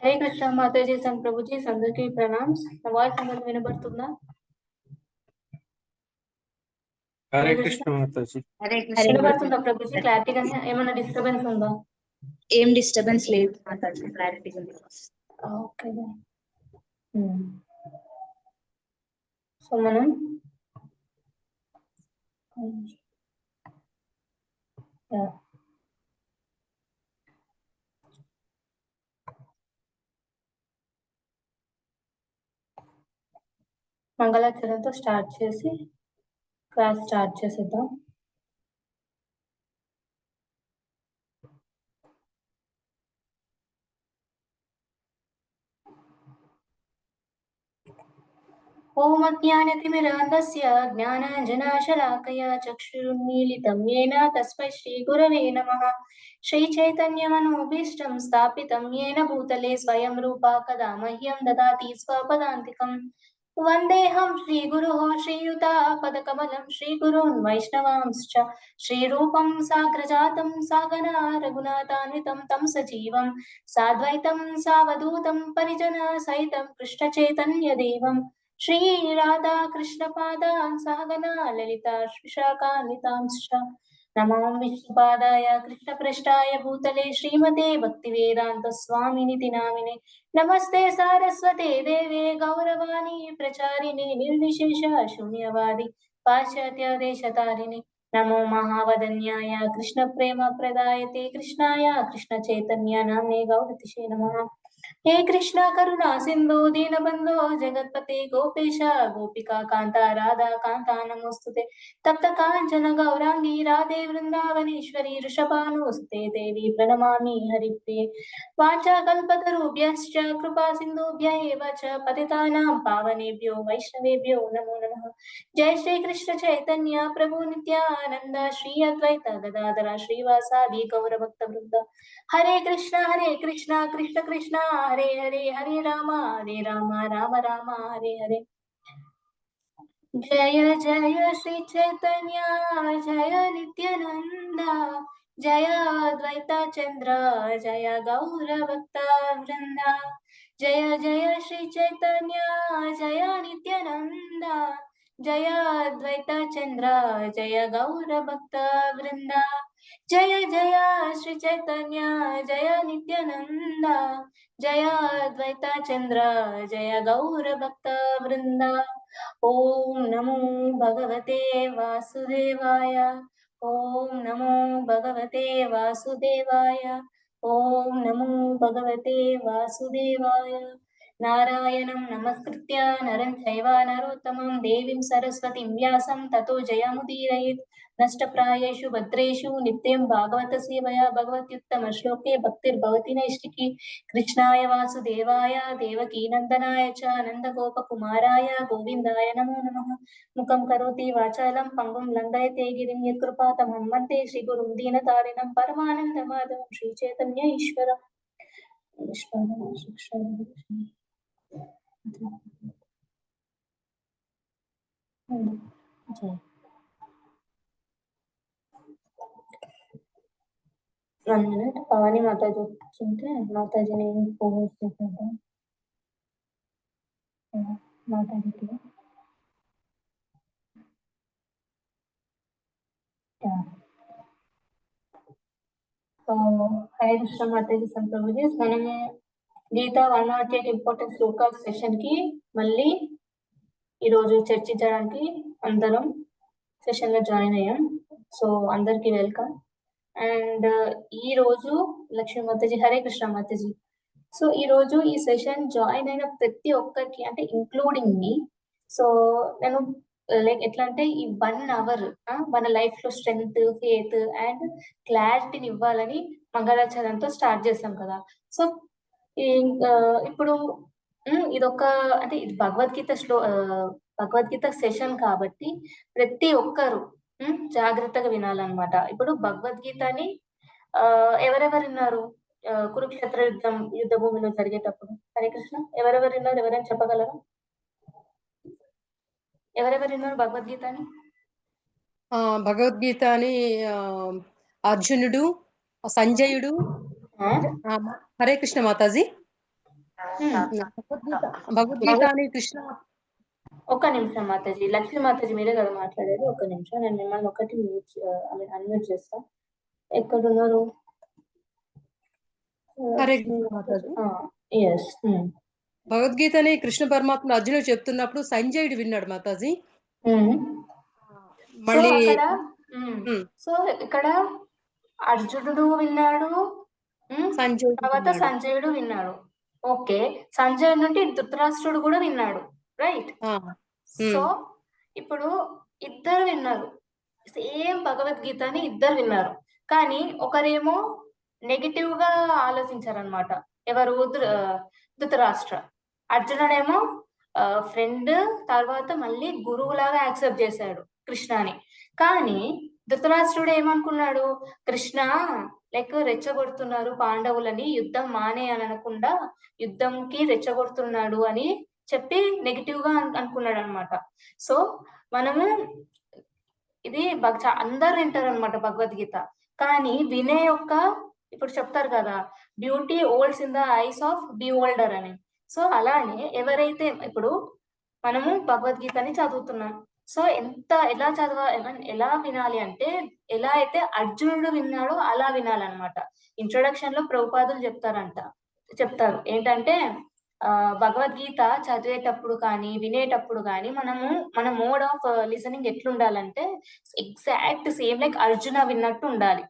హరే కృష్ణ మాతాజీ సం ప్రభుజీ అందరికీ ప్రణామ్స్. నా వాయిస్ అందరికి వినబడుతుందా? హరే కృష్ణ మాతాజీ. హరే కృష్ణ వినబడుతుందా ప్రభుజీ? క్లారిటీగానే ఏమైనా డిస్టర్బెన్స్ ఉందా? ఏం డిస్టర్బెన్స్ లేదు మాతాజీ, క్లారిటీగా ఉంది. ఓకే. సో మనం మంగళాచరణతో స్టార్ట్ చేసి క్లాస్ స్టార్ట్ చేసేద్దాం. ఓం అజ్ఞానతిమిరాంధస్య జ్ఞానాంజనాశలాకయా చక్షురున్మీలితం येन తస్మై శ్రీగురవే నమః. శ్రీచైతన్యమనోభీష్టం స్థాపితం येन భూతలే స్వయం రూపా కదా మహ్యం దదాతి స్వపదాంతికం. వందేహం శ్రీగురోః శ్రీయుతాపదకమలం శ్రీగురూన్ వైష్ణవాంశ్చ శ్రీరూపం సాగ్రజాతం సాగనా రఘునాథాన్వితం తం సజీవం సాద్వైతం సావధూతం పరిజన సహితం కృష్ణచైతన్యదేవం శ్రీ రాధా కృష్ణ పాదాన్ సహగనా లలితా విశాఖాన్వితాంశ్చ నమో విష్ణుపాదాయ కృష్ణ పృష్ఠాయ భూతలే శ్రీమతే భక్తి వేదాంత స్వామినితి నామినే. నమస్తే సారస్వతే దేవే గౌరవాణి ప్రచారిణి నిర్విశేష శూన్యవాది పాశ్చాత్య దేశతారిణి. నమో మహావదన్యాయ కృష్ణ ప్రేమ ప్రదాయతే కృష్ణాయ కృష్ణ చైతన్య నామ్నే గౌరతిషే నమః. हे कृष्णा करुणा सिंधु दीनबंधो जगत्पते गोपेश गोपिका कांता राधा कांता नमोस्तुते. तप्त कांचन गौरांगी राधे वृंदावनेश्वरी वृषभानुसुते देवी प्रणमामि हरिप्रिये. वाचा कल्पतरुभ्यश्च कृपा सिंधुभ्य एव च पतितानां पावनेभ्यो वैष्णवेभ्यो नमो नमः. जय श्री कृष्ण चैतन्य प्रभु नित्यानंद श्री अद्वैत गदाधर श्रीवासादि गौर भक्त वृंद. हरे कृष्णा कृष्ण कृष्ण हरे हरे हरे राम राम राम हरे हरे. जय जय श्री चैतन्य जय नित्यानंद जय अद्वैत चंद्र जय गौर भक्त वृंद. जय जय श्री चैतन्य जय नित्यानंद जय अद्वैत चंद्र जय गौर भक्त वृंद. जय जय श्री चैतन्य जय नित्यानंद जय अद्वैत चंद्र जय गौर भक्त वृंद. ओम नमो भगवते वासुदेवाय ओम नमो भगवते वासुदेवाय ओम नमो भगवते वासुदेवाय. नारायणं नमस्कृत्य नरं चैव नरोत्तमं देवीं सरस्वतीं व्यासं ततो जयमुदीरयेत्. नष्टप्रायेषु भद्रेषु नित्यं भागवत सेवया भगवत्युत्तमश्लोके भक्तिर्भवति नैष्टिकी. कृष्णाय वासुदेवाय देवकी नन्दनाय च नन्दगोपकुमाराय गोविन्दाय नमो नमः. मुखं करोति वाचालं पङ्गुं लङ्घयते गिरिं यत्कृपातमहं वन्दे श्रीगुरुं दीनतारिणं परमानन्दमाधवं श्रीचैतन्य ईश्वरम्. వన్ మినిట్ పవని మాతాజీ వచ్చింటే మాతాజీని పోస్ట్ చేసేద్దాం. మాతాజీకి హరే కృష్ణ మాతాజీ సంప్రభుజీ. మనము గీతా 108 ఇంపార్టెంట్ శ్లోకాస్ సెషన్ కి మళ్ళీ ఈరోజు చర్చించడానికి అందరం సెషన్ లో జాయిన్ అయ్యాం. సో అందరికి వెల్కమ్. అండ్ ఈ రోజు లక్ష్మీ మాతాజీ హరే కృష్ణ మాతాజీ. సో ఈ రోజు ఈ సెషన్ జాయిన్ అయిన ప్రతి ఒక్కరికి అంటే ఇంక్లూడింగ్ మీ, సో నేను లైక్ ఎట్లా అంటే ఈ 1 అవర్ మన లైఫ్ లో స్ట్రెంగ్త్ ఫేత్ అండ్ క్లారిటీని ఇవ్వాలని మంగళాచరణతో స్టార్ట్ చేస్తాం కదా. సో ఇప్పుడు ఇదొక అంటే ఇది భగవద్గీత సెషన్ కాబట్టి ప్రతి ఒక్కరు జాగ్రత్తగా వినాలన్నమాట. ఇప్పుడు భగవద్గీతని ఎవరెవరు విన్నారు కురుక్షేత్ర యుద్ధ భూమిలో జరిగేటప్పుడు? హరే కృష్ణ. ఎవరెవరు విన్నారు? ఎవరైనా చెప్పగలరా? ఎవరెవరు విన్నారు భగవద్గీతని? భగవద్గీతని అర్జునుడు, సంజయుడు. హరే కృష్ణ మాతాజీ. భగవద్గీత అని కృష్ణ ఒక్క నిమిషం మాతాజీ, లక్ష్మీ మాతాజీ మీరే కదా మాట్లాడేది. ఒక్క నిమిషం, నేను మిమ్మల్ని ఒకటి అన్మ్యూట్ చేస్తా. ఎక్కడున్నారు? హరే కృష్ణ మాతాజీ. ఎస్. భగవద్గీతని కృష్ణ పరమాత్మ అర్జునుడు చెప్తున్నప్పుడు సంజయుడు విన్నాడు మాతాజీ. మళ్ళీ సో ఇక్కడ అర్జునుడు విన్నాడు, తర్వాత సంజయుడు విన్నాడు. ఓకే, సంజయుడు నుండి ధృతరాష్ట్రుడు కూడా విన్నాడు, రైట్? సో ఇప్పుడు ఇద్దరు విన్నారు, సేమ్ భగవద్గీతని ఇద్దరు విన్నారు. కానీ ఒకరేమో నెగిటివ్ గా ఆలోచించారనమాట. ఎవరు? ధృతరాష్ట్ర. అర్జునుడేమో ఫ్రెండ్, తర్వాత మళ్ళీ గురువులాగా యాక్సెప్ట్ చేశాడు కృష్ణని. కానీ ధృతరాష్ట్రుడు ఏమనుకున్నాడు? కృష్ణ లైక్ రెచ్చగొడుతున్నారు పాండవులని, యుద్ధం మానే అని అనకుండా యుద్ధంకి రెచ్చగొడుతున్నాడు అని చెప్పి నెగిటివ్ గా అనుకున్నాడు అనమాట. సో మనము ఇది అందరు వింటారు అనమాట భగవద్గీత, కానీ వినే యొక్క ఇప్పుడు చెప్తారు కదా, beauty holds in the eyes of beholder అని. సో అలానే ఎవరైతే ఇప్పుడు మనము భగవద్గీతని చదువుతున్నాం, సో ఎలా వినాలి అంటే ఎలా అయితే అర్జునుడు విన్నాడో అలా వినాలన్నమాట. ఇంట్రొడక్షన్ లో ప్రభుపాదులు చెప్తారు ఏంటంటే భగవద్గీత చదివేటప్పుడు కానీ వినేటప్పుడు కానీ మన మోడ్ ఆఫ్ లిసనింగ్ ఎట్లుండాలంటే ఎగ్జాక్ట్ సేమ్ లైక్ అర్జున విన్నట్టు ఉండాలి.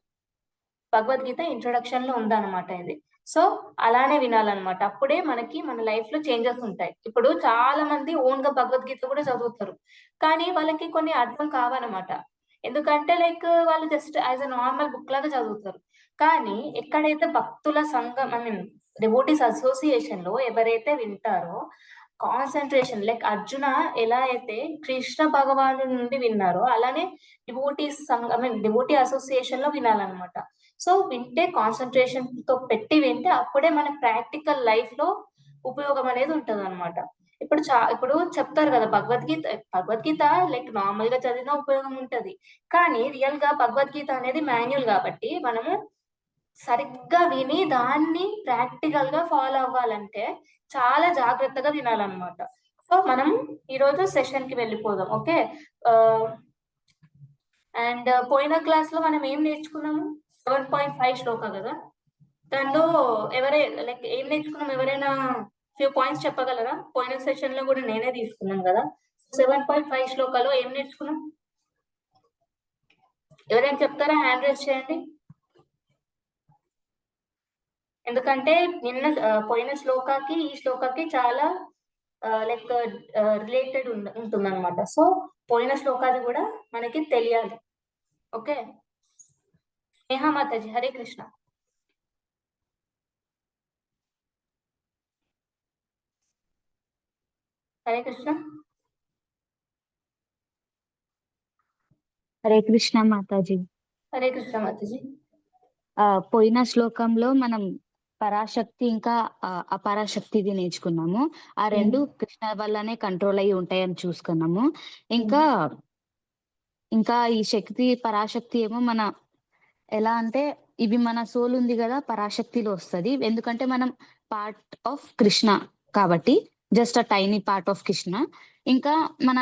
భగవద్గీత ఇంట్రొడక్షన్ లో ఉందన్నమాట ఇది. సో అలానే వినాలన్నమాట, అప్పుడే మనకి మన లైఫ్ లో చేంజెస్ ఉంటాయి. ఇప్పుడు చాలా మంది ఓన్ గా భగవద్గీత కూడా చదువుతారు, కానీ వాళ్ళకి కొన్ని అర్థం కావన్నమాట. ఎందుకంటే లైక్ వాళ్ళు just as a normal book లాగా చదువుతారు. కానీ ఎక్కడైతే భక్తుల సంఘం డివోటీస్ అసోసియేషన్ లో ఎవరైతే వింటారో కాన్సన్ట్రేషన్, లైక్ అర్జున ఎలా అయితే కృష్ణ భగవాను నుండి విన్నారో అలానే డివోటీస్ సంఘం డివోటీ అసోసియేషన్ లో వినాలన్నమాట. సో వింటే కాన్సన్ట్రేషన్ తో పెట్టి వింటే అప్పుడే మన ప్రాక్టికల్ లైఫ్ లో ఉపయోగం అనేది ఉంటది అనమాట. ఇప్పుడు చెప్తారు కదా భగవద్గీత లైక్ నార్మల్ గా చదివినా ఉపయోగం ఉంటది, కానీ రియల్ గా భగవద్గీత అనేది మాన్యువల్ కాబట్టి మనము సరిగ్గా విని దాన్ని ప్రాక్టికల్ గా ఫాలో అవ్వాలంటే చాలా జాగ్రత్తగా వినాలన్నమాట. సో మనం ఈరోజు సెషన్ కి వెళ్ళిపోదాం. ఓకే, అండ్ పోయిన క్లాస్ లో మనం ఏం నేర్చుకున్నాము? 7.5 శ్లోక కదా, దానిలో లైక్ ఏం నేర్చుకున్నాం? ఎవరైనా ఫ్యూ పాయింట్స్ చెప్పగలరా? పోయిన సెషన్ లో కూడా నేనే తీసుకున్నాను కదా. 7.5 శ్లోకాలో ఏం నేర్చుకున్నాం? ఎవరైనా చెప్తారా? హ్యాండ్ రైజ్ చేయండి. ఎందుకంటే పోయిన శ్లోకాకి ఈ శ్లోకాకి చాలా లైక్ రిలేటెడ్ ఉంటుంది అనమాట. సో పోయిన శ్లోకాలు కూడా మనకి తెలియాలి. ఓకే, స్నేహ మాతాజీ, హరే కృష్ణ. హరే కృష్ణ. హరే కృష్ణ మాతాజీ. హరే కృష్ణ మాతాజీ. పోయిన శ్లోకంలో మనం పరాశక్తి ఇంకా అపరాశక్తిది నేర్చుకున్నాము. ఆ రెండు కృష్ణ వల్లనే కంట్రోల్ అయ్యి ఉంటాయని చూసుకున్నాము. ఇంకా ఈ శక్తి పరాశక్తి ఏమో మన ఎలా అంటే ఇవి మన సోల్ ఉంది కదా, పరాశక్తిలో వస్తుంది. ఎందుకంటే మనం పార్ట్ ఆఫ్ కృష్ణ కాబట్టి, just a tiny part of Krishna. ఇంకా మన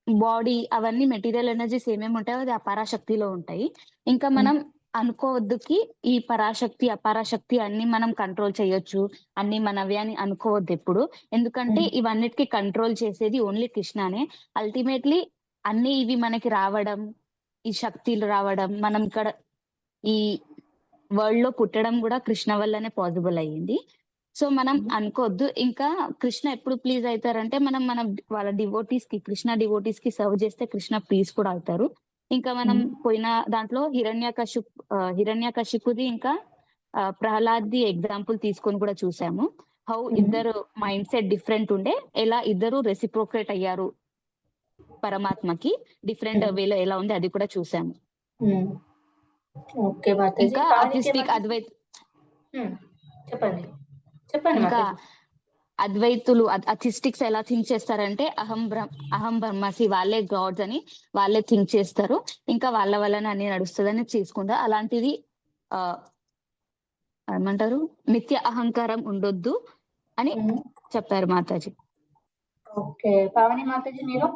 బాడీ అవన్నీ మెటీరియల్ ఎనర్జీస్ ఏమేమి ఉంటాయో అది అపరాశక్తిలో ఉంటాయి. ఇంకా మనం అనుకోవద్దుకి ఈ పరాశక్తి అపరాశక్తి అన్ని మనం కంట్రోల్ చేయొచ్చు, అన్ని మనవే అని అనుకోవద్దు ఎప్పుడు. ఎందుకంటే ఇవన్నిటికీ కంట్రోల్ చేసేది ఓన్లీ కృష్ణనే. అల్టిమేట్లీ అన్ని ఇవి మనకి రావడం, ఈ శక్తులు రావడం, మనం ఇక్కడ ఈ వరల్డ్ లో పుట్టడం కూడా కృష్ణ వల్లనే పాసిబుల్ అయ్యింది. సో మనం అనుకోవద్దు. ఇంకా కృష్ణ ఎప్పుడు ప్లీజ్ అవుతారంటే మనం వాళ్ళ డివోటీస్ కి, కృష్ణ డివోటీస్ కి సర్వ్ చేస్తే కృష్ణ ప్లీజ్ కూడా అవుతారు. ఇంకా మనం పోయిన దాంట్లో హిరణ్యకశిపుది ఇంకా ప్రహ్లాద్ది ఎగ్జాంపుల్ తీసుకొని కూడా చూసాము. హౌ ఇద్దరు మైండ్ సెట్ డిఫరెంట్ ఉండే, ఎలా ఇద్దరు రెసిప్రోకేట్ అయ్యారు పరమాత్మకి, డిఫరెంట్ వేలో ఎలా ఉంది అది కూడా చూసాము. ఇంకా అద్వైత్ చెప్పండి. ఇంకా అద్వైతులు అథిస్టిక్స్ ఎలా థింక్ చేస్తారంటే అహం బ్రహ్మసి, వాళ్ళే గాడ్స్ అని వాళ్ళే థింక్ చేస్తారు. ఇంకా వాళ్ళ వల్లనే అన్ని నడుస్తుందని చేసుకుంటారు. అలాంటిది ఏమంటారు, మిథ్య అహంకారం ఉండొద్దు. అని చెప్పారు మాతాజీ. ఓకే, పావని మాతాజీ మీరు?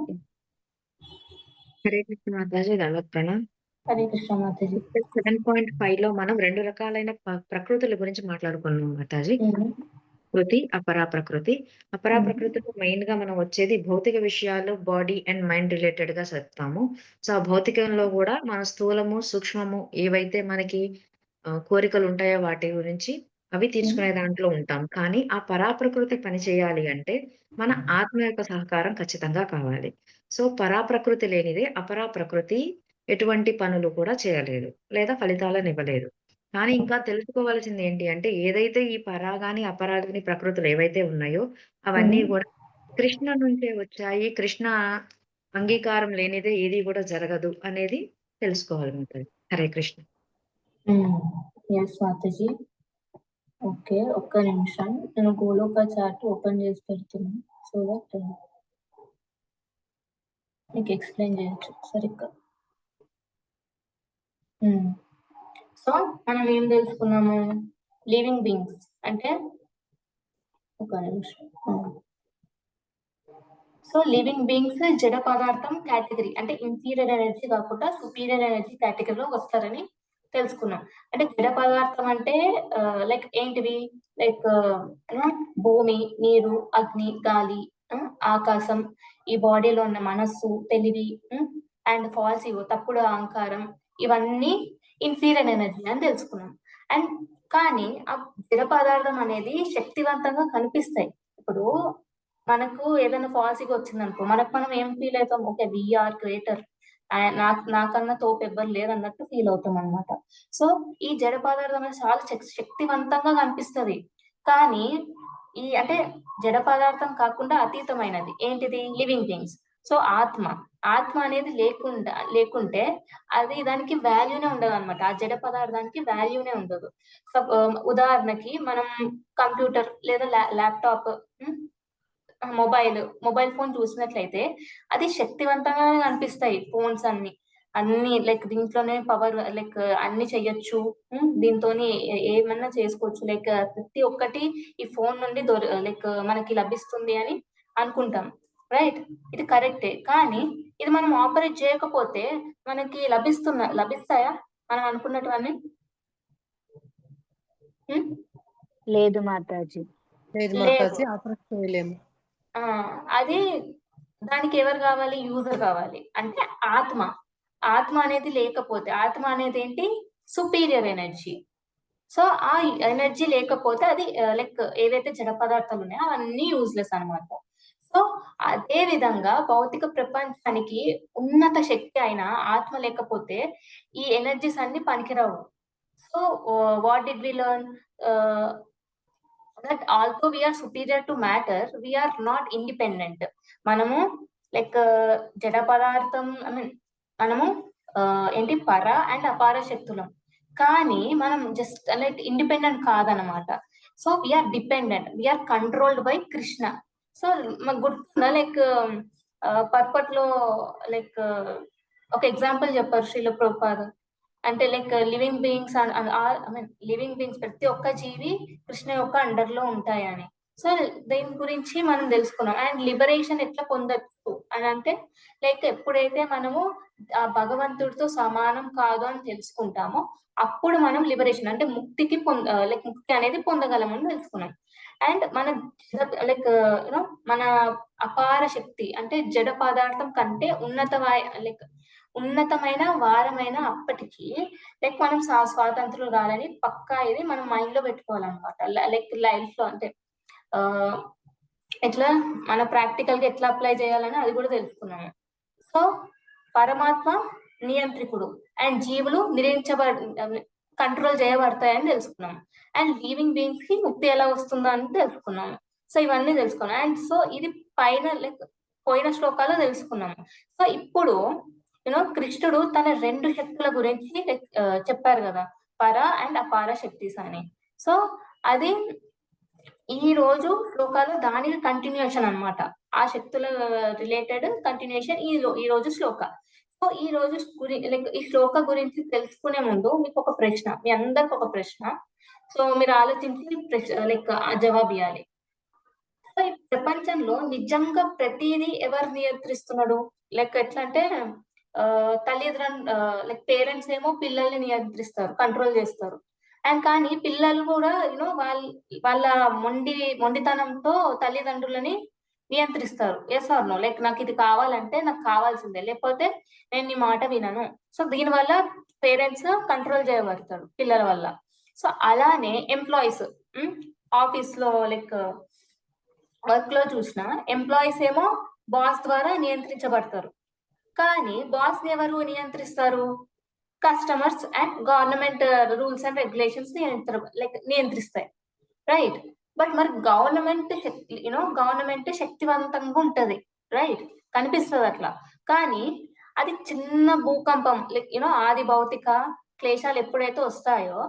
హరే కృష్ణ మాతాజీ, ధన్యవాద ప్రణామ్. హరే కృష్ణ మాతాజీ. 7.5 లో మనం 2 రకాలైన ప్రకృతుల గురించి మాట్లాడుకున్నాం మాతాజీ. ప్రకృతి, అపరా ప్రకృతి. అపరా ప్రకృతిలో మెయిన్ గా మనం వచ్చేది భౌతిక విషయాలు, బాడీ అండ్ మైండ్ రిలేటెడ్ గా చెప్తాము. సో ఆ భౌతికంలో కూడా మన స్థూలము, సూక్ష్మము ఏవైతే మనకి కోరికలు ఉంటాయో వాటి గురించి అవి తీర్చుకునే దాంట్లో ఉంటాం. కానీ ఆ పరాప్రకృతి పని చేయాలి అంటే మన ఆత్మ యొక్క సహకారం ఖచ్చితంగా కావాలి. సో పరాప్రకృతి లేనిదే అపరా ప్రకృతి ఎటువంటి పనులు కూడా చేయలేదు లేదా ఫలితాలను ఇవ్వలేదు. కానీ ఇంకా తెలుసుకోవాల్సింది ఏంటి అంటే ఏదైతే ఈ పరా గాని అపరా గాని ప్రకృతులు ఏవైతే ఉన్నాయో అవన్నీ కూడా కృష్ణ నుంచే వచ్చాయి. కృష్ణ అంగీకారం లేనిదే ఏది కూడా జరగదు అనేది తెలుసుకోవాలి మాతాజీ. హరే కృష్ణ. ఎస్ మాతాజీ. ఓకే, ఒక్క నిమిషం నేను గోలోక చార్ట్ ఓపెన్ చేసి పెడుతున్నాను సో దట్ మీకు ఎక్స్ప్లెయిన్ చేయొచ్చు సరిగ్గా. సో మనం ఏం తెలుసుకున్నాము? లివింగ్ బీయింగ్స్ అంటే ఒక నిమిషం. సో లివింగ్ బీయింగ్స్ జడ పదార్థం కేటగిరీ అంటే ఇన్ఫీరియర్ ఎనర్జీ కాకుండా సుపీరియర్ ఎనర్జీ కేటగిరీలో వస్తారని తెలుసుకున్నాం. అంటే జడ పదార్థం అంటే లైక్ ఏంటివి? లైక్ భూమి, నీరు, అగ్ని, గాలి, ఆకాశం, ఈ బాడీలో ఉన్న మనస్సు, తెలివి అండ్ ఫాల్స్ ఇవో తప్పుడు అహంకారం, ఇవన్నీ ఇన్ఫీరియర్ ఎనర్జీ అని తెలుసుకున్నాం. అండ్ కానీ ఆ జడ పదార్థం అనేది శక్తివంతంగా కనిపిస్తాయి. ఇప్పుడు మనకు ఏదైనా ఫాల్సీగా వచ్చింది అనుకో, మనకు మనం ఏం ఫీల్ అవుతాం? ఓకే, వీఆర్ గ్రేటర్, నాకన్నా తోపు ఎవ్వరు లేరు అన్నట్టు ఫీల్ అవుతాం అనమాట. సో ఈ జడ పదార్థం అనేది చాలా శక్తివంతంగా కనిపిస్తుంది. కానీ ఈ అంటే జడ పదార్థం కాకుండా అతీతమైనది ఏంటిది? Living things. సో ఆత్మ అనేది లేకుంటే అది దానికి వాల్యూనే ఉండదు అనమాట. ఆ జడ పదార్థానికి వాల్యూనే ఉండదు. సో ఉదాహరణకి మనం కంప్యూటర్ లేదా ల్యాప్టాప్, మొబైల్ ఫోన్ చూసినట్లయితే అది శక్తివంతంగా అనిపిస్తాయి. ఫోన్స్ అన్ని లైక్ దీంట్లోనే పవర్, లైక్ అన్ని చెయ్యొచ్చు, దీంతోని ఏమన్నా చేసుకోవచ్చు, లైక్ ప్రతి ఒక్కటి ఈ ఫోన్ నుండి లైక్ మనకి లభిస్తుంది అని అనుకుంటాం. రైట్, ఇది కరెక్టే. కానీ ఇది మనం ఆపరేట్ చేయకపోతే మనకి లభిస్తాయా మనం అనుకున్నటువన్నీ? లేదు మాతాజీ. లేదు మాతాజీ, ఆపరేట్ చేయలేము. అది దానికి ఎవరు కావాలి? యూజర్ కావాలి. అంటే ఆత్మ అనేది లేకపోతే, ఆత్మ అనేది ఏంటి? Superior energy. సో ఆ ఎనర్జీ లేకపోతే అది లైక్ ఏవైతే జడ పదార్థాలు ఉన్నాయో అవన్నీ యూజ్లెస్ అనమాట. సో అదే విధంగా భౌతిక ప్రపంచానికి ఉన్నత శక్తి అయిన ఆత్మ లేకపోతే ఈ ఎనర్జీస్ అన్ని పనికిరావు. So what did we learn? that although we are superior to matter, we are not independent. మనము లైక్ జడ పదార్థం మనము ఏంటి పర అండ్ అపార శక్తులం, కానీ మనం జస్ట్ లైక్ ఇండిపెండెంట్ కాదనమాట. So we are dependent, we are controlled by Krishna. So మాకు గుర్తుందా లైక్ పర్పట్లో లైక్ ఒక ఎగ్జాంపుల్ చెప్పారు శ్రీల ప్రభుపాద. అంటే like living beings living beings ప్రతి ఒక్క జీవి కృష్ణ యొక్క అండర్ లో ఉంటాయని. సో దీని గురించి మనం తెలుసుకున్నాం. అండ్ లిబరేషన్ ఎట్లా పొందొచ్చు అని అంటే లైక్ ఎప్పుడైతే మనము ఆ భగవంతుడితో సమానం కాదు అని తెలుసుకుంటామో అప్పుడు మనం లిబరేషన్ అంటే ముక్తికి లైక్ ముక్తి అనేది పొందగలమని తెలుసుకున్నాం. అండ్ మన లైక్ మన అపార శక్తి అంటే జడ పదార్థం కంటే ఉన్నతమైన వారమైన అప్పటికి లైక్ మనం స్వాతంత్రం రాలని పక్కా ఇది మనం మైండ్ లో పెట్టుకోవాలన్నమాట. లైక్ లైఫ్ లో అంటే ఎట్లా మన ప్రాక్టికల్ గా ఎట్లా అప్లై చేయాలని అది కూడా తెలుసుకున్నాము. సో పరమాత్మ నియంత్రికుడు అండ్ జీవులు కంట్రోల్ చేయబడతాయని తెలుసుకున్నాము. అండ్ లివింగ్ బీయింగ్స్ కి ముక్తి ఎలా వస్తుందో అని తెలుసుకున్నాము. సో ఇవన్నీ తెలుసుకున్నాం. అండ్ సో ఇది పైన లైక్ పోయిన శ్లోకాలు తెలుసుకున్నాము. సో ఇప్పుడు కృష్ణుడు తన 2 శక్తుల గురించి చెప్పారు కదా, పర అండ్ అపార శక్తిస్ అని. సో అది ఈ రోజు శ్లోకాలు దానికి కంటిన్యూషన్ అన్నమాట. ఆ శక్తుల రిలేటెడ్ కంటిన్యూషన్ ఈ రోజు శ్లోక. సో ఈ రోజు లైక్ ఈ శ్లోక గురించి తెలుసుకునే ముందు మీకు ఒక ప్రశ్న, మీ అందరికి ఒక ప్రశ్న. సో మీరు ఆలోచించి లైక్ జవాబు ఇవ్వాలి. ఈ ప్రపంచంలో నిజంగా ప్రతిదీ ఎవరు నియంత్రిస్తున్నాడు? లైక్ ఎట్లా అంటే లైక్ పేరెంట్స్ ఏమో పిల్లల్ని నియంత్రిస్తారు, కంట్రోల్ చేస్తారు. అండ్ కానీ పిల్లలు కూడా వాళ్ళ మొండితనంతో తల్లిదండ్రులని నియంత్రిస్తారు. Yes or no? లైక్ నాకు ఇది కావాలంటే నాకు కావాల్సిందే, లేకపోతే నేను నీ మాట వినను. సో దీనివల్ల పేరెంట్స్ కంట్రోల్ చేయబడతారు పిల్లల వల్ల. సో అలానే ఎంప్లాయీస్ ఆఫీస్ లో లైక్ వర్క్ లో చూసిన ఎంప్లాయీస్ ఏమో బాస్ ద్వారా నియంత్రించబడతారు. కానీ బాస్ ని ఎవరు నియంత్రిస్తారు? Customers and government rules and regulations నియంత్రిస్తాయి, రైట్? బట్ మరి గవర్నమెంట్ శక్తివంతంగా ఉంటది, రైట్? కనిపిస్తుంది అట్లా. కానీ అది చిన్న భూకంపం లైక్ ఆది భౌతిక క్లేశాలు ఎప్పుడైతే వస్తాయో,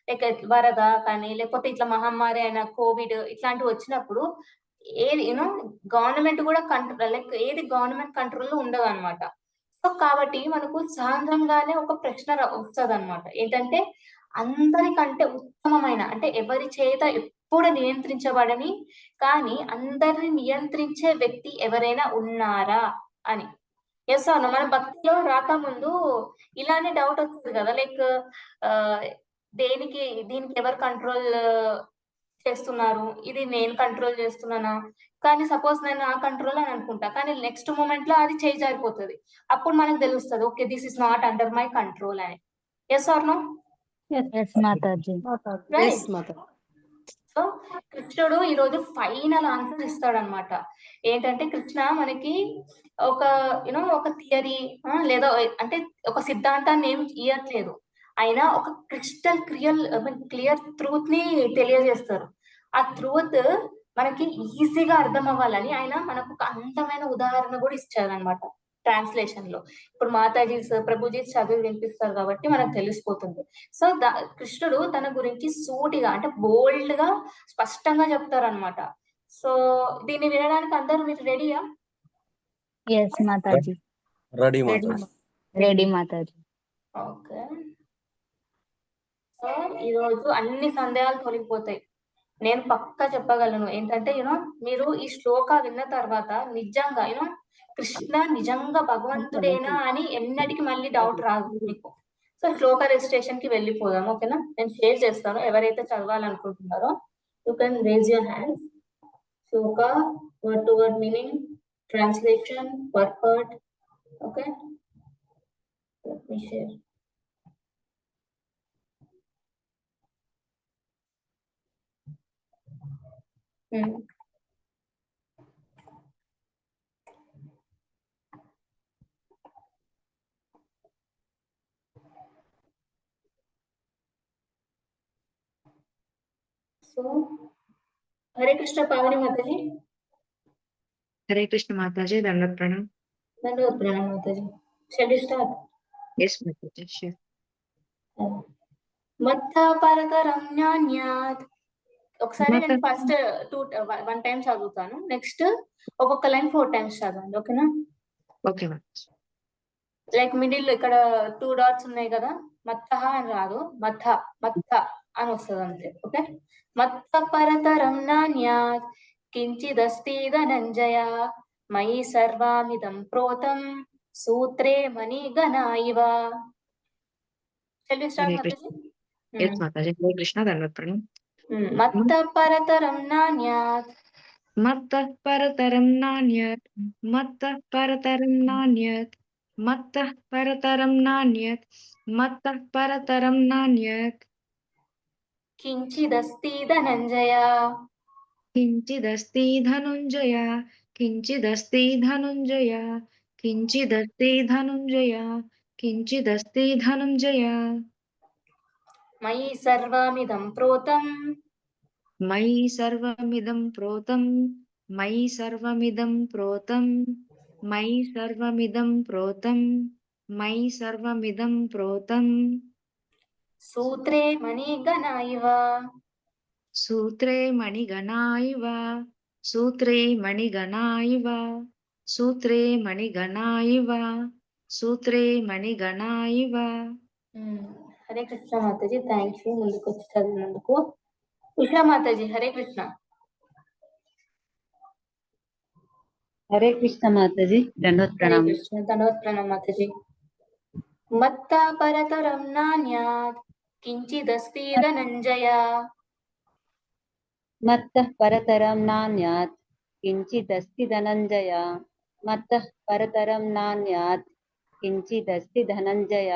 లైక్ వరద కానీ లేకపోతే ఇట్లా మహమ్మారి అయిన కోవిడ్ ఇట్లాంటివి వచ్చినప్పుడు ఏది గవర్నమెంట్ కూడా లైక్ ఏది గవర్నమెంట్ కంట్రోల్లో ఉండదు అనమాట. సో కాబట్టి మనకు సహజంగానే ఒక ప్రశ్న వస్తుంది అనమాట. ఏంటంటే అందరికంటే ఉత్తమమైన అంటే ఎవరి చేత ఎప్పుడు నియంత్రించబడని కానీ అందరిని నియంత్రించే వ్యక్తి ఎవరైనా ఉన్నారా అని. ఎస్ అవును. మన భక్తిలో రాకముందు ఇలానే డౌట్ వస్తుంది కదా, లైక్ దీనికి ఎవరు కంట్రోల్ చేస్తున్నారు, ఇది నేను కంట్రోల్ చేస్తున్నానా? కానీ సపోజ్ నేను ఆ కంట్రోల్ అని అనుకుంటా, కానీ నెక్స్ట్ మూమెంట్ లో అది చేంజ్ అయిపోతుంది. అప్పుడు మనకు తెలుస్తుంది, okay this is not under my control అని. Yes or no? Yes Mataji. Yes, Mata. So కృష్ణుడు ఈ రోజు ఫైనల్ ఆన్సర్ ఇస్తాడనమాట. ఏంటంటే కృష్ణ మనకి ఒక ఒక థియరీ లేదా అంటే ఒక సిద్ధాంతాన్ని ఏం ఇవ్వట్లేదు. ఆయన ఒక క్లియర్ ట్రూత్ ని తెలియజేస్తారు. ఆ ట్రూత్ మనకి ఈజీగా అర్థం అవ్వాలని ఆయన మనకు ఒక అందమైన ఉదాహరణ కూడా ఇచ్చారనమాట ట్రాన్స్లేషన్ లో. ఇప్పుడు మాతాజీస్ ప్రభుజీస్ చదివి వినిపిస్తారు కాబట్టి మనకు తెలిసిపోతుంది. సో కృష్ణుడు తన గురించి సూటిగా అంటే బోల్డ్ గా స్పష్టంగా చెప్తారనమాట. సో దీన్ని వినడానికి అందరూ మీరు రెడీయా? Yes Mataji. Ready Mataji. Ready Mataji. Okay. So ఈరోజు అన్ని సందేహాలు తొలగిపోతాయి. నేను పక్కా చెప్పగలను ఏంటంటే మీరు ఈ శ్లోక విన్న తర్వాత నిజంగా కృష్ణ నిజంగా భగవంతుడేనా అని ఎన్నటికి మళ్ళీ డౌట్ రాదు మీకు. సో శ్లోక రిజిస్ట్రేషన్ కి వెళ్ళిపోదాం, ఓకేనా? నేను షేర్ చేస్తాను. ఎవరైతే చదవాలనుకుంటున్నారో you can raise your hands. Shloka word to word meaning, translation, word. Okay, let me share. So Hare Krishna Pavani Mataji. Hare Krishna Mataji. దండవత్ ప్రణామ్. దండవత్ ప్రణామ్ Mataji. Shall we start? Yes Mataji, sure. మత్త పరతరమ్యాన్యాత్. ఒకసారి నేను ఫస్ట్ 1 టైం చదువుతాను, నెక్స్ట్ ఒక్కొక్క లైన్ 4 టైమ్స్ చదవండి, ఓకేనా? ఓకే మాతాజీ. లైక్ మిడిల్ ఇక్కడ 2 డాట్స్ ఉన్నాయి కదా, మత్త అని రాదు, మత్త అని వస్తుంది అంతే. ఓకే. మత్త పరతరం నాన్యాత్ కించిదస్తి ధనంజయ మయి సర్వామిదం ప్రోతం సూత్రే మణిగణా ఇవ. Shall we start, Hare Mataji? Krishna. Yes Mataji. Hare Krishna. దండవత్ ప్రణామ్. మత్త పరతరం నాన్యాత్. మత్తః పరతరం నాన్యత్. మత్తః పరతరం నాన్యత్. మత్తః పరతరం నాన్యత్. మత్తః పరతరం నాన్యత్. కించిదస్తి ధనంజయ. కించిదస్తి ధనుంజయ. కించిదస్తి ధనుంజయ. కించిదస్తి ధనుంజయ. కించిదస్తి ధనుంజయ. మయి సర్వమిదం ప్రోతం. మయి సర్వమిదం ప్రోతం. మయి సర్వమిదం ప్రోతం. మయి సర్వమిదం ప్రోతం. మయి సర్వమిదం ప్రోతం. సూత్రే మణిగణా ఇవ. సూత్రే మణిగణా ఇవ. సూత్రే మణిగణా ఇవ. సూత్రే మణిగణా ఇవ. సూత్రే మణిగణా ఇవ. హరే కృష్ణ మాతాజీ, థ్యాంక్ యూ ముందుకు వచ్చి చదివినందుకు. ఉషా మాతాజీ, హరే కృష్ణ. हरे कृष्ण माताजी, दंडवत हरे प्रणाम। कृष्ण, धन्यवाद प्रणाम माताजी। मत्ता परतरं नान्यात् किंचिदस्ति धनंजय। मत्तः परतरं नान्यात् किंचिदस्ति धनंजय। मत्तः परतरं नान्यात् किंचिदस्ति धनंजय।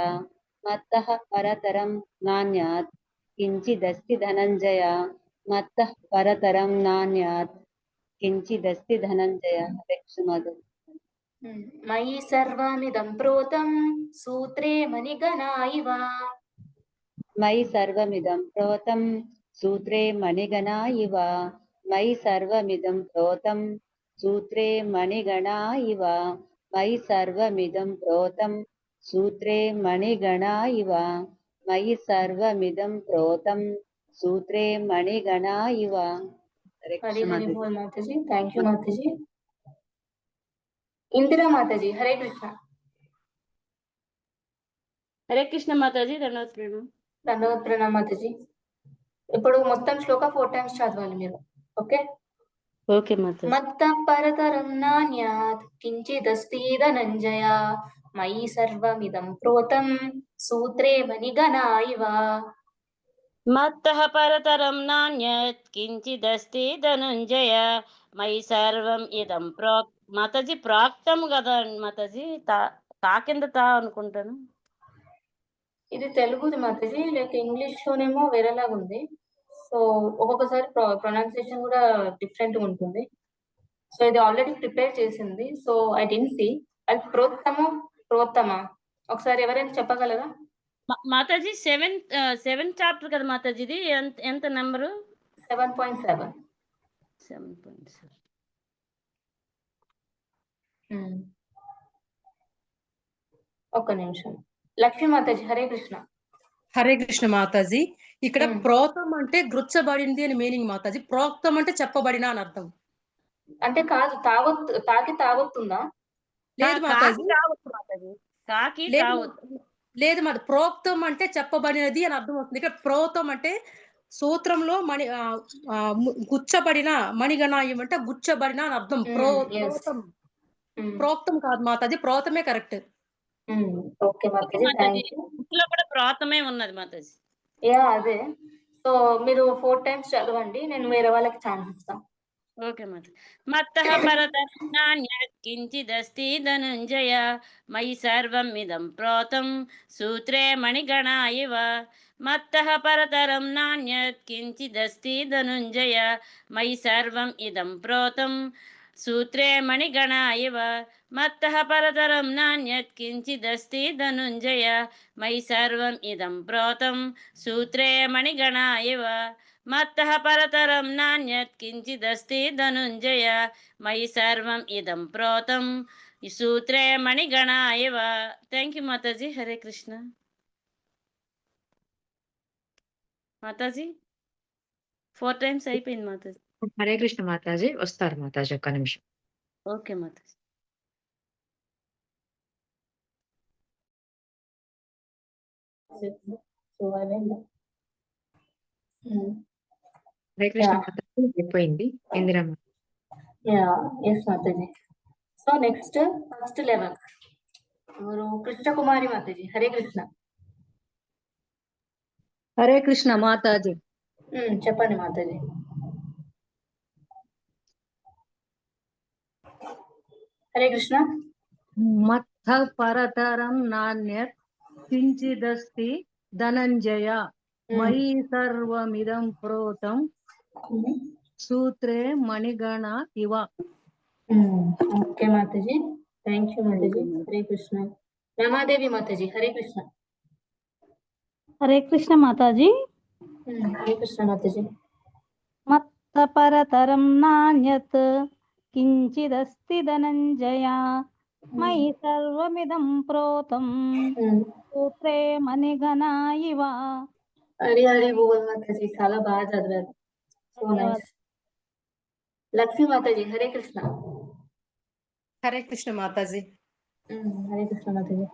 मत्तः परतरं नान्यात् किंचिदस्ति धनंजय। मत्तः परतरं नान्यात् किंचिदस्ति धनंजय। हरे कृष्ण माताजी। मयि सर्वमिदं प्रोतं सूत्रे मणिगणा इव। मयि सर्वमिदं प्रोतं सूत्रे मणिगणा इव। मयि सर्वमिदं प्रोतं सूत्रे मणिगणा इव। मयि सर्वमिदं प्रोतं सूत्रे मणिगणा इव। मयि सर्वमिदं प्रोतं सूत्रे मणिगणा इव। हरे हरि कृष्ण हरि माताजी। बोल माताजी, थैंक यू माताजी। इंदिरा माताजी, हरे कृष्ण। హరే కృష్ణ మాతాజీ ధన్యవాద ప్రేమ ధన్యవాద ప్రణామ మాతాజీ. ఇప్పుడు మొత్తం శ్లోక 4 టైమ్స్ చదవాలి మీరు. ఓకే. ఓకే మాతాజీ. మత్త పరతరం నాన్యాత్ కించిదస్తి ధనంజయ మయి సర్వమిదం ప్రోతం సూత్రే మణిగణా ఇవ. మత్తః పరతరం నాన్యత్ కించిదస్తి ధనుంజయ మయి సర్వం ఇదం మాతాజీ ప్రాక్తం కదా మాతాజీ, తా కింద తా అనుకుంటాను. ఇది తెలుగుది మాతాజీ, లేక ఇంగ్లీష్ లోనేమో వేరేలాగా ఉంది. సో ఒక్కొక్కసారి ప్రొనౌన్సియేషన్ కూడా డిఫరెంట్ గా ఉంటుంది. సో ఇది ఆల్రెడీ ప్రిపేర్ చేసింది. సో ఐ డెంట్ సీ అది ప్రోత్తమ ఒకసారి ఎవరైనా చెప్పగలరా? మాతాజీ సెవెంత్ చాప్టర్ కదా మాతాజీ, ఇది ఎంత నెంబరు? 7.7. 7.7. ఒక్క నిమిషం. లక్ష్మీ మాతాజీ, హరే కృష్ణ. హరే కృష్ణ మాతాజీ. ఇక్కడ ప్రోతం అంటే గృచ్చబడింది అని మీనింగ్ మాతాజీ. ప్రోక్తం అంటే చెప్పబడిన అని అర్థం. అంటే కాదు, తాకి తావొత్తుందా? లేదు మాతాజీ, లేదు మాది. ప్రోక్తం అంటే చెప్పబడినది అని అర్థం అవుతుంది. ఇక్కడ ప్రోతం అంటే సూత్రంలో గుచ్చబడిన, మణిగణాయం అంటే గుచ్చబడిన అని అర్థం. ప్రోతం ప్రోక్తం కాదు మాతాజీ, ప్రోతమే correct. Okay Mataji, thank you. ఇంట్లో కూడా ప్రోతమే ఉన్నది మాతాజీ. యా అదే. సో మీరు 4 టైమ్స్ చదవండి, నేను వేరే వాళ్ళకి ఛాన్స్ ఇస్తాను. ఓకే మాతాజీ. మత్తః పరతరం నాన్యత్ కించిదస్తి ధనుంజయ మయి సర్వం ఇదం ప్రోతం సూత్రే మణిగణా ఇవ. మత్తః పరతరం నాన్యత్ కించిదస్తి ధనుంజయ మయి సర్వం ఇదం ప్రోతం సూత్రే మణిగణా ఇవ. మత్తః పరతరం నాన్యత్ కించిదస్తి ధనుంజయ మయి సర్వం ఇదం ప్రోతం సూత్రే మణిగణా ఇవ. మత్తః పరతరం నాన్యత్ కించిదస్తి ధనుంజయ మయి సర్వం ఇదం ప్రోతం సూత్రే మణిగణా ఇవ. Thank you Mataji. Hare Krishna Mataji. 4 times అయిపోయింది మాతాజీ. హరే కృష్ణ మాతాజీ. వస్తారు మాతాజీ, ఒక్క నిమిషం. ఓకే మాతాజీ. హరే కృష్ణ మాతాజీ అయిపోయింది. Indira yes Mataji. So next first 11 ఎవరు? కృష్ణకుమారి మాతాజీ, హరే కృష్ణ. హరే కృష్ణ మాతాజీ. చెప్పండి మాతాజీ. హరే కృష్ణ. మత్త పరతరం నాన్యత్ కించిదస్తి ధనంజయ మయి సర్వమిదం ప్రోతం సూత్రే మణిగణ ఇవ. Okay Mataji, thank you Mataji. Hare Krishna. Ramadevi Mataji, Hare Krishna. Hare Krishna Mataji. Hare Krishna Mataji. మత్త పరతరం నాన్యత్ కించిదస్తి ధనంజయ మయి సర్వమిదం ప్రోతం సూత్రే మణిగణా ఇవ. హరి హరి బోల్ మాతాజీ, చాలా బాగా చదివారు. So nice. లక్ష్మీ మాతాజీ, హరే కృష్ణ. హరే కృష్ణ మాతాజీ. హరే కృష్ణ మాతాజీ.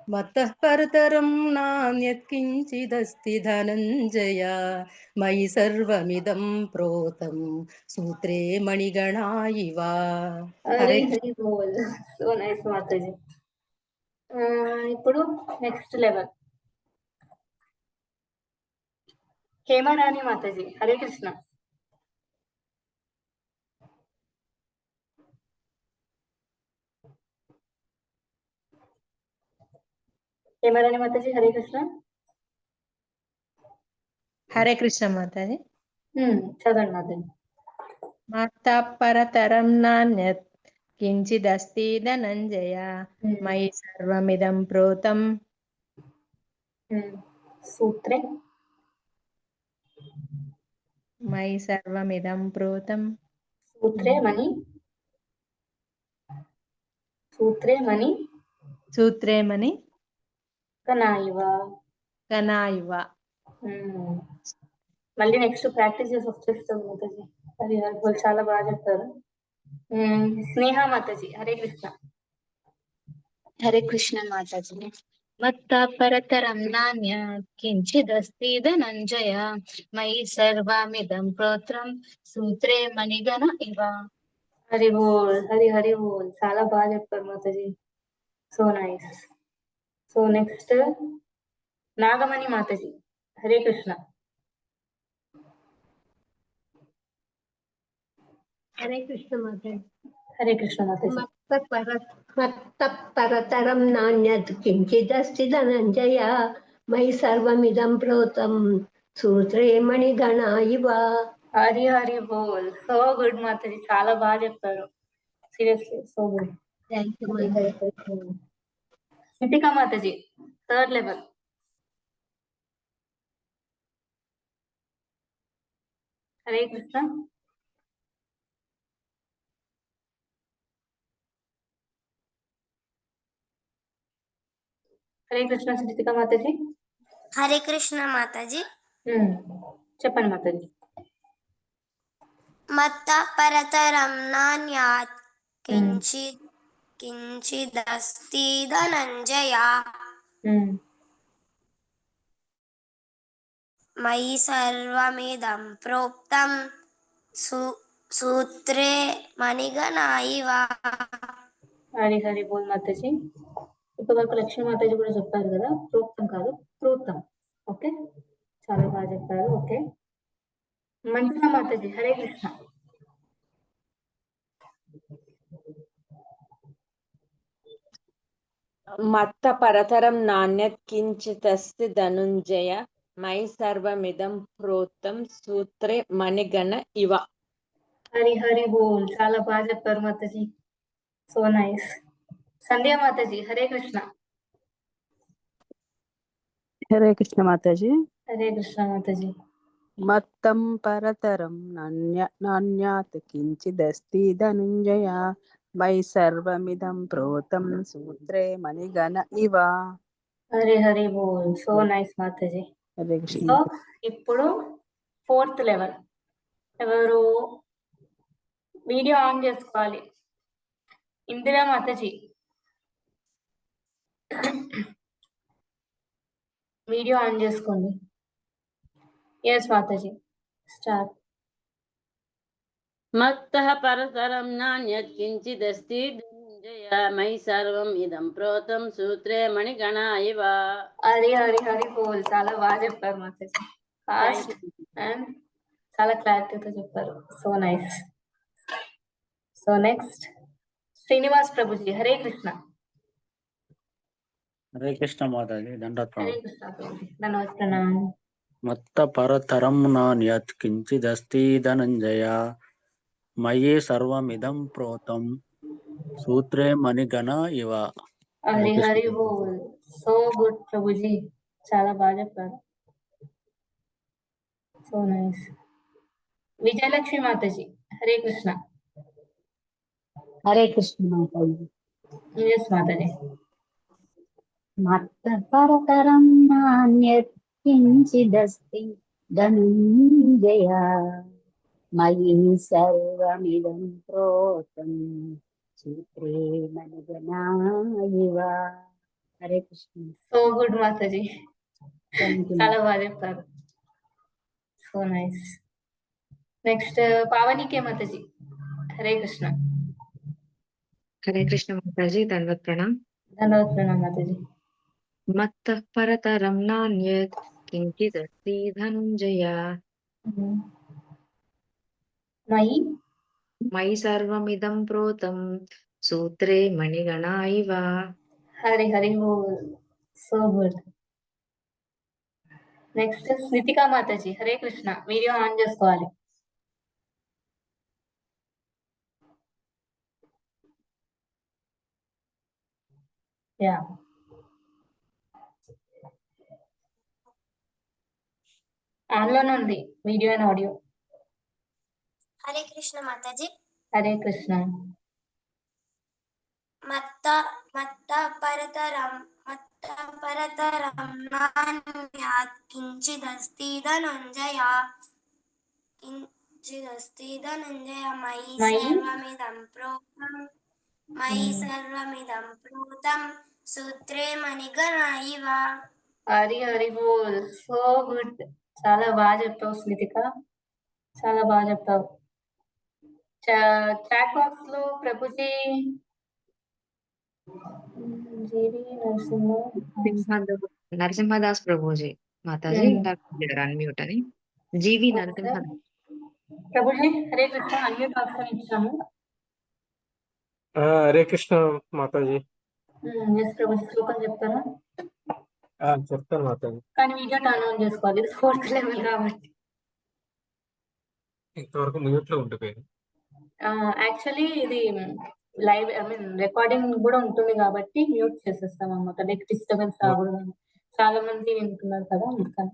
మత్తః పరతరం నాన్యత్కించిదస్తి ధనంజయ మయి సర్వమిదం ప్రోతం సూత్రే మణిగణా ఇవ. హరే హరి హరి బోల్. So nice Mataji. ఇప్పుడు నెక్స్ట్ లెవెల్ హేమరాణి మాతాజీ. హరే కృష్ణ. హేమరాణి మాతాజీ. హరే కృష్ణ. హరే కృష్ణ మాతాజీ. చదవండి మాతాజీ. మత్తః పరతరం నాన్యత్ కించిదస్తి ధనంజయ మయి సర్వమిదం ప్రోతం సూత్రే మయి సర్వమిదం ప్రోతం సూత్రే మణి సూత్రే మణి కనాయివ. కనాయివ. మళ్ళీ నెక్స్ట్ ప్రాక్టీస్ చేసి వచ్చేస్తాం మాతాజీ. అది వాళ్ళు చాలా బాగా చెప్తారు. స్నేహ మాతాజీ. హరే కృష్ణ. హరే కృష్ణ మాతాజీ. మత్తః పరతరం నాన్య కించిదస్తి ధనంజయ మయి సర్వమిదం ప్రోత్రం సూత్రే మణిగణ ఇవ. హరి బోల్. హరి హరి బోల్. చాలా బాగా చెప్పారు Mataji. So nice. So next Nagamani Mataji. Hare Krishna. Hare Krishna Mataji. Hare Krishna Mataji. మత్తః పరతరం నాన్యత్ కించిదస్తి ధనంజయ మయి సర్వమిదం ప్రోతం సూత్రే మణిగణా ఇవ. హరి హరి బోల్. So good Mataji. చాలా బాగా చెప్పారు. Seriously so good. Thank you Mataji. Nitika Mataji. Third level. Hare Krishna. Hare Krishna Nitika Mataji. Hare Krishna Mataji. చెప్పండి మాతాజీ. మత్తః పరతరం నాన్యాత్ కించిదస్తి ధనంజయ మయి సర్వమిదం ప్రోక్తం సూత్రే మణిగణా ఇవ. హరి హరి బోల్ మాతాజీ. ఇప్పటి వరకు లక్ష్మీ మాతాజీ కూడా చెప్పారు కదా, ప్రోక్తం కాదు ప్రోక్తం. ఓకే, చాలా బాగా చెప్పారు. ఓకే, మంజులా మాతాజీ. హరే కృష్ణ. మత్త పరతరం నాణ్యత్ కించిదస్తి ధనుంజయ మయి సర్వమిదం ప్రోతం సూత్రే మణిగణ ఇవ. హరి హరి బోల్. చాలా బాగా చెప్పారు మాతాజీ. So nice. సంధ్యా మాతాజీ. హరే కృష్ణ. హరే కృష్ణ మాతాజీ. హరే కృష్ణ మాతాజీ. మత్తం పరతరం నాన్యాత్ కించిదస్తి ధనుంజయ మయి సర్వమిదం ప్రోతం సూత్రే మణిగణ ఇవ. హరి హరి బోల్. So nice Mataji. Hare Krishna. So ఇప్పుడు ఫోర్త్ లెవెల్. ఎవరు వీడియో ఆన్ చేసుకోవాలి? ఇందిరా మాతాజీ. వీడియో ఆన్ చేసుకోండి. Yes Mataji, start. మత్తః పరతరం నాన్యత్ కించిదస్తి ధనంజయ మయి సర్వం ఇదం ప్రోతం సూత్రే మణిగణా ఇవ. హరి హరి హరి బోల్. చాలా బాగా చెప్పారు మాతాజీ. ఫాస్ట్ అండ్ చాలా క్లారిటీతో చెప్పారు. So nice. So next Srinivas Prabhuji. Hare Krishna. Hare Krishna Mataji. దండోత్ Hare Krishna Prabhuji. ధన్యవాద ప్రణామం. మత్త పరతరం నాన్యత్ కించిదస్తి ధనంజయ మయి సర్వమిదం ప్రోతం సూత్రే మణిగణ ఇవ. హరి హరి బోల్. So good Prabhuji. చాలా బాగా చెప్పారు. So nice. Vijayalakshmi Mataji. Hare Krishna. Hare Krishna Mataji. Yes Mataji. మత్త పరతరం నాన్యత్ కించిదస్తి ధనంజయ మయి సర్వమిదం ప్రోతం సూత్రే మణిగణా ఇవ. Hare Krishna. So good Mataji, thank you. చాలా బాగా చెప్పారు. So nice. నెక్స్ట్ పావనికే మాతాజీ. హరే కృష్ణ. హరే కృష్ణ మాతాజీ, ధన్వత్ ప్రణామ్. ధన్యవాద ప్రణామ్ మాతాజీ. మత్తః పరతరం నాన్యత్ కించిదస్తి ధనుంజయ మయి సర్వమిదం ప్రోతం సూత్రే మణిగణా ఇవ. హరి హరి బోల్. So good. Next Snitika Mataji. Hare Krishna. Video on చేసుకోవాలి. యా, ఆన్లోనే ఉంది video and audio. Hare Krishna Mataji. Hare Krishna. మత్త మత్త పరతరం నాన్యాత్ కించిదస్తి ధనుంజయ మయి సర్వమిదం ప్రోతం సూత్రే మణిగణా ఇవ. హరి హరి బోల్. So good. చాలా బాగా చెప్తావు స్మితిక, చాలా బాగా చెప్తావు. చాట్ బాక్స్ లో ప్రభుజీ నరసింహదాస్ ప్రభుజీ మాతాజీ అన్మ్యూట్ అని. జీవి నరసింహదాస్ ప్రభుజీ. హరే కృష్ణ. అన్మ్యూట్ ఆప్షన్ ఇచ్చాము. హరే కృష్ణ మాతాజీ. ఎస్ ప్రభుజీ, శ్లోకం చెప్తారా? చెప్తాను మాతాజీ. కానీ వీడియో టర్న్ ఆన్ చేసుకోవాలి, ఇది 4th లెవెల్ కాబట్టి. ఇంతవరకు మ్యూట్ లో ఉండిపోయింది. యాక్చువల్లీ ఇది లైవ్, ఐ మీన్ రికార్డింగ్ కూడా ఉంటుంది కాబట్టి మ్యూట్ చేసేస్తాం అన్నమాట. లైక్ డిస్టర్బెన్స్ రాకూడదు. చాలా మంది వింటున్నారు కదా, అందుకని.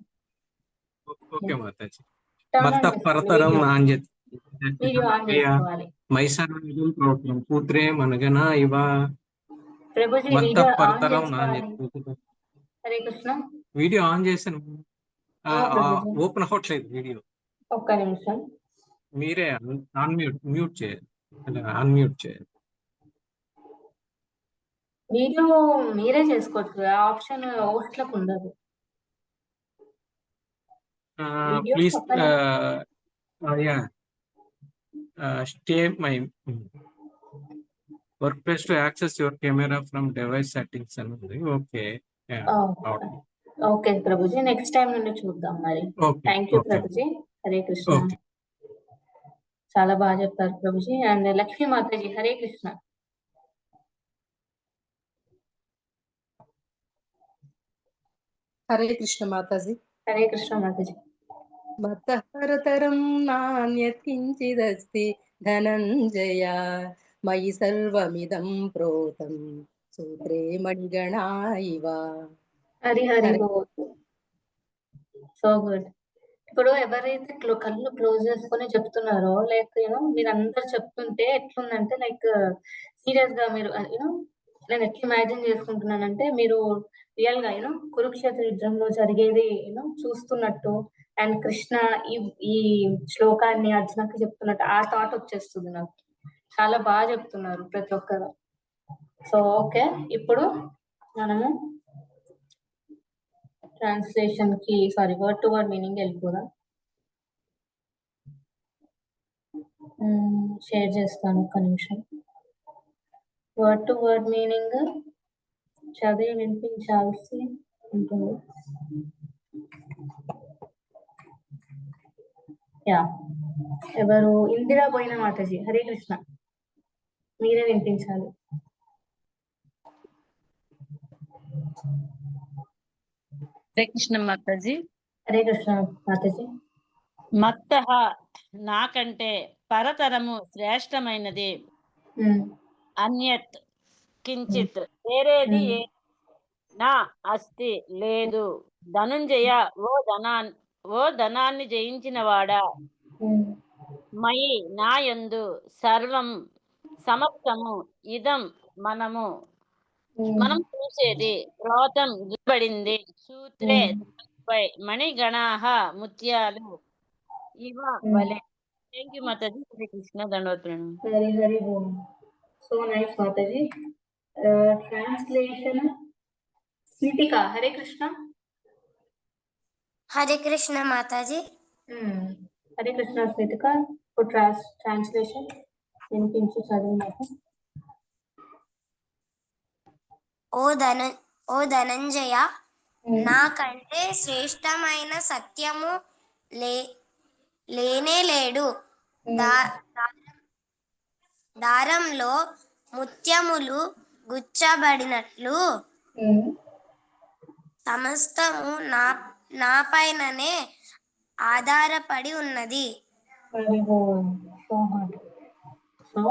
ఓకే మాతాజీ. మత్త పరతరం నాన్యత్ వీడియో ఆన్ చేసుకోవాలి. మైసర్వం ప్రోతం సూత్రే మణిగణా ఇవ. ప్రభుజీ మత్త వీడియో ఆన్ పరతరం చేసుకోవాలి. నాన్యత్. హరే కృష్ణ. వీడియో ఆన్ చేశాను, ఓపెన్ అవ్వట్లేదు వీడియో. ఒక్క నిమిషం. మీరే మ్యూట్ చేయాలి, అన్మ్యూట్ చేయాలి. వీడియో మీరే చేసుకోవచ్చు, ఆ ఆప్షన్ హోస్ట్లకు ఉండదు. Please stay my work place to access your camera from device settings అని ఉంది. Okay okay Prabhuji, next time నుండి చూద్దాం మరి. Thank you Prabhuji. హరే కృష్ణ. చాలా బాగా చెప్తారు ప్రభుజీ. అండ్ లక్ష్మీ మాతాజీ. హరే కృష్ణ. హరే కృష్ణ మాతాజీ. హరే కృష్ణ మాతాజీ. మత్తః పరతరం నాన్యత్ కించిదస్తి ధనంజయ మయి సర్వమిదం ప్రోతం సూత్రే మణిగణా ఇవ. హరి హరి బోల్. So good. ఇప్పుడు ఎవరైతే కళ్ళు క్లోజ్ చేసుకొని చెప్తున్నారో, లైక్ మీరందరు చెప్తుంటే ఎట్లుందంటే, లైక్ సీరియస్ గా మీరు నేను ఎట్లా ఇమాజిన్ చేసుకుంటున్నానంటే, మీరు రియల్ గా కురుక్షేత్ర యుద్ధంలో జరిగేది చూస్తున్నట్టు, అండ్ కృష్ణ ఈ శ్లోకాన్ని అర్జునకి చెప్తున్నట్టు ఆ థాట్ వచ్చేస్తుంది నాకు. చాలా బాగా చెప్తున్నారు ప్రతి ఒక్కరు. సో ఓకే, ఇప్పుడు మనము ట్రాన్స్లేషన్ కి వర్డ్ టు వర్డ్ మీనింగ్ వెళ్ళిపోదాం. షేర్ చేస్తాను, ఒక్క నిమిషం. వర్డ్ టు వర్డ్ మీనింగ్ చదివి వినిపించాల్సి ఉంటుంది. యా, ఎవరు? ఇందిరా పోయిన మాతాజీ. హరే కృష్ణ. మీరే వినిపించాలి. హరే కృష్ణ మాతాజీ. హరే కృష్ణ మాతాజీ. మత్తః నాకంటే పరతరము శ్రేష్టమైనది, అన్యత్ కించిత్ వేరేది నా అస్తి లేదు, ధనుంజయ ఓ ధనాన్ని జయించిన వాడా, మయి నాయందు సర్వం సమస్తము ఇదం మనం చూసేది ప్రోతం గిబడింది సూత్రే పై మణిగణాహ ముత్యాలు ఇవ వలె. Thank you Mataji. హరే కృష్ణ. దండవత్రం. హరి హరి బోల్. So nice Mataji. Translation Snitika Hare Krishna. Hare Krishna Mataji. Hare Krishna Snitika. Translation వినిపించు, చదువు నాకు. ఓ ధనంజయ, నాకంటే శ్రేష్టమైన సత్యము లేనే లేడు. దారంలో ముత్యములు గుచ్చబడినట్లు సమస్తము నాపైననే ఆధారపడి ఉన్నది. సో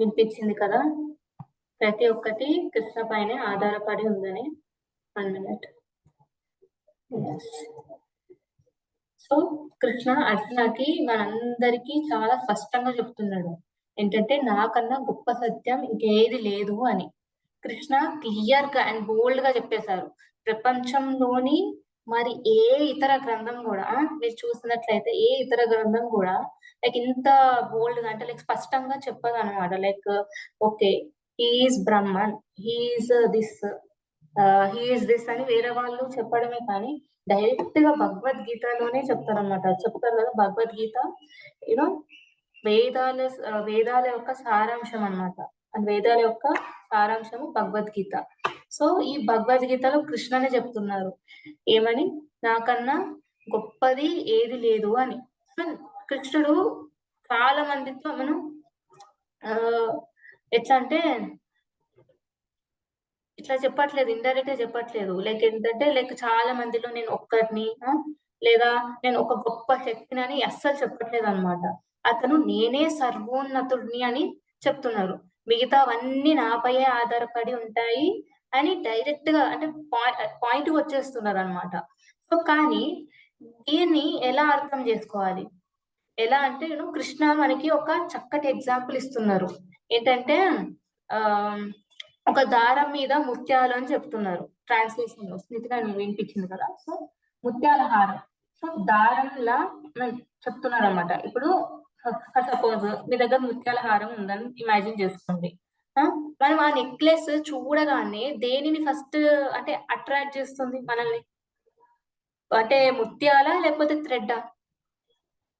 వినిపించింది కదా, ప్రతి ఒక్కటి కృష్ణ పైనే ఆధారపడి ఉందని. 1 minute. సో కృష్ణ అర్జునకి మనందరికీ చాలా స్పష్టంగా చెప్తున్నాడు ఏంటంటే, నాకన్నా గొప్ప సత్యం ఇంకేది లేదు అని. కృష్ణ క్లియర్ గా అండ్ బోల్డ్ గా చెప్పేశారు. ప్రపంచంలోని మరి ఏ ఇతర గ్రంథం కూడా మీరు చూసినట్లయితే ఏ ఇతర గ్రంథం కూడా లైక్ ఇంత బోల్డ్ గా అంటే లైక్ స్పష్టంగా చెప్పదు అనమాట. Like okay he is Brahman, he is this అని వేరే వాళ్ళు చెప్పడమే కానీ డైరెక్ట్ గా భగవద్గీతలోనే చెప్తారనమాట. చెప్తారు కదా భగవద్గీత యూనో వేదాల యొక్క సారాంశం అన్నమాట. వేదాల యొక్క సారాంశము భగవద్గీత. సో ఈ భగవద్గీతలో కృష్ణనే చెప్తున్నారు ఏమని, నాకన్నా గొప్పది ఏది లేదు అని. సో కృష్ణుడు చాలా మందితో మనం ఎట్లా అంటే ఇట్లా చెప్పట్లేదు, ఇండైరెక్ట్ గా చెప్పట్లేదు. లైక్ ఏంటంటే లైక్ చాలా మందిలో నేను ఒక్కరిని లేదా నేను ఒక గొప్ప శక్తిని అని అస్సలు చెప్పట్లేదు అనమాట. అతను నేనే సర్వోన్నతుడిని అని చెప్తున్నారు. మిగతావన్నీ నాపైయే ఆధారపడి ఉంటాయి అని డైరెక్ట్ గా అంటే పాయింట్ వచ్చేస్తున్నారు అనమాట. సో కానీ దీన్ని ఎలా అర్థం చేసుకోవాలి, ఎలా అంటే కృష్ణ మనకి ఒక చక్కటి ఎగ్జాంపుల్ ఇస్తున్నారు. ఏంటంటే ఒక దారం మీద ముత్యాలు అని చెప్తున్నారు. ట్రాన్స్లేషన్ లో స్నితిగా వినిపించింది కదా. సో ముత్యాల హారం, సో దారంలా చెప్తున్నారు అనమాట. ఇప్పుడు సపోజ్ మీ దగ్గర ముత్యాల హారం ఉందని ఇమాజిన్ చేసుకోండి. మనం ఆ నెక్లెస్ చూడగానే దేనిని ఫస్ట్ అంటే అట్రాక్ట్ చేస్తుంది మనల్ని, అంటే ముత్యాల లేకపోతే థ్రెడ్డా?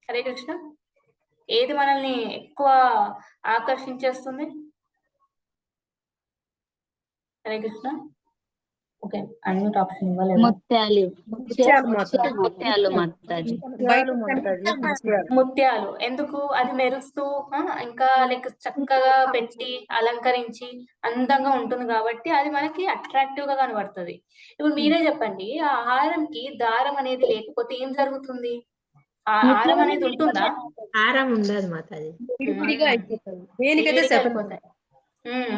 హరే కృష్ణ, ఏది మనల్ని ఎక్కువ ఆకర్షించేస్తుంది? Hare Krishna. Okay, unmute option ఇవ్వలేదు. ముత్యాలు ఎందుకు? అది మెరుస్తూ ఇంకా లైక్ చక్కగా పెట్టి అలంకరించి అందంగా ఉంటుంది కాబట్టి అది మనకి అట్రాక్టివ్ గా కనబడుతుంది. ఇప్పుడు మీరే చెప్పండి, ఆ హారంకి దారం అనేది లేకపోతే ఏం జరుగుతుంది? ఆ హారం అనేది ఉంటుందా? హారం ఉండదు మాతాజీ.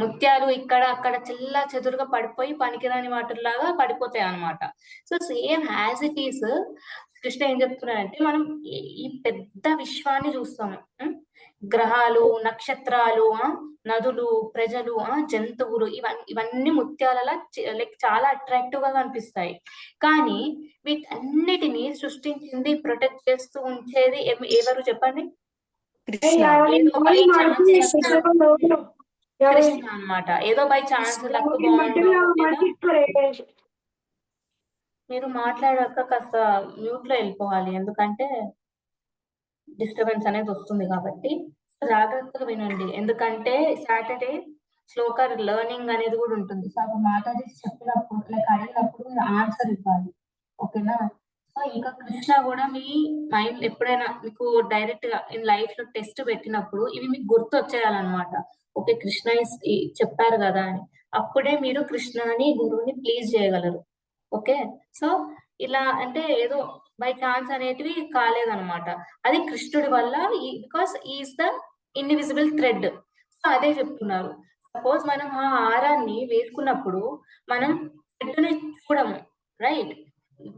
ముత్యాలు ఇక్కడ అక్కడ చిల్లా చెదురుగా పడిపోయి పనికిరాని వాటిలాగా పడిపోతాయి అన్నమాట. So same as it is Krishna ఏం చెప్తున్నారంటే, మనం ఈ పెద్ద విశ్వాన్ని చూస్తాము. గ్రహాలు, నక్షత్రాలు, నదులు, ప్రజలు, జంతువులు, ఇవన్నీ ముత్యాలలా లైక్ చాలా అట్రాక్టివ్ గా కనిపిస్తాయి. కానీ వీటన్నిటిని సృష్టించింది, ప్రొటెక్ట్ చేస్తూ ఉంచేది ఎవరు చెప్పండి? కృష్ణ అన్నమాట. ఏదో బై ఛాన్స్ లక్ బాగుండు. మీరు మాట్లాడాక కాస్త మ్యూట్ లో వెళ్ళిపోవాలి, ఎందుకంటే డిస్టర్బెన్స్ అనేది వస్తుంది కాబట్టి జాగ్రత్తగా వినండి. ఎందుకంటే సాటర్డే శ్లోక లెర్నింగ్ అనేది కూడా ఉంటుంది. సో అప్పుడు మాతాజీ చెప్పినప్పుడు లైక్ అడిగినప్పుడు మీరు ఆన్సర్ ఇవ్వాలి, ఓకేనా? సో ఇంకా కృష్ణ కూడా మీ మైండ్ ఎప్పుడైనా మీకు డైరెక్ట్ గా ఇన్ లైఫ్ లో టెస్ట్ పెట్టినప్పుడు ఇవి మీకు గుర్తు వచ్చేయాలన్నమాట. ఓకే కృష్ణ చెప్పారు కదా అని, అప్పుడే మీరు కృష్ణని గురువుని ప్లీజ్ చేయగలరు. ఓకే, సో ఇలా అంటే ఏదో బై ఛాన్స్ అనేటివి కాలేదన్నమాట. అది కృష్ణుడి వల్ల, because is the invisible thread. So అదే చెప్తున్నారు. సపోజ్ మనం ఆ హారాన్ని వేసుకున్నప్పుడు మనం థ్రెడ్ని చూడము, రైట్?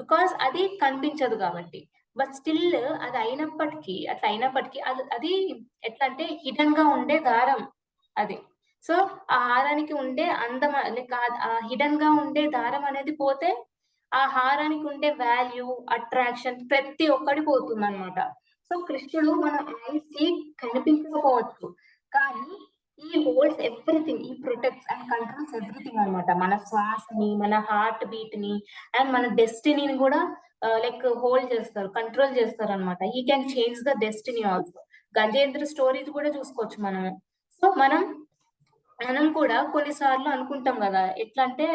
బికాస్ అది కనిపించదు కాబట్టి. బట్ స్టిల్ అది అయినప్పటికీ అది ఎట్లా అంటే హిడెన్ గా ఉండే దారం అది. సో ఆ హారానికి ఉండే అందం లైక్ హిడెన్ గా ఉండే దారం అనేది పోతే ఆ హారానికి ఉండే వాల్యూ, అట్రాక్షన్ ప్రతి ఒక్కటి పోతుంది అనమాట. సో కృష్ణుడు మన ఐస్ కి కనిపించకపోవచ్చు, కానీ ఈ హోల్డ్స్ ఎవ్రీథింగ్, ఈ ప్రొటెక్ట్స్ అండ్ కంట్రోల్స్ ఎవ్రీథింగ్ అనమాట. మన శ్వాసని, మన హార్ట్ బీట్ ని అండ్ మన డెస్టినీని కూడా లైక్ హోల్డ్ చేస్తారు, కంట్రోల్ చేస్తారు అనమాట. ఈ can change the destiny also. Gajendra stories కూడా చూసుకోవచ్చు మనము. సో మనం కూడా కొన్నిసార్లు అనుకుంటాం కదా, ఎట్లా అంటే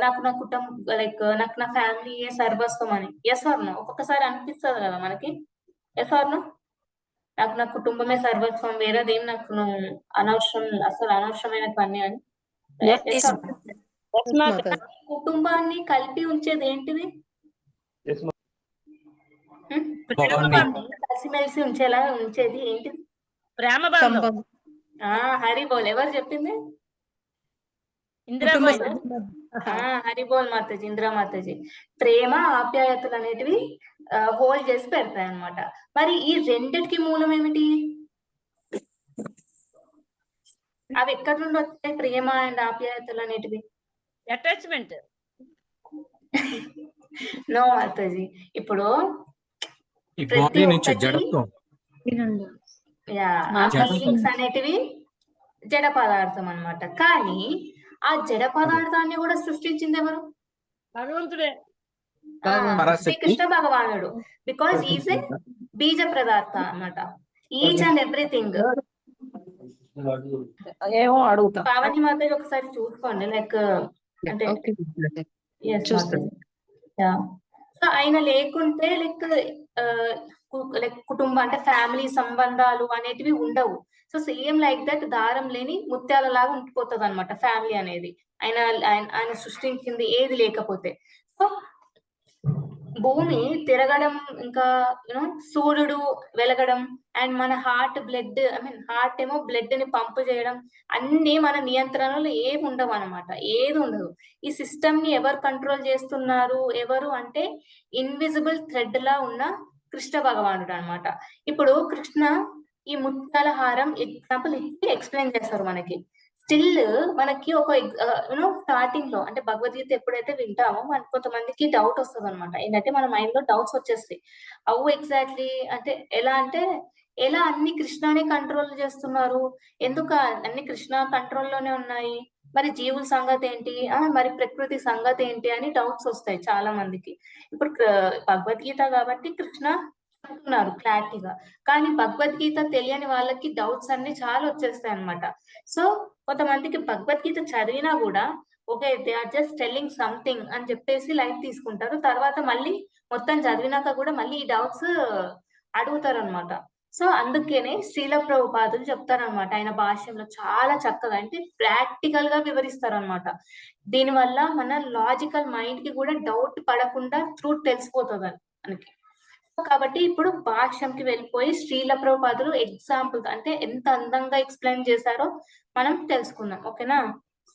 నాకు నా కుటుంబం లైక్ నాకు నా ఫ్యామిలీ సర్వస్వం అని. Yes or no? ఒక్కొక్కసారి అనిపిస్తుంది కదా మనకి. Yes or no? నాకు నా కుటుంబమే సర్వస్వం, వేరేదేం నాకు అనవసరం, అసలు అనవసరమైన పని అని. Yes or no? కుటుంబాన్ని కలిపి ఉంచేది ఏంటిది? కలిసిమెలిసి ఉంచేలా ఉంచేది ఏంటిది? ప్రేమ బంధం. హరి బోల్. ఎవరు చెప్పింది? హరి బోల్ మాతాజీ, ఇందిరా మాతాజీ. ప్రేమ ఆప్యాయతలు అనేటివి హోల్డ్ చేసి పెడతాయి అన్నమాట. మరి ఈ రెండిటికి మూలం ఏమిటి? అవి ఎక్కడి నుండి వచ్చాయి? ప్రేమ అండ్ ఆప్యాయతలు అనేటివి అటాచ్మెంట్. నో మాతాజీ, ఇప్పుడు ఈ ప్రతి బాడీ నుంచి ఒక్కటి జడత్వం. ఫీలింగ్స్ అనేటివి జడ పదార్థం అన్నమాట. కానీ ఆ జడ పదార్థాన్ని కూడా సృష్టించింది ఎవరు? భగవంతుడే, శ్రీకృష్ణ భగవానుడు. బికాస్ ఈజ్ ఏ బీజ పదార్థ అన్నమాట. Each and everything. ఏమో అడుగుతా. పావని మాతాజీ ఒకసారి చూసుకోండి, లైక్ అంటే సో ఆయన లేకుంటే లైక్ కుటుంబం అంటే ఫ్యామిలీ సంబంధాలు అనేటివి ఉండవు. సో సేమ్ లైక్ దట్ దారం లేని ముత్యాల లాగా ఉండిపోతుంది అనమాట ఫ్యామిలీ అనేది. ఆయన సృష్టించింది ఏది లేకపోతే. సో భూమి తిరగడం, ఇంకా యూనో సూర్యుడు వెలగడం అండ్ మన హార్ట్ హార్ట్ ఏమో బ్లడ్ ని పంపు చేయడం, అన్ని మన నియంత్రణలో ఏమి ఉండవు అనమాట. ఏది ఉండదు. ఈ సిస్టమ్ ని ఎవరు కంట్రోల్ చేస్తున్నారు? ఎవరు అంటే ఇన్విజిబుల్ థ్రెడ్ లా ఉన్న కృష్ణ భగవానుడు అనమాట. ఇప్పుడు కృష్ణ ఈ ముత్యాల హారం ఎగ్జాంపుల్ ఇచ్చి ఎక్స్ప్లెయిన్ చేస్తారు మనకి. స్టిల్ మనకి ఒక స్టార్టింగ్ లో అంటే భగవద్గీత ఎప్పుడైతే వింటామో మనకు కొంతమందికి డౌట్ వస్తుంది అనమాట. ఏంటంటే మన మైండ్ లో డౌట్స్ వచ్చేస్తాయి. అవు ఎగ్జాక్ట్లీ అంటే ఎలా అన్ని కృష్ణనే కంట్రోల్ చేస్తున్నారు? ఎందుకు అన్ని కృష్ణ కంట్రోల్లోనే ఉన్నాయి? మరి జీవుల సంగతి ఏంటి? మరి ప్రకృతి సంగతి ఏంటి అని డౌట్స్ వస్తాయి చాలా మందికి. ఇప్పుడు భగవద్గీత కాబట్టి కృష్ణ చెప్తున్నారు క్లారిటీగా, కానీ భగవద్గీత తెలియని వాళ్ళకి డౌట్స్ అన్ని చాలా వచ్చేస్తాయి అన్నమాట. సో కొంతమందికి భగవద్గీత చదివినా కూడా okay they are just telling something అని చెప్పేసి లైట్ తీసుకుంటారు. తర్వాత మళ్ళీ మొత్తం చదివినాక కూడా మళ్ళీ ఈ డౌట్స్ అడుగుతారు అనమాట. సో అందుకనే శ్రీల ప్రభుపాదులు చెప్తారనమాట. ఆయన భాష్యంలో చాలా చక్కగా అంటే ప్రాక్టికల్ గా వివరిస్తారు అనమాట. దీనివల్ల మన లాజికల్ మైండ్ కి కూడా డౌట్ పడకుండా ట్రూత్ తెలిసిపోతుంది మనకి. కాబట్టి ఇప్పుడు భాష్యంకి వెళ్ళిపోయి శ్రీల ప్రభుపాదులు ఎగ్జాంపుల్ అంటే ఎంత అందంగా ఎక్స్ప్లెయిన్ చేశారో మనం తెలుసుకుందాం. ఓకేనా?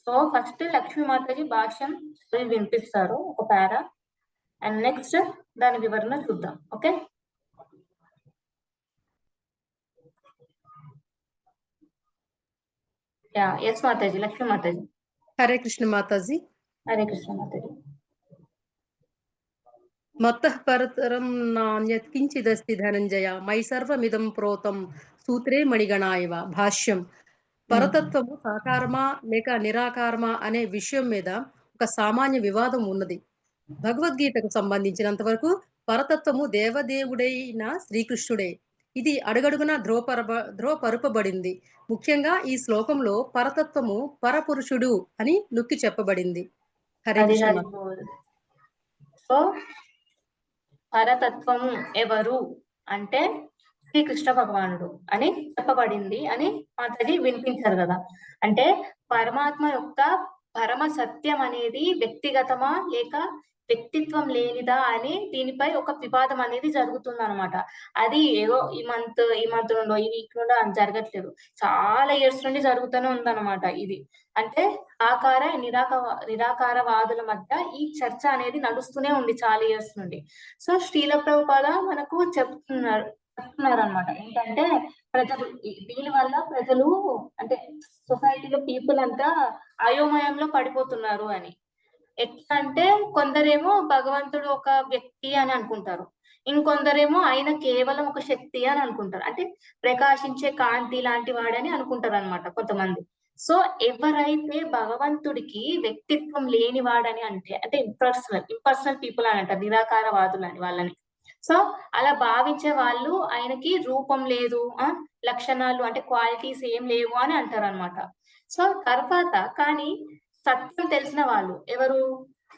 సో ఫస్ట్ లక్ష్మీ మాతాజీ భాష్యం వినిపిస్తారు ఒక పారా, అండ్ నెక్స్ట్ దాని వివరణ చూద్దాం. ఓకే? ఎస్ మాతాజీ, లక్ష్మీ మాతాజీ. హరే కృష్ణ మాతాజీ. హరే కృష్ణ మాతాజీ. మత్తః పరతరం నాన్యత్ కించిదస్తి ధనంజయ మై సర్వమిదం ప్రోతం సూత్రే మణిగణాయవ. భాష్యం: పరతత్వము సాకారమా లేక నిరాకారమా అనే విషయం మీద ఒక సామాన్య వివాదం ఉన్నది. భగవద్గీతకు సంబంధించినంత వరకు పరతత్వము దేవదేవుడైన శ్రీకృష్ణుడే. ఇది అడుగడుగున ధ్రువపరుపబడింది. ముఖ్యంగా ఈ శ్లోకంలో పరతత్వము పరపురుషుడు అని నొక్కి చెప్పబడింది. హరే కృష్ణ. సో పరతత్వము ఎవరు అంటే శ్రీకృష్ణ భగవానుడు అని చెప్పబడింది అని మాతాజీ వినిపించారు కదా. అంటే పరమాత్మ యొక్క పరమ సత్యం అనేది వ్యక్తిగతమా లేక వ్యక్తిత్వం లేనిదా అని దీనిపై ఒక వివాదం అనేది జరుగుతుంది అనమాట. అది ఏదో ఈ మంత్ నుండో ఈ వీక్ నుండో జరగట్లేదు, చాలా ఇయర్స్ నుండి జరుగుతూనే ఉందన్నమాట. ఇది అంటే సాకార నిరాకారవాదుల మధ్య ఈ చర్చ అనేది నడుస్తూనే ఉంది చాలా ఇయర్స్ నుండి. సో శ్రీల ప్రభుపాద మనకు చెప్తున్నారు అనమాట. ఏంటంటే దీని వల్ల ప్రజలు అంటే సొసైటీలో పీపుల్ అంతా అయోమయంలో పడిపోతున్నారు అని. ఎట్లా అంటే కొందరేమో భగవంతుడు ఒక వ్యక్తి అని అనుకుంటారు, ఇంకొందరేమో ఆయన కేవలం ఒక శక్తి అని అనుకుంటారు, అంటే ప్రకాశించే కాంతి లాంటి వాడని అనుకుంటారు అనమాట కొంతమంది. సో ఎవరైతే భగవంతుడికి వ్యక్తిత్వం లేని వాడని అంటే ఇంపర్సనల్ పీపుల్ అని అంటారు, నిరాకారవాదులు అని వాళ్ళని. సో అలా భావించే వాళ్ళు ఆయనకి రూపం లేదు, లక్షణాలు అంటే క్వాలిటీస్ ఏం లేవు అని అంటారు అనమాట. సో తర్వాత కానీ సత్యం తెలిసిన వాళ్ళు ఎవరు?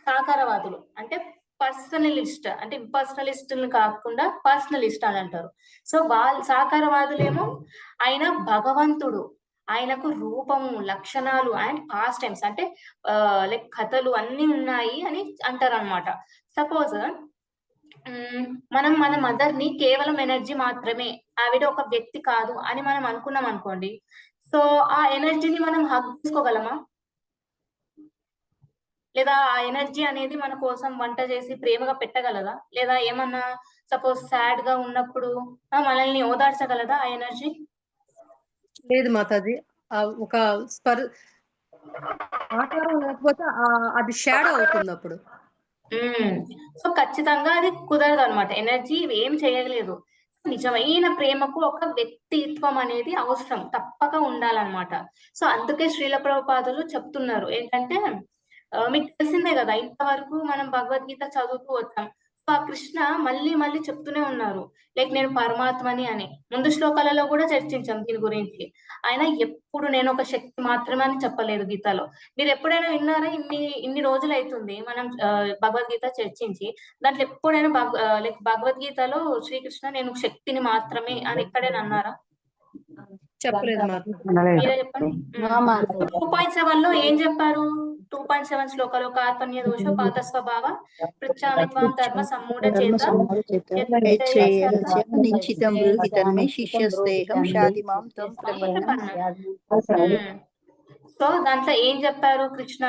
సాకారవాదులు, అంటే పర్సనలిస్ట్, అంటే ఇంపర్సనలిస్ట్ కాకుండా పర్సనలిస్ట్ అని అంటారు. సో వాళ్ళు సాకారవాదులేమో ఆయన భగవంతుడు, ఆయనకు రూపము, లక్షణాలు అండ్ పాస్ట్ టైమ్స్ అంటే లైక్ కథలు అన్ని ఉన్నాయి అని అంటారు అనమాట. సపోజ్ మనం మన మదర్ ని కేవలం ఎనర్జీ మాత్రమే, ఆవిడ ఒక వ్యక్తి కాదు అని మనం అనుకున్నాం అనుకోండి, సో ఆ ఎనర్జీని మనం హగ్ చేసుకోగలమా? లేదా ఆ ఎనర్జీ అనేది మన కోసం వంట చేసి ప్రేమగా పెట్టగలదా? లేదా ఏమన్నా సపోజ్ సాడ్ గా ఉన్నప్పుడు మనల్ని ఓదార్చగలదా ఆ ఎనర్జీ? లేదు మాతాజీ. ఒక ఆకారం లేకపోతే అది షాడో అవుతుంది అప్పుడు. సో ఖచ్చితంగా అది కుదరదు అనమాట. ఎనర్జీ ఏం చేయలేదు. నిజమైన ప్రేమకు ఒక వ్యక్తిత్వం అనేది అవసరం, తప్పక ఉండాలన్నమాట. సో అందుకే శ్రీల ప్రభుపాదులు చెప్తున్నారు ఏంటంటే, మీకు తెలిసిందే కదా, ఇంతవరకు మనం భగవద్గీత చదువుతూ వచ్చాం. సో ఆ కృష్ణ మళ్ళీ మళ్ళీ చెప్తూనే ఉన్నారు, లైక్ నేను పరమాత్మని అని. ముందు శ్లోకాలలో కూడా చర్చించాం దీని గురించి. ఆయన ఎప్పుడు నేను ఒక శక్తి మాత్రమే అని చెప్పలేదు గీతలో. మీరు ఎప్పుడైనా విన్నారా? ఇన్ని రోజులు అవుతుంది మనం భగవద్గీత చర్చించి, దాంట్లో ఎప్పుడైనా లైక్ భగవద్గీతలో శ్రీకృష్ణ నేను శక్తిని మాత్రమే అని ఎక్కడైనా అన్నారా? చెప్పలేదు. మీరే చెప్పండి. 2.7 లో ఏం చెప్పారు? 2.7 శ్లోకాలు కార్పణ్య దోష పాత స్వభావ పృచ్ఛామిత్వాం ధర్మ సమ్మూఢ చేత నిశ్చితం గృహీతన్మే శిష్యస్తేహం షాదిమాం తం ప్రపన్నమ్. సో దాంట్లో ఏం చెప్పారు కృష్ణ?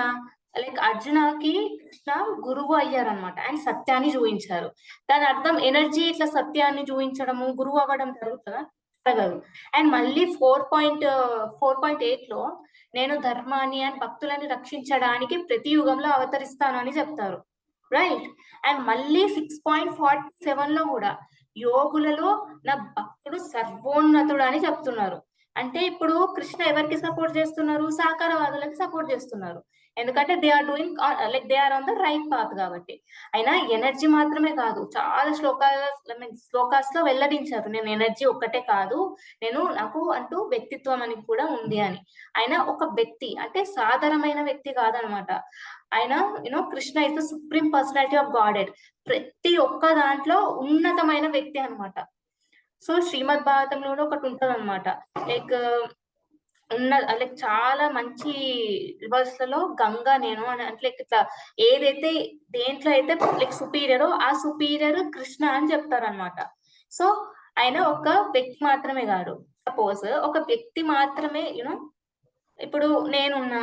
లైక్ అర్జునకి కృష్ణ గురువు అయ్యారనమాట, అండ్ సత్యాన్ని చూపించారు. దాని అర్థం ఎనర్జీ ఇట్లా సత్యాన్ని చూపించడము, గురువు అవ్వడం జరుగుతుందా? జరగదు. అండ్ మళ్ళీ 4.8 లో నేను ధర్మాన్ని అండ్ భక్తులని రక్షించడానికి ప్రతి యుగంలో అవతరిస్తాను అని చెప్తారు, రైట్? అండ్ మళ్ళీ 6.47 లో కూడా యోగులలో నా భక్తుడు సర్వోన్నతుడు అని చెప్తున్నారు. అంటే ఇప్పుడు కృష్ణ ఎవరికి సపోర్ట్ చేస్తున్నారు? సాకారవాదులకు సపోర్ట్ చేస్తున్నారు. ఎందుకంటే they are doing like they are on the right path కాబట్టి. అయినా ఎనర్జీ మాత్రమే కాదు, చాలా శ్లోకాస్ లో వెల్లడించారు, నేను ఎనర్జీ ఒక్కటే కాదు, నాకు అంటూ వ్యక్తిత్వం అని కూడా ఉంది అని. ఆయన ఒక వ్యక్తి, అంటే సాధారణమైన వ్యక్తి కాదనమాట. ఆయన Krishna is the supreme personality of గాడెడ్, ప్రతి ఒక్క దాంట్లో ఉన్నతమైన వ్యక్తి అనమాట. సో శ్రీమద్ భాగవతంలో ఒకటి ఉంటది అనమాట, లైక్ చాలా మంచి రివర్స్లలో గంగా నేను అని అంటే ఇట్లా ఏదైతే దేంట్లో అయితే లైక్ సుపీరియరో ఆ సుపీరియర్ కృష్ణ అని చెప్తారనమాట. సో ఆయన ఒక వ్యక్తి మాత్రమే కాదు. సపోజ్ ఒక వ్యక్తి మాత్రమే ఇప్పుడు నేనున్నా,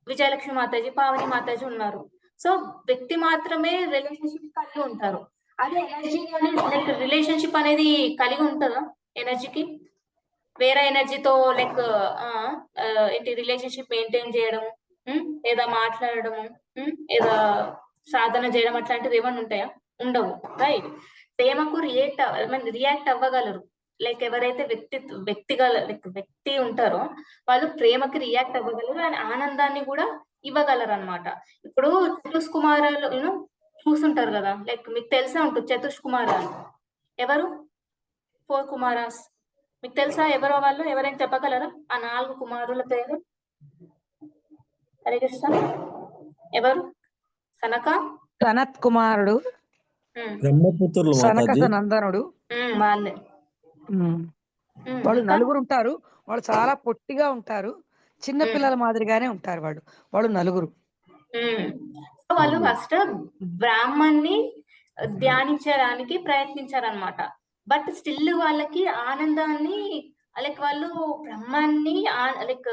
విజయలక్ష్మి మాతాజీ, పావని మాతాజీ ఉన్నారు. సో వ్యక్తి మాత్రమే రిలేషన్షిప్ కలిగి ఉంటారు. అదే ఎనర్జీ లైక్ రిలేషన్షిప్ అనేది కలిగి ఉంటుందా? ఎనర్జీకి వేరే ఎనర్జీతో లైక్ ఏంటి రిలేషన్షిప్ మెయింటైన్ చేయడం, లేదా మాట్లాడడము, లేదా సాధన చేయడం అట్లాంటివి ఏమన్నా ఉంటాయా? ఉండవు, రైట్? ప్రేమకు రియాక్ట్ అవ్వగలరు. లైక్ ఎవరైతే వ్యక్తి ఉంటారో వాళ్ళు ప్రేమకి రియాక్ట్ అవ్వగలరు అండ్ ఆనందాన్ని కూడా ఇవ్వగలరు అనమాట. ఇప్పుడు చతుష్కుమారాలు చూస్తుంటారు కదా, లైక్ మీకు తెలిసే ఉంటుంది చతుష్కుమారాలు ఎవరు? 4 కుమారాస్. మీకు తెలుసా ఎవరో వాళ్ళు? ఎవరైనా చెప్పగలరా ఆ 4 కుమారుల పేరు? హరే కృష్ణ. ఎవరు? సనత్ కుమారుడు, బ్రహ్మపుత్రులు సనక నందనుడు, వాళ్ళే. వాళ్ళు నలుగురు ఉంటారు. వాళ్ళు చాలా పొట్టిగా ఉంటారు, చిన్న పిల్లల మాదిరిగానే ఉంటారు వాళ్ళు నలుగురు. సో వాళ్ళు ఫస్ట్ బ్రాహ్మణ్ణి ధ్యానించడానికి ప్రయత్నించారనమాట. బట్ స్టిల్ వాళ్ళకి ఆనందాన్ని లైక్ వాళ్ళు బ్రహ్మాన్ని లైక్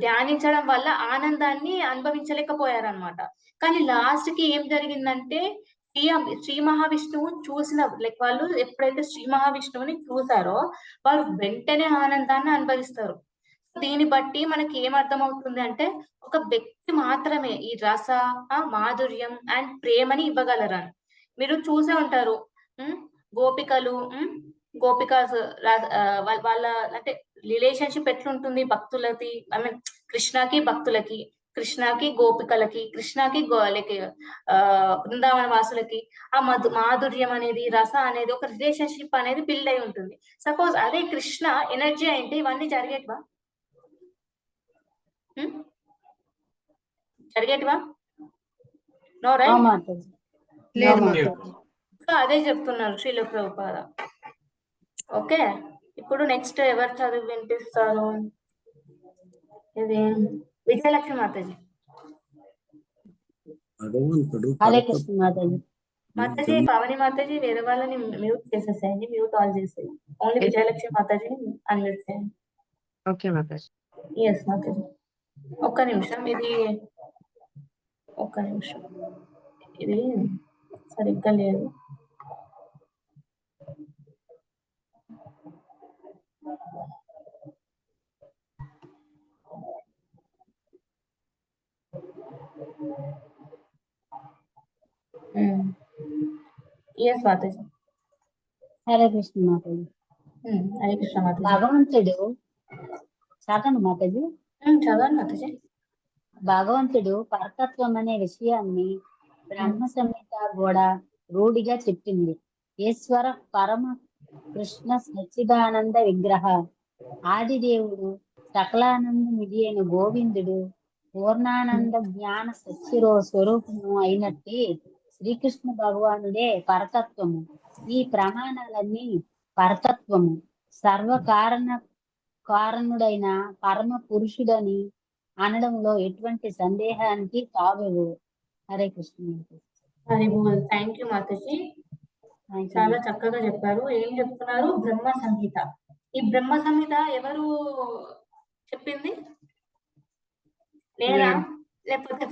ధ్యానించడం వల్ల ఆనందాన్ని అనుభవించలేకపోయారనమాట. కానీ లాస్ట్ కి ఏం జరిగిందంటే శ్రీ మహావిష్ణువు చూసిన లైక్ వాళ్ళు ఎప్పుడైతే శ్రీ మహావిష్ణువుని చూసారో వారు వెంటనే ఆనందాన్ని అనుభవిస్తారు. దీన్ని బట్టి మనకి ఏం అర్థమవుతుంది అంటే ఒక వ్యక్తి మాత్రమే ఈ రస, మాధుర్యం అండ్ ప్రేమని ఇవ్వగలరని. మీరు చూసే ఉంటారు, గోపికలు గోపికాస్ వాళ్ళ అంటే రిలేషన్షిప్ ఎట్లుంటుంది భక్తులకి, ఐ మీన్ కృష్ణకి భక్తులకి, కృష్ణకి గోపికలకి, కృష్ణకి బృందావన వాసులకి ఆ మాధుర్యం అనేది, రస అనేది, ఒక రిలేషన్షిప్ అనేది బిల్డ్ అయి ఉంటుంది. సపోజ్ అదే కృష్ణ ఎనర్జీ అంటే ఇవన్నీ జరిగేటివా? జరిగేటివా? No right. సో అదే చెప్తున్నారు శ్రీల ప్రభుపాద. ఓకే, ఇప్పుడు నెక్స్ట్ ఎవరు చదివి వినిపిస్తారు? ఇది విజయలక్ష్మి మాతాజీ. మాతాజీ, పవని మాతాజీ వేరే వాళ్ళని మ్యూట్ చేసేసేయండి, మ్యూట్ ఆల్ చేసి ఓన్లీ విజయలక్ష్మి మాతాజీని అన్మ్యూట్ చేయండి. ఓకే మాతాజీ. ఎస్ మాతాజీ, ఒక్క నిమిషం, ఇది ఒక్క నిమిషం, ఇది సరిగ్గా లేదు. ఎస్ మాతాజీ. హరే కృష్ణ మాతాజీ. హరే కృష్ణ మాతాజీ. భగవంతుడు చదవండి మాతాజీ. చదవండి మాతాజీ. భగవంతుడు పరతత్వం అనే విషయాన్ని బ్రహ్మ సంహిత కూడా రూఢిగా చెప్పింది. ఈశ్వర పరమ కృష్ణ సచ్చిదానంద విగ్రహ ఆదిదేవుడు సకలానందమిది అయిన గోవిందుడు పూర్ణానంద జ్ఞాన సచ్చిరో స్వరూపము అయినట్టి శ్రీకృష్ణ భగవానుడే పరతత్వము. ఈ ప్రమాణాలన్నీ పరతత్వము కారణుడైన పరమ పురుషుడని అనడంలో ఎటువంటి సందేహానికి తావేవు. హరే కృష్ణ. హరి బోల్. థ్యాంక్ యూ మాతాజీ, చాలా చక్కగా చెప్పారు. ఏం చెప్తున్నారు? బ్రహ్మ సంహిత. ఈ బ్రహ్మ సంహిత ఎవరు చెప్పింది? నేనా లేకపోతే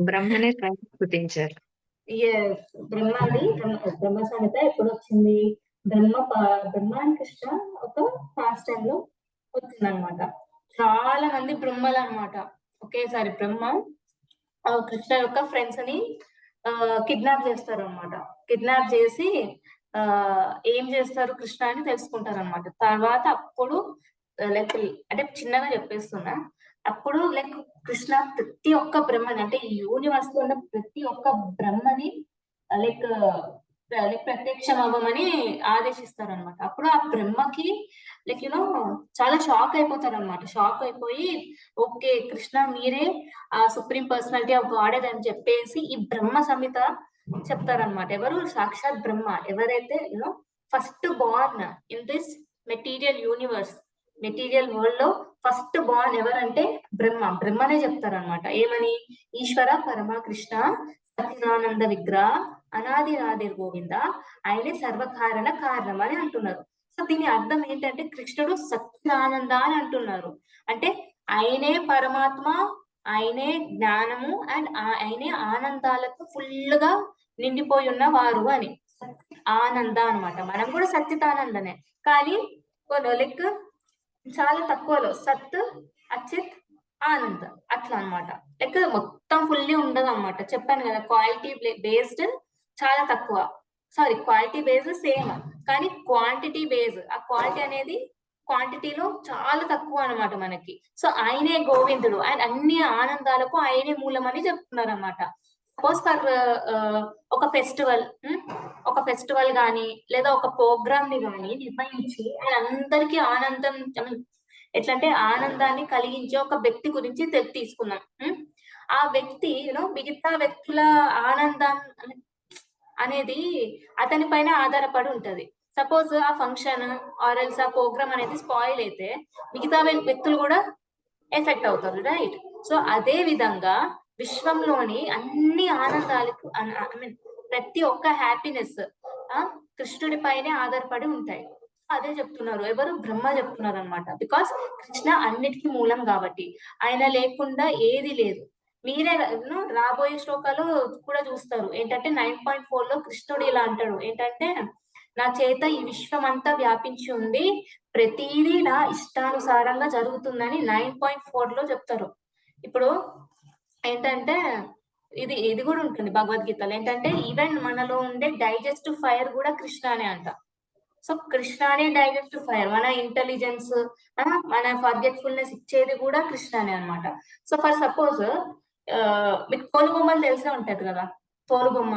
బ్రహ్మనే ప్రకటించారు. బ్రహ్మది బ్రహ్మ సంహిత ఎప్పుడు వచ్చింది? బ్రహ్మ కృష్ణ ఒక ఫాస్ట్ టైం లో వచ్చింది అనమాట. చాలా మంది బ్రహ్మలు అనమాట. ఒకేసారి బ్రహ్మ కృష్ణ యొక్క ఫ్రెండ్స్ ని కిడ్నాప్ చేస్తారు అనమాట. కిడ్నాప్ చేసి ఏం చేస్తారు కృష్ణ అని తెలుసుకుంటారు అనమాట. తర్వాత అప్పుడు లైక్ అంటే చిన్నగా చెప్పేస్తున్నా, అప్పుడు లైక్ కృష్ణ ప్రతి ఒక్క బ్రహ్మని, అంటే ఈ యూనివర్స్ లో ఉన్న ప్రతి ఒక్క బ్రహ్మని లైక్ ప్రత్యక్షం అవ్వమని ఆదేశిస్తారు అనమాట. అప్పుడు ఆ బ్రహ్మకి లైక్ చాలా షాక్ అయిపోతారు అనమాట. షాక్ అయిపోయి ఓకే కృష్ణ మీరే ఆ సుప్రీం పర్సనాలిటీ ఆఫ్ గాడెడ్ అని చెప్పేసి ఈ బ్రహ్మ సంహిత చెప్తారనమాట. ఎవరు? సాక్షాత్ బ్రహ్మ. ఎవరైతే first born in this material universe, material world లో ఫస్ట్ బార్న్ ఎవరంటే బ్రహ్మనే చెప్తారనమాట. ఏమని? ఈశ్వర పరమ కృష్ణ సచ్చిదానంద విగ్రహ అనాది రాధిర్ గోవింద ఆయనే సర్వకారణ కారణం అని అంటున్నారు. సో దీని అర్థం ఏంటంటే కృష్ణుడు సచ్చిదానంద అని అంటున్నారు. అంటే ఆయనే పరమాత్మ, ఆయనే జ్ఞానము అండ్ ఆయనే ఆనందాలకు ఫుల్ గా నిండిపోయి ఉన్న వారు అని. ఆనంద అనమాట. మనం కూడా సచ్చిదానందనే, కానీ లైక్ చాలా తక్కువలో సత్ అచిత్ ఆనంద్ అట్లా అనమాట. లైక్ మొత్తం ఫుల్లీ ఉండదు అనమాట. చెప్పాను కదా, క్వాలిటీ బేస్డ్ చాలా తక్కువ. సారీ, క్వాలిటీ బేస్డ్ సేమ్, కానీ క్వాంటిటీ బేస్, ఆ క్వాలిటీ అనేది క్వాంటిటీలో చాలా తక్కువ అనమాట మనకి. సో ఆయనే గోవిందుడు అండ్ అన్ని ఆనందాలకు ఆయనే మూలం అని చెప్తున్నారు అనమాట. సపోజ్ ఫర్ ఒక ఫెస్టివల్ గానీ లేదా ఒక ప్రోగ్రామ్ ని గానీ నిర్వహించి ఆయన అందరికీ ఆనందం, ఎట్లంటే ఆనందాన్ని కలిగించే ఒక వ్యక్తి గురించి తీసుకున్నాం. ఆ వ్యక్తి మిగతా వ్యక్తుల ఆనందం అనేది అతని పైన ఆధారపడి ఉంటది. సపోజ్ ఆ ఫంక్షన్ ఆర్ఎల్స్ ఆ ప్రోగ్రామ్ అనేది స్పాయిల్ అయితే మిగతా వ్యక్తులు కూడా ఎఫెక్ట్ అవుతారు, రైట్? సో అదే విధంగా విశ్వంలోని అన్ని ఆనందాలకు ప్రతి ఒక్క హ్యాపీనెస్ కృష్ణుడి పైనే ఆధారపడి ఉంటాయి. అదే చెప్తున్నారు ఎవరు? బ్రహ్మ చెప్తున్నారు అనమాట. బికాస్ కృష్ణ అన్నిటికీ మూలం కాబట్టి, ఆయన లేకుండా ఏది లేదు. మీరే రాబోయే శ్లోకాలు కూడా చూస్తారు. ఏంటంటే 9.4 లో కృష్ణుడు ఇలా అంటాడు, ఏంటంటే నా చేత ఈ విశ్వం అంతా వ్యాపించి ఉంది, ప్రతిదీ నా ఇష్టానుసారంగా జరుగుతుందని 9.4 లో చెప్తారు. ఇప్పుడు ఏంటంటే ఇది కూడా ఉంటుంది భగవద్గీతలో. ఏంటంటే ఈవెన్ మనలో ఉండే డైజెస్టివ్ ఫైర్ కూడా కృష్ణానే అంట. సో కృష్ణానే డైజెస్టివ్ ఫైర్, మన ఇంటెలిజెన్స్, మన ఫర్గెట్ఫుల్నెస్ ఇచ్చేది కూడా కృష్ణానే అన్నమాట. సో ఫర్ సపోజ్ మీకు తోలుబొమ్మలు తెలిసే ఉంటది కదా, తోలుబొమ్మ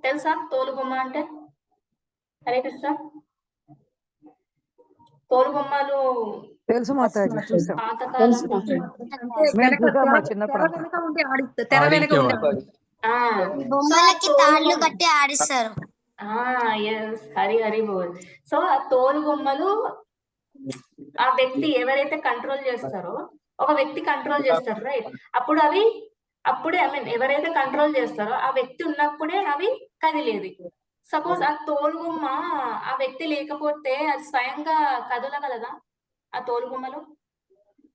తెలుసా? తోలుబొమ్మ అంటే హరే కృష్ణ, తోలుబొమ్మలు తెలుసు మాతాజీ, చూసాం. పాతకాలం మేము చూసాం మా చిన్నప్పుడు. తెర వెనక ఉండే బొమ్మలకి తాళ్ళు కట్టి ఆడిస్తారు. హరి హరి బోల్. సో ఆ తోలు బొమ్మలు ఆ వ్యక్తి ఎవరైతే కంట్రోల్ చేస్తారో, ఒక వ్యక్తి కంట్రోల్ చేస్తారు రైట్, అప్పుడే ఐ మీన్ ఎవరైతే కంట్రోల్ చేస్తారో ఆ వ్యక్తి ఉన్నప్పుడే అవి కదిలేది. సపోజ్ ఆ తోలు బొమ్మ ఆ వ్యక్తి లేకపోతే అది స్వయంగా కదలగలదా ఆ తోలు బొమ్మలు?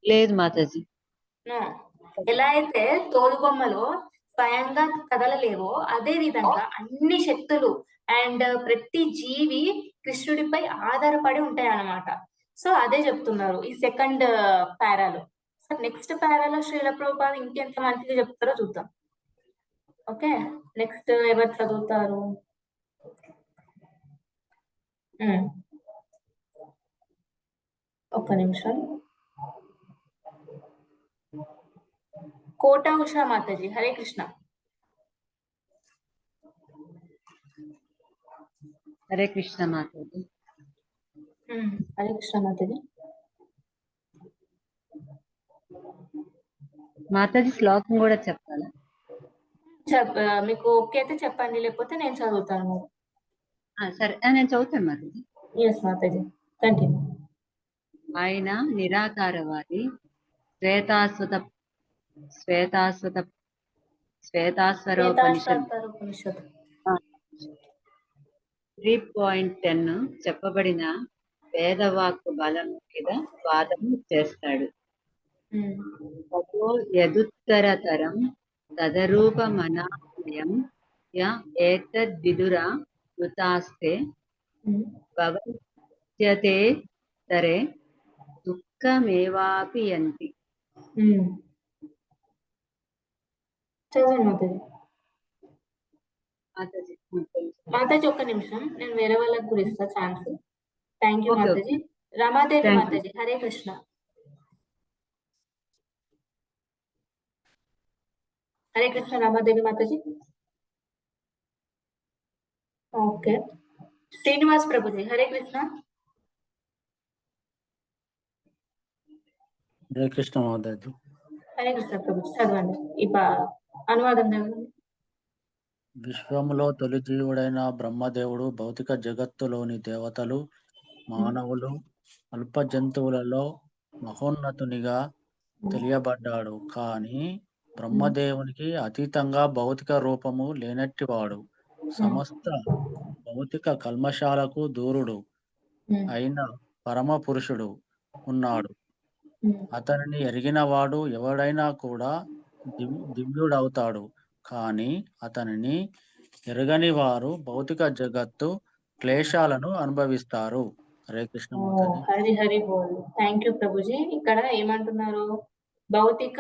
లేదు మాతాజీ. ఎలా అయితే తోలు బొమ్మలో స్వయంగా కదలలేవో అదే విధంగా అన్ని శక్తులు అండ్ ప్రతి జీవి కృష్ణుడిపై ఆధారపడి ఉంటాయి అన్నమాట. సో అదే చెప్తున్నారు ఈ సెకండ్ పారాలో. సో నెక్స్ట్ పారాలో శ్రీల ప్రభుపాద ఇంకెంత మంచిగా చెప్తారో చూద్దాం. ఓకే, నెక్స్ట్ ఎవరు చదువుతారు? ఒక్క నిమిషం. కోట ఉషా మాతాజీ, హరే కృష్ణ. హరే కృష్ణ మాతాజీ. హరే కృష్ణ మాతాజీ. మాతాజీ శ్లోకం కూడా చెప్పాలా? మీకు ఓకే అయితే చెప్పండి, లేకపోతే నేను చదువుతాను. సరే, నేను చదువుతాను మాతాజీ. Yes Mataji, continue. ఆయన నిరాకారవాది, శ్వేతాశ్వరోపనిషత్ 3.10 చెప్పబడిన వేదవాక్కు బలం మీద వాదము చేస్తాడు. తతో యదుత్తరతరం తదరూపమనామయం ఏతద్విదురా కృతాస్తే భవత్యతే తరే దుఃఖమేవాపి యంతి. మాతాజీ ఒక్క నిమిషం, నేను వేరే వాళ్ళకి కూడా ఇస్తా chance. Thank you Mataji. Ramadevi Mataji, Hare Krishna. Hare Krishna Ramadevi Mataji. Okay, Srinivas Prabhuji, Hare Krishna. Hare Krishna Mataji. Hare Krishna Prabhuji, చదవండి ఈ అనువాదం. విశ్వములో తొలి జీవుడైన బ్రహ్మదేవుడు భౌతిక జగత్తులోని దేవతలు, మానవులు, అల్ప జంతువులలో మహోన్నతునిగా తెలియబడ్డాడు. కానీ బ్రహ్మదేవునికి అతీతంగా భౌతిక రూపము లేనట్టివాడు. సమస్త భౌతిక కల్మశాలకు దూరుడు అయిన పరమ పురుషుడు ఉన్నాడు. అతనిని ఎరిగినవాడు ఎవడైనా కూడా దివ్యుడవుతాడు. కానీ అతనిని ఎరగని వారు భౌతిక జగత్తు క్లేశాలను అనుభవిస్తారు. హరే కృష్ణ మాతాజీ. హరి హరి బోల్. Thank you Prabhuji. ఇక్కడ ఏమంటున్నారు? భౌతిక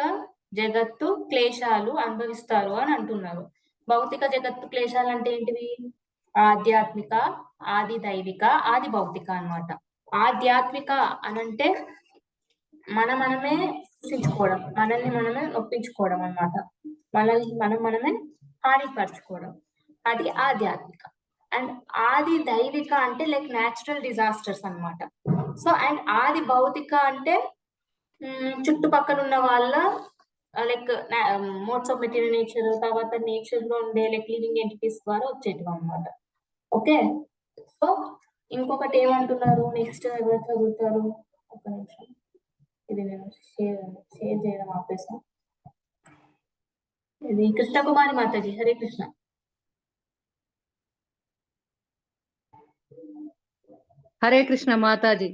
జగత్తు క్లేశాలు అనుభవిస్తారు అని అంటున్నారు. భౌతిక జగత్తు క్లేశాలు అంటే ఏంటివి? ఆధ్యాత్మిక, ఆది దైవిక, ఆది భౌతిక అన్నమాట. ఆధ్యాత్మిక అనంటే మనమే సృష్టించుకోవడం, మనల్ని మనమే నొప్పించుకోవడం అన్నమాట. మనల్ని మనమే హానిపరచుకోవడం, అది ఆధ్యాత్మిక. అండ్ ఆది దైవిక అంటే లైక్ న్యాచురల్ డిజాస్టర్స్ అన్నమాట. సో అండ్ ఆది భౌతిక అంటే చుట్టుపక్కల ఉన్న వాళ్ళ like modes of material nature, తర్వాత నేచర్ లో ఉండే లైక్ లివింగ్ ఎంటిటీస్ ద్వారా వచ్చేటివి అన్నమాట. ఓకే, సో ఇంకొకటి ఏమంటున్నారు? నెక్స్ట్ ఎవరు చదువుతారు? ఒక నిమిషం, ఇది నేను షేర్ చేయడం ఆపేసా. ఇది కృష్ణకుమారి మాతాజీ, హరే కృష్ణ. హరే కృష్ణ మాతాజీ.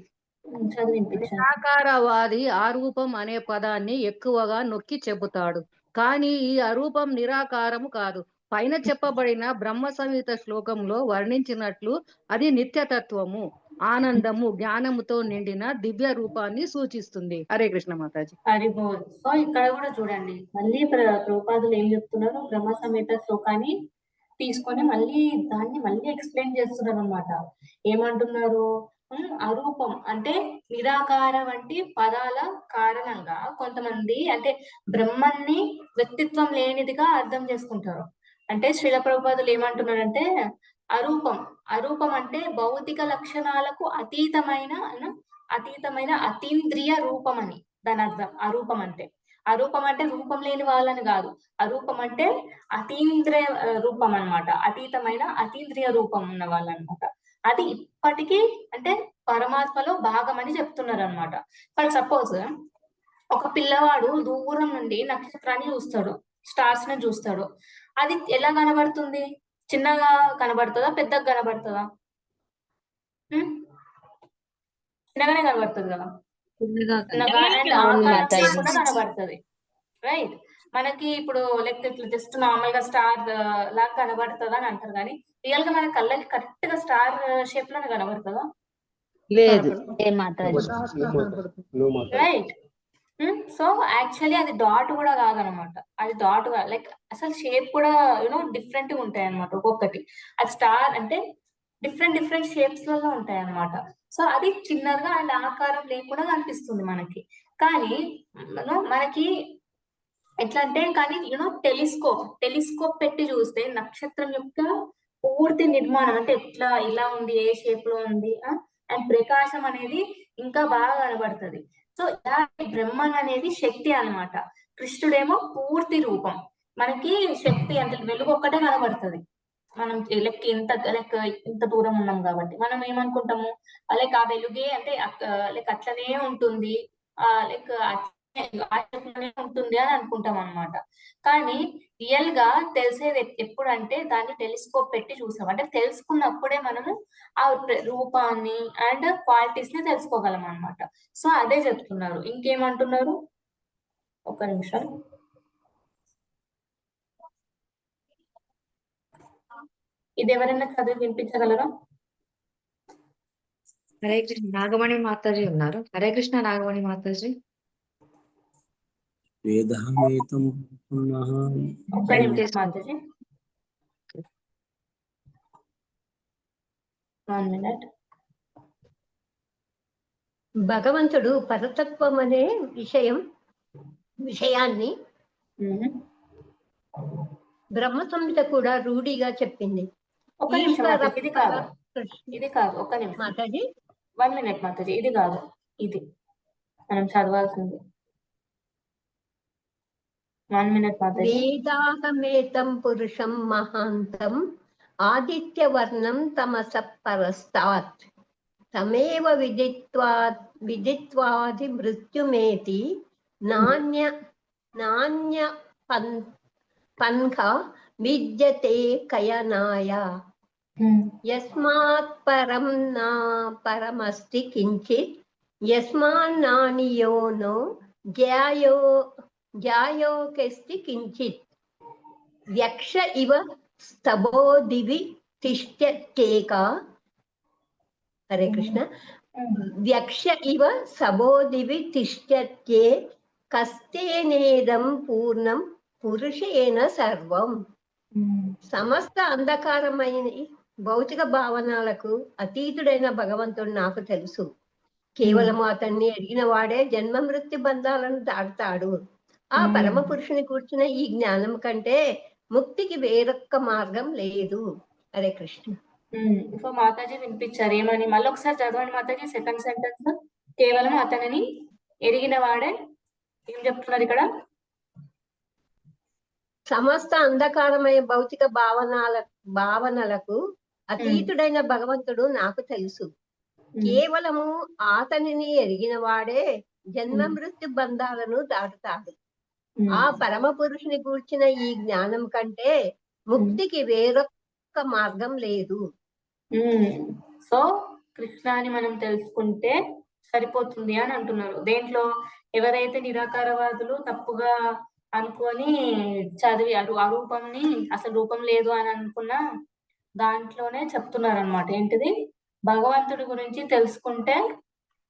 చదివించారు. నిరాకారవాది ఆరూపం అనే పదాన్ని ఎక్కువగా నొక్కి చెబుతాడు. కానీ ఈ అరూపం నిరాకారము కాదు. పైన చెప్పబడిన బ్రహ్మ సంహిత శ్లోకంలో వర్ణించినట్లు అది నిత్యతత్వము. ఆనందము జ్ఞానముతో నిండిన దివ్య రూపాన్ని సూచిస్తుంది. హరే కృష్ణ మాతాజీ. హరి బోల్. సో ఇక్కడ కూడా చూడండి, మళ్ళీ ప్రభుపాదులు ఏం చెప్తున్నారు, బ్రహ్మ సమేత శ్లోకాన్ని తీసుకొని మళ్ళీ దాన్ని మళ్ళీ ఎక్స్ప్లెయిన్ చేస్తున్నారు అనమాట. ఏమంటున్నారు, అరూపం అంటే నిరాకార వంటి పదాల కారణంగా కొంతమంది అంటే బ్రహ్మాన్ని వ్యక్తిత్వం లేనిదిగా అర్థం చేసుకుంటారు. అంటే శ్రీల ప్రభుపాదులు ఏమంటున్నారంటే అరూపం, అరూపం అంటే భౌతిక లక్షణాలకు అతీతమైన అతీంద్రియ రూపం అని దాని అర్థం. అరూపం అంటే, అరూపం అంటే రూపం లేని వాళ్ళని కాదు, అరూపం అంటే అతీంద్రియ రూపం అన్నమాట, అతీతమైన అతీంద్రియ రూపం ఉన్న వాళ్ళు అనమాట. అది ఇప్పటికీ అంటే పరమాత్మలో భాగం అని చెప్తున్నారు అనమాట. ఫర్ సపోజ్ ఒక పిల్లవాడు దూరం నుండి నక్షత్రాన్ని చూస్తాడు, స్టార్స్ ని చూస్తాడు, అది ఎలా కనబడుతుంది, చిన్నగా కనబడుతుందా పెద్దగా కనబడుతుందా? చిన్నగానే కనబడుతుంది కదా, చిన్నగా అండ్ ఆకారం కూడా కనబడుతుంది, రైట్? మనకి ఇప్పుడు లైక్ ఇట్లా జస్ట్ నార్మల్ గా స్టార్ లాగా కనబడుతుంది అని అంటారు, కానీ రియల్ గా మన కళ్ళకి కరెక్ట్ గా స్టార్ షేప్ లోనే కనబడుతుందా? లేదు. రైట్. సో యాక్చువల్లీ అది డాట్ కూడా కాదనమాట, అది డాట్ గా లైక్ అసలు షేప్ కూడా డిఫరెంట్ గా ఉంటాయి అనమాట. ఒక్కొక్కటి అది స్టార్ అంటే డిఫరెంట్ షేప్స్ లలో ఉంటాయి అనమాట. సో అది చిన్నగా అండ్ ఆకారం లేకుండా కనిపిస్తుంది మనకి. కానీ మనకి ఎట్లా అంటే, కానీ టెలిస్కోప్ పెట్టి చూస్తే నక్షత్రం యొక్క పూర్తి నిర్మాణం అంటే ఎట్లా ఇలా ఉంది, ఏ షేప్ లో ఉంది, అండ్ ప్రకాశం అనేది ఇంకా బాగా కనబడుతుంది. సో బ్రహ్మన్ అనేది శక్తి అన్నమాట, కృష్ణుడేమో పూర్తి రూపం. మనకి శక్తి అంటే వెలుగు ఒక్కటే కనబడుతుంది. మనం ఇంత దూరం ఉన్నాం కాబట్టి మనం ఏమనుకుంటాము, లైక్ ఆ వెలుగే అంటే లైక్ అట్లనే ఉంటుంది, లైక్ ఉంటుంది అని అనుకుంటాం అనమాట. కానీ రియల్ గా తెలిసేది ఎప్పుడంటే దాన్ని టెలిస్కోప్ పెట్టి చూసాం అంటే తెలుసుకున్నప్పుడే మనము ఆ రూపాన్ని అండ్ క్వాలిటీస్ ని తెలుసుకోగలం అనమాట. సో అదే చెప్తున్నారు. ఇంకేమంటున్నారు, ఒక్క నిమిషం. ఇది ఎవరైనా చదివి వినిపించగలరా? హరే కృష్ణ నాగమణి మాతాజీ ఉన్నారు. హరే కృష్ణ నాగమణి మాతాజీ. వేదామేతం ఒక్క నిమిషం మాతాజీ, 1 minute. భగవంతుడు పరతత్వం అనే విషయాన్ని బ్రహ్మ సంహిత కూడా రూఢిగా చెప్పింది. ఒక్క నిమిషం మాతాజీ, ఇది కాదు ఒక్క నిమిషం మాతాజీ, 1 minute మాతాజీ, ఇది కాదు, ఇది మనం చదవాల్సింది. 1 minute మాతాజీ. వేదాహమేతం పురుషం మహాంతం ఆదిత్యవర్ణం తమస పరస్తాత్ తమేవ విదిత్వాది మృత్యుమేతి నాణ్య పంఖ విద్యతే కయనాయ యస్మాత్ పరం నా పరమస్తి కించిత్ యస్మాన్నానియో నో జ్యాయోకెస్తి కించిత్ వ్యక్ష ఇవ స్తభో దివి తిష్టేక. హరే కృష్ణ. వ్యక్ష ఇవ సభో దివి తిష్టత్యే కస్తేనేదం పూర్ణం పురుషేణ సర్వం. సమస్త అంధకారమైన భౌతిక భావనలకు అతీతుడైన భగవంతుడు నాకు తెలుసు. కేవలం అతన్ని అడిగిన వాడే జన్మ మృత్యు బంధాలను దాటుతాడు. ఆ పరమ పురుషుని కూర్చున్న ఈ జ్ఞానం కంటే ముక్తికి వేరొక్క మార్గం లేదు. హరే కృష్ణ. సో మాతాజీ వినిపించారు ఏమని, మళ్ళీ ఒకసారి చదవండి మాతాజీ. సెకండ్ సెంటెన్స్, కేవలం అతనిని ఎరిగిన వాడే ఏం చెప్తున్నారు ఇక్కడ? సమస్త అంధకారమైన భౌతిక భావనలకు అతీతుడైన భగవంతుడు నాకు తెలుసు. కేవలము అతనిని ఎరిగిన వాడే జన్మ మృత్యు బంధాలను దాటుతాడు. ఆ పరమ పురుషుని కూర్చిన ఈ జ్ఞానం కంటే ముక్తికి వేరొక్క మార్గం లేదు. సో కృష్ణాని మనం తెలుసుకుంటే సరిపోతుంది అని అంటున్నారు. దేంట్లో ఎవరైతే నిరాకారవాదులు తప్పుగా అనుకొని చదివి అరూపంని అసలు రూపం లేదు అని అనుకున్నా దాంట్లోనే చెప్తున్నారు అనమాట. ఏంటిది? భగవంతుడి గురించి తెలుసుకుంటే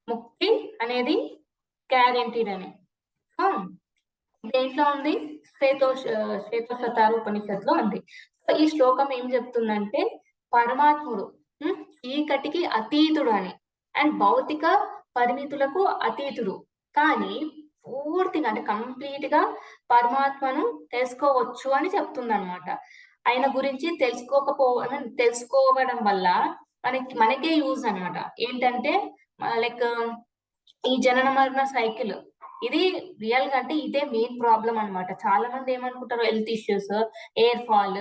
ముక్తి అనేది గ్యారెంటీడ్ అని. సో దేంట్లో ఉంది? శ్వేతోశతారు ఉపనిషత్తులో ఉంది. సో ఈ శ్లోకం ఏం చెప్తుందంటే పరమాత్ముడు చీకటికి అతీతుడు అని, అండ్ భౌతిక పరిమితులకు అతీతుడు, కానీ పూర్తిగా అంటే కంప్లీట్ గా పరమాత్మను తెలుసుకోవచ్చు అని చెప్తుంది అనమాట. ఆయన గురించి తెలుసుకోవడం వల్ల మనకే యూజ్ అనమాట. ఏంటంటే లైక్ ఈ జనన మరణ సైకిల్ ఇది రియల్ గా అంటే ఇదే మెయిన్ ప్రాబ్లం అన్నమాట. చాలా మంది ఏమనుకుంటారు, health issues, hair fall,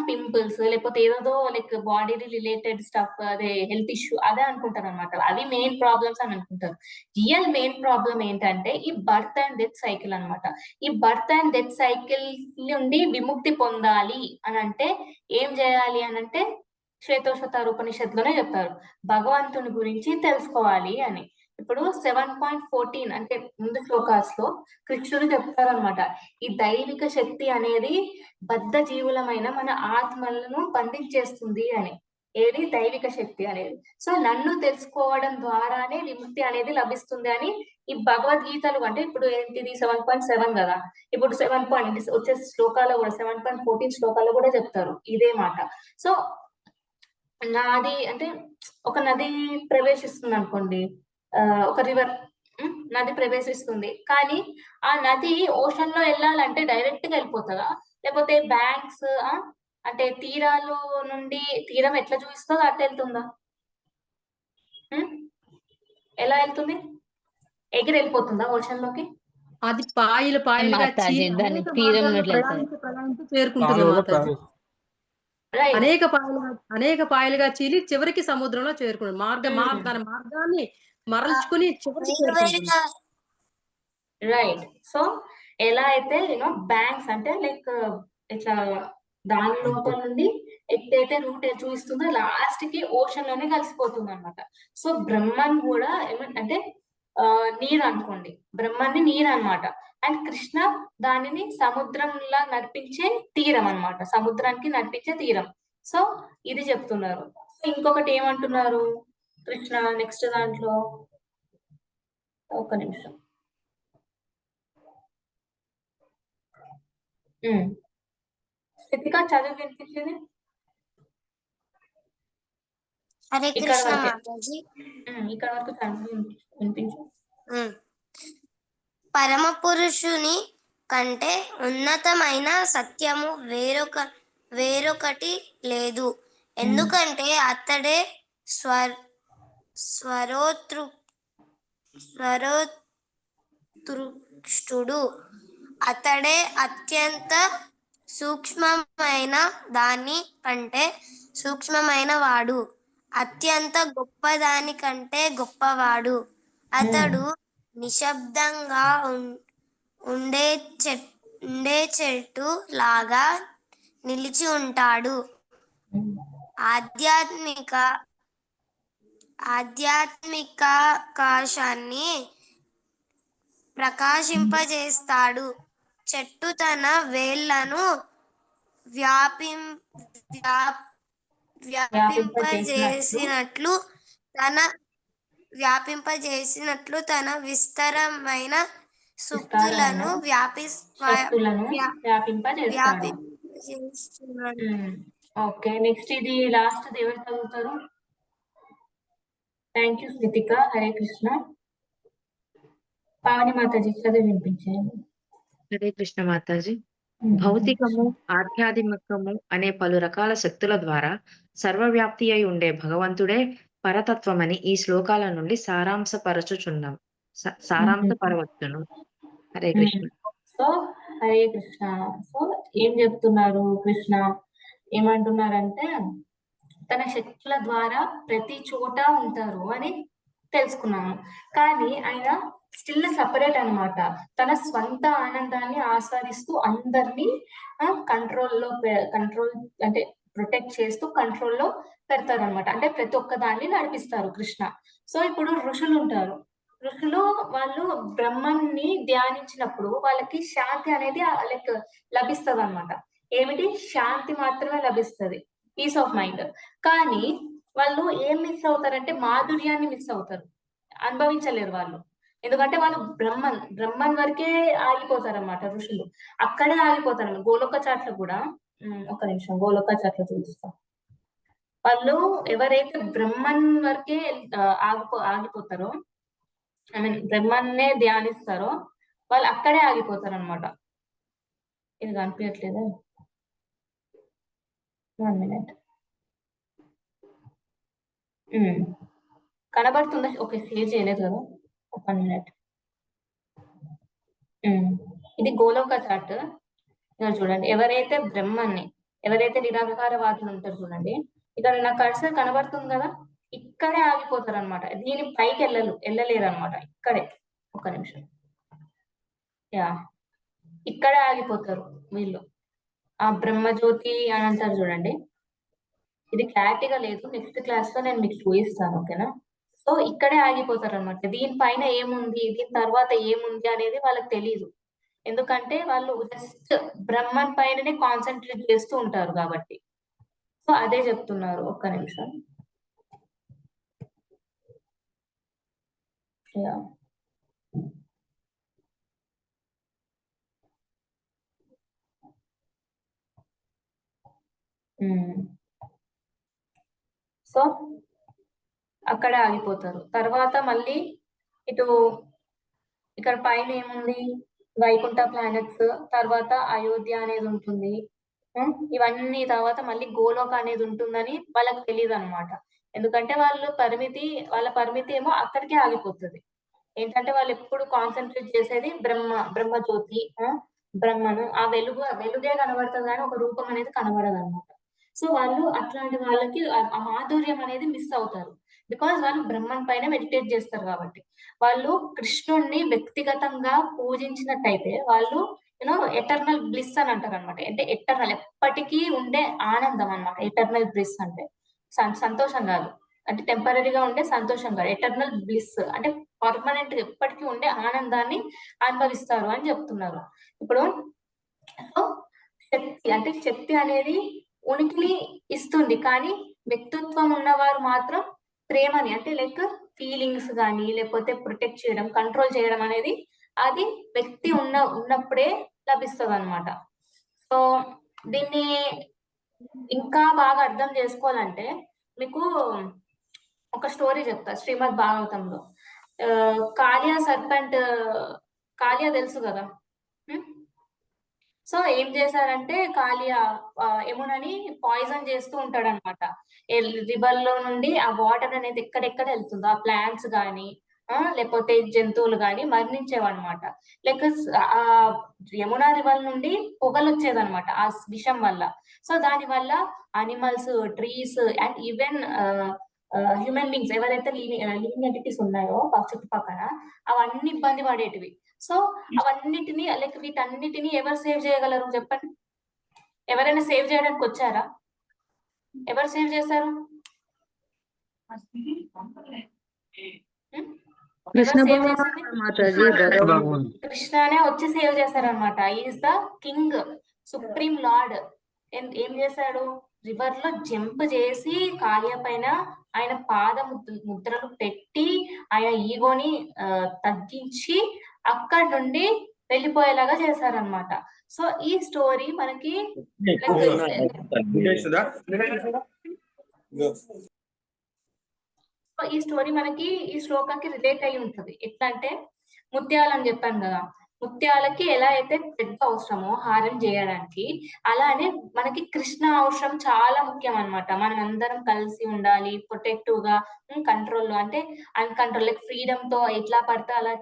pimples, లేకపోతే ఏదో లైక్ బాడీ రిలేటెడ్ స్టఫ్, అదే హెల్త్ ఇష్యూ అదే అనుకుంటారు అనమాట. అవి మెయిన్ ప్రాబ్లమ్స్ అని అనుకుంటారు. రియల్ మెయిన్ ప్రాబ్లం ఏంటంటే ఈ బర్త్ అండ్ డెత్ సైకిల్ అన్నమాట. ఈ బర్త్ అండ్ డెత్ సైకిల్ నుండి విముక్తి పొందాలి అని అంటే ఏం చేయాలి అని అంటే శ్వేతోశతారు ఉపనిషత్తులోనే చెప్తారు, భగవంతుని గురించి తెలుసుకోవాలి అని. ఇప్పుడు 7.14 అంటే ముందు శ్లోకాస్ లో కృష్ణుడు చెప్తారనమాట, ఈ దైవిక శక్తి అనేది బద్ధ జీవులమైన మన ఆత్మలను బంధించేస్తుంది అని. ఏది? దైవిక శక్తి అనేది. సో నన్ను తెలుసుకోవడం ద్వారానే విముక్తి అనేది లభిస్తుంది అని ఈ భగవద్గీతలు అంటే ఇప్పుడు ఏంటిది 7.7 కదా, ఇప్పుడు 7 వచ్చే శ్లోకాల్లో కూడా 7.14 శ్లోకాల్లో కూడా చెప్తారు ఇదే మాట. సో నది అంటే ఒక నది ప్రవేశిస్తుంది అనుకోండి, ఒక రివర్ నది ప్రవేశిస్తుంది, కానీ ఆ నది ఓషన్ లో వెళ్ళాలంటే డైరెక్ట్ గా వెళ్ళిపోతుందా, లేకపోతే బ్యాంక్స్ అంటే తీరాలు నుండి తీరం ఎట్లా చూపిస్తుందో అట్లా వెళ్తుందా? ఎలా వెళ్తుంది? ఎగిరి వెళ్ళిపోతుందా ఓషన్ లోకి? అది పాయలు పాయలుగా చేరుకుంటుంది మాతాజీ. అనేక పాయలుగా చీలి చివరికి సముద్రంలో చేరుకుంటుంది. మార్గాన్ని మరల్చుకుని చివరికి రైట్. సో ఎలా అయితే బ్యాంక్స్ అంటే లైక్ ఇట్లా దాని లోపల నుండి ఎక్కడైతే రూట్ చూపిస్తుందో లాస్ట్ కి ఓషన్ లోనే కలిసిపోతుంది అనమాట. సో బ్రహ్మన్ కూడా ఏమంటే నీరు అనుకోండి, బ్రహ్మాన్ని నీరు అనమాట, అండ్ కృష్ణ దానిని సముద్రంలా నడిపించే తీరం అనమాట, సముద్రానికి నడిపించే తీరం. సో ఇది చెప్తున్నారు. సో ఇంకొకటి ఏమంటున్నారు కృష్ణ నెక్స్ట్ దాంట్లో, ఒక్క నిమిషం, స్థితిగా చదువు వినిపించేది ఇక్కడ వరకు చదువు వినిపించు. పరమ పురుషుని కంటే ఉన్నతమైన సత్యము వేరొకటి లేదు, ఎందుకంటే అతడే స్వరోత్కృష్టుడు, అతడే అత్యంత సూక్ష్మమైన దాని కంటే సూక్ష్మమైన వాడు, అత్యంత గొప్పదాని కంటే గొప్పవాడు, అతడు నిశ్శబ్దంగా ఉండే చెట్టు లాగా నిలిచి ఉంటాడు, ఆధ్యాత్మికాకాశాన్ని ప్రకాశింపజేస్తాడు, చెట్టు తన వేళ్లను వ్యాపింపజేసినట్లు తన విస్తరమైన శక్తులను వ్యాపింపజేస్తాడు. ఓకే, నెక్స్ట్ ఇది లాస్ట్ ఎవరు చదువుతారు? Thank you Sthitika. హరే కృష్ణ. పావని మాతాజీ చదివి వినిపించండి. హరే కృష్ణ మాతాజీ. భౌతికము, ఆధ్యాత్మికము అనే పలు రకాల శక్తుల ద్వారా సర్వవ్యాప్తి అయి ఉండే భగవంతుడే పరతత్వమని ఈ శ్లోకాల నుండి సారాంశపరవచ్చును. హరే కృష్ణ. సో హరే కృష్ణ. సో ఏం చెప్తున్నారు కృష్ణ? ఏమంటున్నారంటే తన శక్తుల ద్వారా ప్రతి చోట ఉంటారు అని తెలుసుకున్నాము, కానీ ఆయన స్టిల్ సపరేట్ అన్నమాట. తన స్వంత ఆనందాన్ని ఆస్వాదిస్తూ అందరినీ కంట్రోల్ అంటే ప్రొటెక్ట్ చేస్తూ కంట్రోల్లో పెడతారు అనమాట. అంటే ప్రతి ఒక్క దాన్ని నడిపిస్తారు కృష్ణ. సో ఇప్పుడు ఋషులు ఉంటారు, ఋషులు వాళ్ళు బ్రహ్మాన్ని ధ్యానించినప్పుడు వాళ్ళకి శాంతి అనేది లైక్ లభిస్తుంది అనమాట. ఏమిటి? శాంతి మాత్రమే లభిస్తుంది, పీస్ ఆఫ్ మైండ్. కానీ వాళ్ళు ఏం మిస్ అవుతారంటే మాధుర్యాన్ని మిస్ అవుతారు, అనుభవించలేరు వాళ్ళు. ఎందుకంటే వాళ్ళు బ్రహ్మన్ వరకే ఆగిపోతారు అన్నమాట ఋషులు, అక్కడే ఆగిపోతారు. గోలోక చాట్ల కూడా ఒక నిమిషం గోలోక చాట్ల చూపిస్తాం. వాళ్ళు ఎవరైతే బ్రహ్మన్ వరకే ఆగిపోతారో, ఐ మీన్ బ్రహ్మన్నే ధ్యానిస్తారో వాళ్ళు అక్కడే ఆగిపోతారు అనమాట. ఇది కనిపించట్లేదు, 1 minute. కనబడుతుందా? ఓకే, సేవ్ చేయలేదు కదా, 1 minute. ఇది గోలోక చాట్. ఇక్కడ చూడండి, ఎవరైతే బ్రహ్మన్ని, ఎవరైతే నిరాకారవాదులు ఉంటారు చూడండి, ఇక్కడ నా కర్సర్ కనబడుతుంది కదా, ఇక్కడే ఆగిపోతారు అనమాట. దీని పైకి వెళ్ళలేరు అనమాట. ఇక్కడే, ఒక్క నిమిషం, యా, ఇక్కడే ఆగిపోతారు వీళ్ళు. ఆ బ్రహ్మజ్యోతి అని అంటారు చూడండి, ఇది క్లారిటీగా లేదు, నెక్స్ట్ క్లాస్ లో నేను మీకు చూపిస్తాను, ఓకేనా? సో ఇక్కడే ఆగిపోతారు అనమాట. దీనిపైన ఏముంది, దీని తర్వాత ఏముంది అనేది వాళ్ళకి తెలియదు. ఎందుకంటే వాళ్ళు జస్ట్ బ్రహ్మన్ పైననే కాన్సన్ట్రేట్ చేస్తూ ఉంటారు కాబట్టి. సో అదే చెప్తున్నారు. ఒక్క నిమిషం, సో అక్కడే ఆగిపోతారు. తర్వాత మళ్ళీ ఇటు ఇక్కడ పైన ఏముంది, వైకుంఠ ప్లానెట్స్, తర్వాత అయోధ్య అనేది ఉంటుంది, ఇవన్నీ తర్వాత మళ్ళీ గోలోక అనేది ఉంటుందని వాళ్ళకి తెలియదు అనమాట. ఎందుకంటే వాళ్ళ పరిమితి ఏమో అక్కడికే ఆగిపోతుంది. ఏంటంటే వాళ్ళు ఎప్పుడు కాన్సన్ట్రేట్ చేసేది బ్రహ్మజ్యోతి, బ్రహ్మను, ఆ వెలుగే కనబడుతుంది కానీ ఒక రూపం అనేది కనబడదు అనమాట. సో వాళ్ళు అట్లాంటి వాళ్ళకి ఆ మాధుర్యం అనేది మిస్ అవుతారు. బికాజ్ వాళ్ళు బ్రహ్మన్ పైన మెడిటేట్ చేస్తారు కాబట్టి. వాళ్ళు కృష్ణుణ్ణి వ్యక్తిగతంగా పూజించినట్టయితే వాళ్ళు ఎటర్నల్ బ్లిస్ అని అంటారు అనమాట. అంటే ఎటర్నల్, ఎప్పటికీ ఉండే ఆనందం అనమాట. ఎటర్నల్ బ్లిస్ అంటే సంతోషం కాదు, అంటే టెంపరీగా ఉండే సంతోషం కాదు. ఎటర్నల్ బ్లిస్ అంటే పర్మనెంట్, ఎప్పటికీ ఉండే ఆనందాన్ని అనుభవిస్తారు అని చెప్తున్నారు. ఇప్పుడు సో శక్తి అనేది ఉనికిని ఇస్తుంది, కానీ వ్యక్తిత్వం ఉన్నవారు మాత్రం ప్రేమని, అంటే లైక్ ఫీలింగ్స్ కానీ లేకపోతే ప్రొటెక్ట్ చేయడం, కంట్రోల్ చేయడం అనేది అది వ్యక్తి ఉన్నప్పుడే లభిస్తుంది అనమాట. సో దీన్ని ఇంకా బాగా అర్థం చేసుకోవాలంటే మీకు ఒక స్టోరీ చెప్తా. శ్రీమద్ భాగవతంలో కాళియా సర్పెంట్, కాళియా తెలుసు కదా. సో ఏం చేశారంటే కాళియా యమునని పాయిజన్ చేస్తూ ఉంటాడు అనమాట. రివర్ లో నుండి ఆ వాటర్ అనేది ఎక్కడెక్కడ వెళ్తుందో ఆ ప్లాంట్స్ కానీ లేకపోతే జంతువులు కానీ మరణించేవన్నమాట. లైక్ ఆ యమునా రివర్ నుండి పొగలు వచ్చేదన్నమాట ఆ విషం వల్ల. సో దాని వల్ల animals, trees and even human beings ఎవరైతే లివింగ్ ఎంటిటీస్ ఉన్నాయో చుట్టుపక్కల అవన్నీ ఇబ్బంది పడేటివి. సో అవన్నిటిని లైక్ వీటన్నిటిని ఎవరు సేవ్ చేయగలరు చెప్పండి? ఎవరైనా సేవ్ చేయడానికి వచ్చారా? ఎవరు సేవ్ చేశారు? కృష్ణనే వచ్చి సేవ్ చేశారనమాట. Is the king, supreme lord. ఏం చేశాడు? రివర్ లో జంప్ చేసి కాళియా పైన ఆయన పాద ముద్రలు పెట్టి ఆయన ఈగోని తగ్గించి అక్కడి నుండి వెళ్ళిపోయేలాగా చేశారనమాట. సో ఈ స్టోరీ మనకి ఈ శ్లోకానికి రిలేట్ అయి ఉంటుంది. ఎట్లా అంటే ముత్యాలు అని చెప్పాను కదా, ముత్యాలకి ఎలా అయితే థ్రెడ్ అవసరమో హారం చేయడానికి, అలానే మనకి కృష్ణ అవసరం చాలా ముఖ్యం అన్నమాట. మనం అందరం కలిసి ఉండాలి, ప్రొటెక్టివ్ గా, కంట్రోల్ లో, అంటే అన్కంట్రోల్ లైక్ ఫ్రీడమ్ తో ఎట్లా పడితే అలా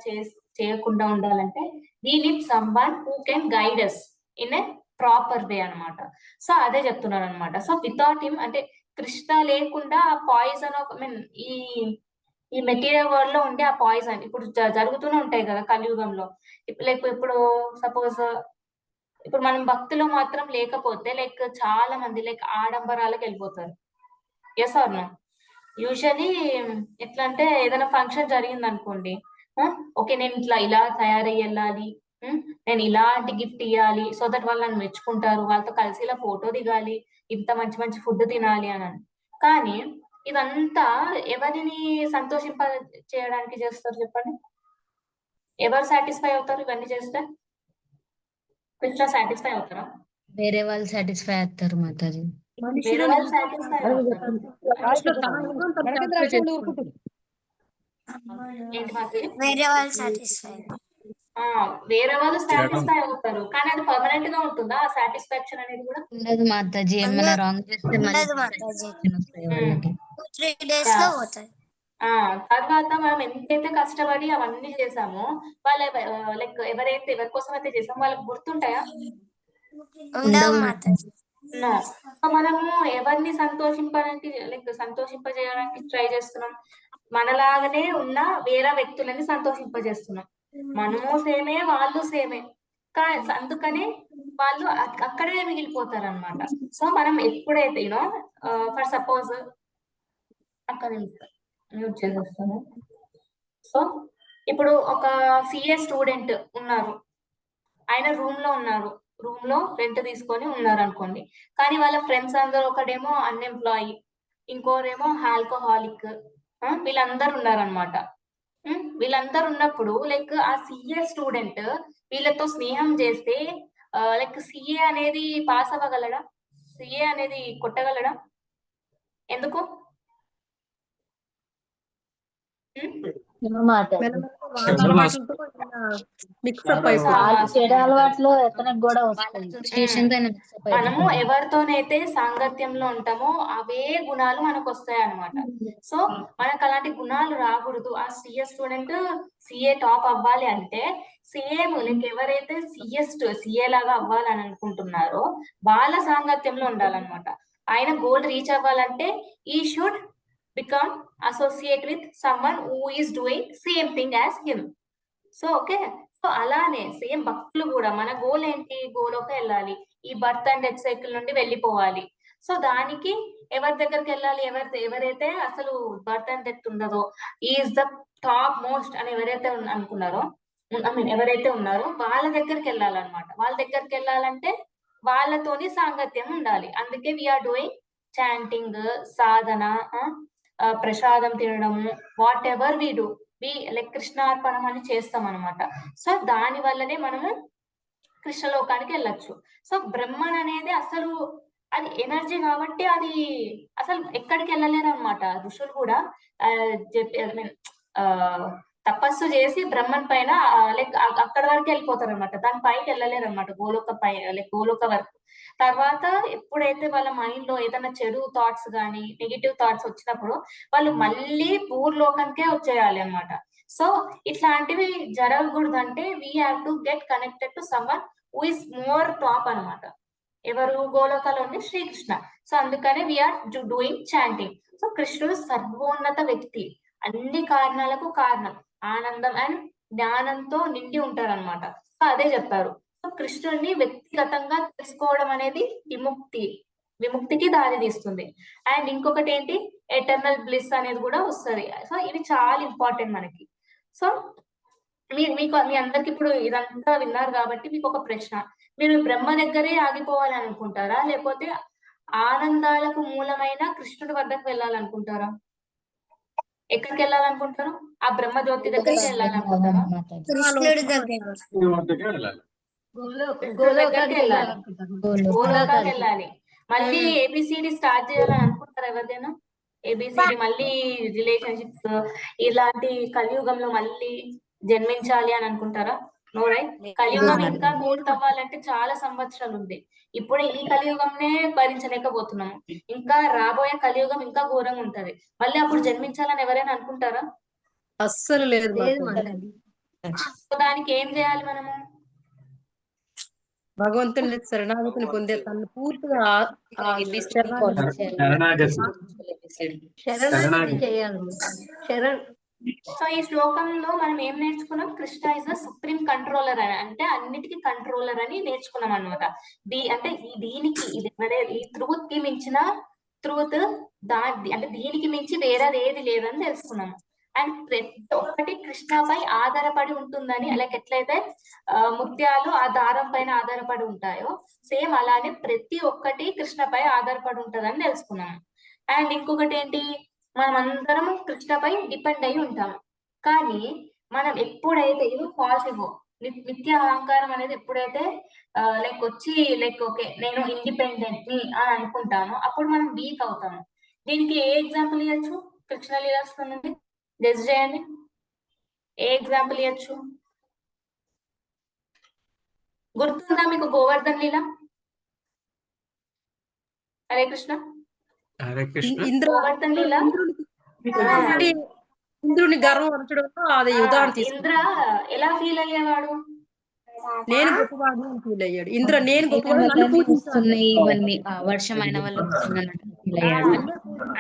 చేయకుండా ఉండాలంటే we need someone who can guide us in a proper way అన్నమాట. సో అదే చెప్తున్నారు అనమాట. సో వితౌట్ హిమ్, అంటే కృష్ణ లేకుండా ఆ పాయిజన్ ఆఫ్, ఐ మీన్ ఈ మెటీరియల్ వరల్డ్ లో ఉండే ఆ పాయిజన్ ఇప్పుడు జరుగుతూనే ఉంటాయి కదా కలియుగంలో. ఇప్పుడు సపోజ్ ఇప్పుడు మనం భక్తిలో మాత్రం లేకపోతే లైక్ చాలా మంది లైక్ ఆడంబరాలకు వెళ్ళిపోతారు. Yes or no? యూజువలీ ఎట్లా అంటే ఏదైనా ఫంక్షన్ జరిగింది అనుకోండి, ఓకే నేను ఇలా తయారయ్యి వెళ్ళాలి, నేను ఇలాంటి గిఫ్ట్ ఇవ్వాలి, సో దట్ వాళ్ళు నన్ను మెచ్చుకుంటారు, వాళ్ళతో కలిసి ఇలా ఫోటో దిగాలి, ఇంత మంచి మంచి ఫుడ్ తినాలి అని. కానీ ఇదంతా ఎవరిని సంతోషింప చేయడానికి చేస్తారు చెప్పండి? ఎవరు సాటిస్ఫై అవుతారు ఇవన్నీ చేస్తే? కృష్ణ సాటిస్ఫై అవుతారా? వేరే వాళ్ళు సాటిస్ఫై అవుతారు మాతాజీ. వేరే వాళ్ళు సాటిస్ఫై అవుతారు. ఏంటి మాతాజీ? వేరే వాళ్ళు సాటిస్ఫై వేరే వాళ్ళు సాటిస్ఫై అవుతారు, కానీ అది పర్మనెంట్ గా ఉంటుందా ఆ సాటిస్ఫాక్షన్ అనేది కూడా? ఉండదు మాతాజీ. ఏమైనా రాంగ్ చేస్తే ఉండదు మాతాజీ. వాళ్ళకి 2-3 days లో పోతాయి. తర్వాత మనం ఎంతైతే కష్టపడి అవన్నీ చేసామో వాళ్ళ లైక్ ఎవరి కోసం అయితే చేసామో వాళ్ళకి గుర్తుంటాయా? ఉండవు మాతాజీ. సో మనము ఎవరిని సంతోషింపజేయడానికి ట్రై చేస్తున్నాం? మనలాగానే ఉన్న వేరే వ్యక్తులని సంతోషింపజేస్తున్నాం. మనము సేమే, వాళ్ళు సేమే, అందుకనే వాళ్ళు అక్కడే మిగిలిపోతారు అనమాట. సో మనం ఎప్పుడైతే ఫర్ సపోజ్ అక్కడ మ్యూట్ చేసేస్తాను. సో ఇప్పుడు ఒక సిఏ స్టూడెంట్ ఉన్నారు, ఆయన రూమ్ లో రెంట్ తీసుకొని ఉన్నారు అనుకోండి. కానీ వాళ్ళ ఫ్రెండ్స్ అందరూ, ఒకడేమో అన్ఎంప్లాయీ, ఇంకోరేమో ఆల్కహాలిక్, వీళ్ళందరూ ఉన్నారనమాట. వీళ్ళందరూ ఉన్నప్పుడు లైక్ ఆ సిఏ స్టూడెంట్ వీళ్ళతో స్నేహం చేస్తే లైక్ సిఏ అనేది పాస్ అవ్వగలడా? సిఏ అనేది కొట్టగలడా? ఎందుకు? చెడు అలవాట్లు ఎతనికి కూడా వస్తాయి. మనము ఎవరితోనైతే సాంగత్యంలో ఉంటామో అవే గుణాలు మనకు వస్తాయి అన్నమాట. సో మనకు అలాంటి గుణాలు రాకూడదు. ఆ సిఏ స్టూడెంట్ సిఏ టాప్ అవ్వాలి అంటే సేమ్ లైక్ ఎవరైతే సిఏ లాగా అవ్వాలని అనుకుంటున్నారో వాళ్ళ సాంగత్యంలో ఉండాలన్నమాట. ఆయన గోల్ రీచ్ అవ్వాలంటే ఈ should become associate with someone who is doing same thing as him. So okay, so అలానే సేమ్ భక్తులు కూడా మన గోల్ ఏంటి? గోలోకి వెళ్ళాలి, ఈ బర్త్ అండ్ డెత్ సైకిల్ నుండి వెళ్ళిపోవాలి. సో దానికి ఎవరి దగ్గరికి వెళ్ళాలి? ఎవరైతే అసలు బర్త్ అండ్ డెత్ ఉండదో, ఈజ్ ద టాప్ మోస్ట్ అని ఎవరైతే అనుకున్నారో, ఎవరైతే ఉన్నారో వాళ్ళ దగ్గరికి వెళ్ళాలన్నమాట. వాళ్ళ దగ్గరికి వెళ్ళాలంటే వాళ్ళతోని సాంగత్యం ఉండాలి. అందుకే వీఆర్ డూయింగ్ చాంటింగ్, సాధన, ప్రసాదం తినడము, whatever we do, like కృష్ణార్పణం అని చేస్తాం అనమాట. సో దాని వల్లనే మనము కృష్ణలోకానికి వెళ్ళొచ్చు. సో బ్రహ్మన్ అనేది అసలు అది ఎనర్జీ కాబట్టి అది అసలు ఎక్కడికి వెళ్ళలేరు అనమాట. ఋషులు కూడా తపస్సు చేసి బ్రహ్మన్ పైన లైక్ అక్కడ వరకు వెళ్ళిపోతారు అనమాట. దాని పైకి వెళ్ళలేరు అనమాట, గోలోక వరకు. తర్వాత ఎప్పుడైతే వాళ్ళ మైండ్ లో ఏదైనా చెడు థాట్స్ కానీ నెగిటివ్ థాట్స్ వచ్చినప్పుడు వాళ్ళు మళ్ళీ పూర్లోకానికే వచ్చేయాలి అనమాట. సో ఇట్లాంటివి జరగకూడదు అంటే we have to get connected to someone who is more top అనమాట. ఎవరు? గోలోకాలో ఉండే శ్రీకృష్ణ. సో అందుకనే వీఆర్ డూయింగ్ చాంటింగ్. సో కృష్ణుడు సర్వోన్నత వ్యక్తి, అన్ని కారణాలకు కారణం, ఆనందం అండ్ జ్ఞానంతో నిండి ఉంటారనమాట. సో అదే చెప్పారు. సో కృష్ణుడిని వ్యక్తిగతంగా తెలుసుకోవడం అనేది విముక్తికి దారి తీస్తుంది. అండ్ ఇంకొకటి ఏంటి? ఎటర్నల్ బ్లిస్ అనేది కూడా వస్తుంది. సో ఇవి చాలా ఇంపార్టెంట్ మనకి. సో మీ అందరికి ఇప్పుడు ఇదంతా విన్నారు కాబట్టి మీకు ఒక ప్రశ్న, మీరు బ్రహ్మ దగ్గరే ఆగిపోవాలని అనుకుంటారా, లేకపోతే ఆనందాలకు మూలమైన కృష్ణుడి వద్దకు వెళ్ళాలనుకుంటారా? ఎక్కడికి వెళ్ళాలనుకుంటారు? ఆ బ్రహ్మ జ్యోతి దగ్గరికి వెళ్ళాలనుకుంటారా? గోలోకాకి వెళ్ళాలి. మళ్ళీ ఏబిసిడి స్టార్ట్ చేయాలని అనుకుంటారా ఎవరిదైనా? ఏబిసిడి మళ్ళీ రిలేషన్షిప్స్ ఇలాంటి కలియుగంలో మళ్ళీ జన్మించాలి అని అనుకుంటారా? No right. కలియుగం ఇంకా పూర్తవ్వాలంటే చాలా సంవత్సరాలు ఉంది. ఇప్పుడు ఈ కలియుగంనే భరించలేకపోతున్నాము, ఇంకా రాబోయే కలియుగం ఇంకా ఘోరంగా ఉంటది. మళ్ళీ అప్పుడు జన్మించాలని ఎవరైనా అనుకుంటారా? అస్సలు లేదు. దానికి ఏం చేయాలి మనము? భగవంతుని శరణాగతిని పొందే తను పూర్తిగా సో ఈ శ్లోకంలో మనం ఏం నేర్చుకున్నాం? Krishna is the supreme controller అని, అంటే అన్నిటికీ కంట్రోలర్ అని నేర్చుకున్నాం అనమాట. అంటే దీనికి ఈ ట్రూత్ కి మించిన ట్రూత్ అంటే దీనికి మించి వేరేది ఏది లేదని తెలుసుకున్నాము. అండ్ ప్రతి ఒక్కటి కృష్ణపై ఆధారపడి ఉంటుందని, లైక్ ఎట్లయితే ముత్యాలు ఆ దారం పైన ఆధారపడి ఉంటాయో సేమ్ అలానే ప్రతి ఒక్కటి కృష్ణపై ఆధారపడి ఉంటుందని తెలుసుకున్నాము. అండ్ ఇంకొకటి ఏంటి? మనం అందరం కృష్ణపై డిపెండ్ అయి ఉంటాము. కానీ మనం ఎప్పుడైతే ఇది ఫాల్స్ ఇగో, నిత్య అహంకారం అనేది ఎప్పుడైతే ఓకే నేను ఇండిపెండెంట్ ని అని అనుకుంటాను, అప్పుడు మనం వీక్ అవుతాము. దీనికి ఏ ఎగ్జాంపుల్ ఇవ్వచ్చు? కృష్ణ లీలాస్ నుండి గెస్ చేయండి, ఏ ఎగ్జాంపుల్ ఇవ్వచ్చు? గుర్తుందా మీకు గోవర్ధన్ లీల? హరే కృష్ణ. హరే కృష్ణ. గోవర్ధన్ లీల ఇంద్రుని గర్వం అనచడంలో అది ఉదాహరణ ఇంద్ర ఎలా ఫీల్ అయ్యేవాడు? నేను గొప్పవాడు అని ఫీల్ అయ్యాడు. ఇంద్ర నేను గొప్పవాడు, నన్ను పూజించాలి. ఇవన్నీ వర్షం అయిన వల్ల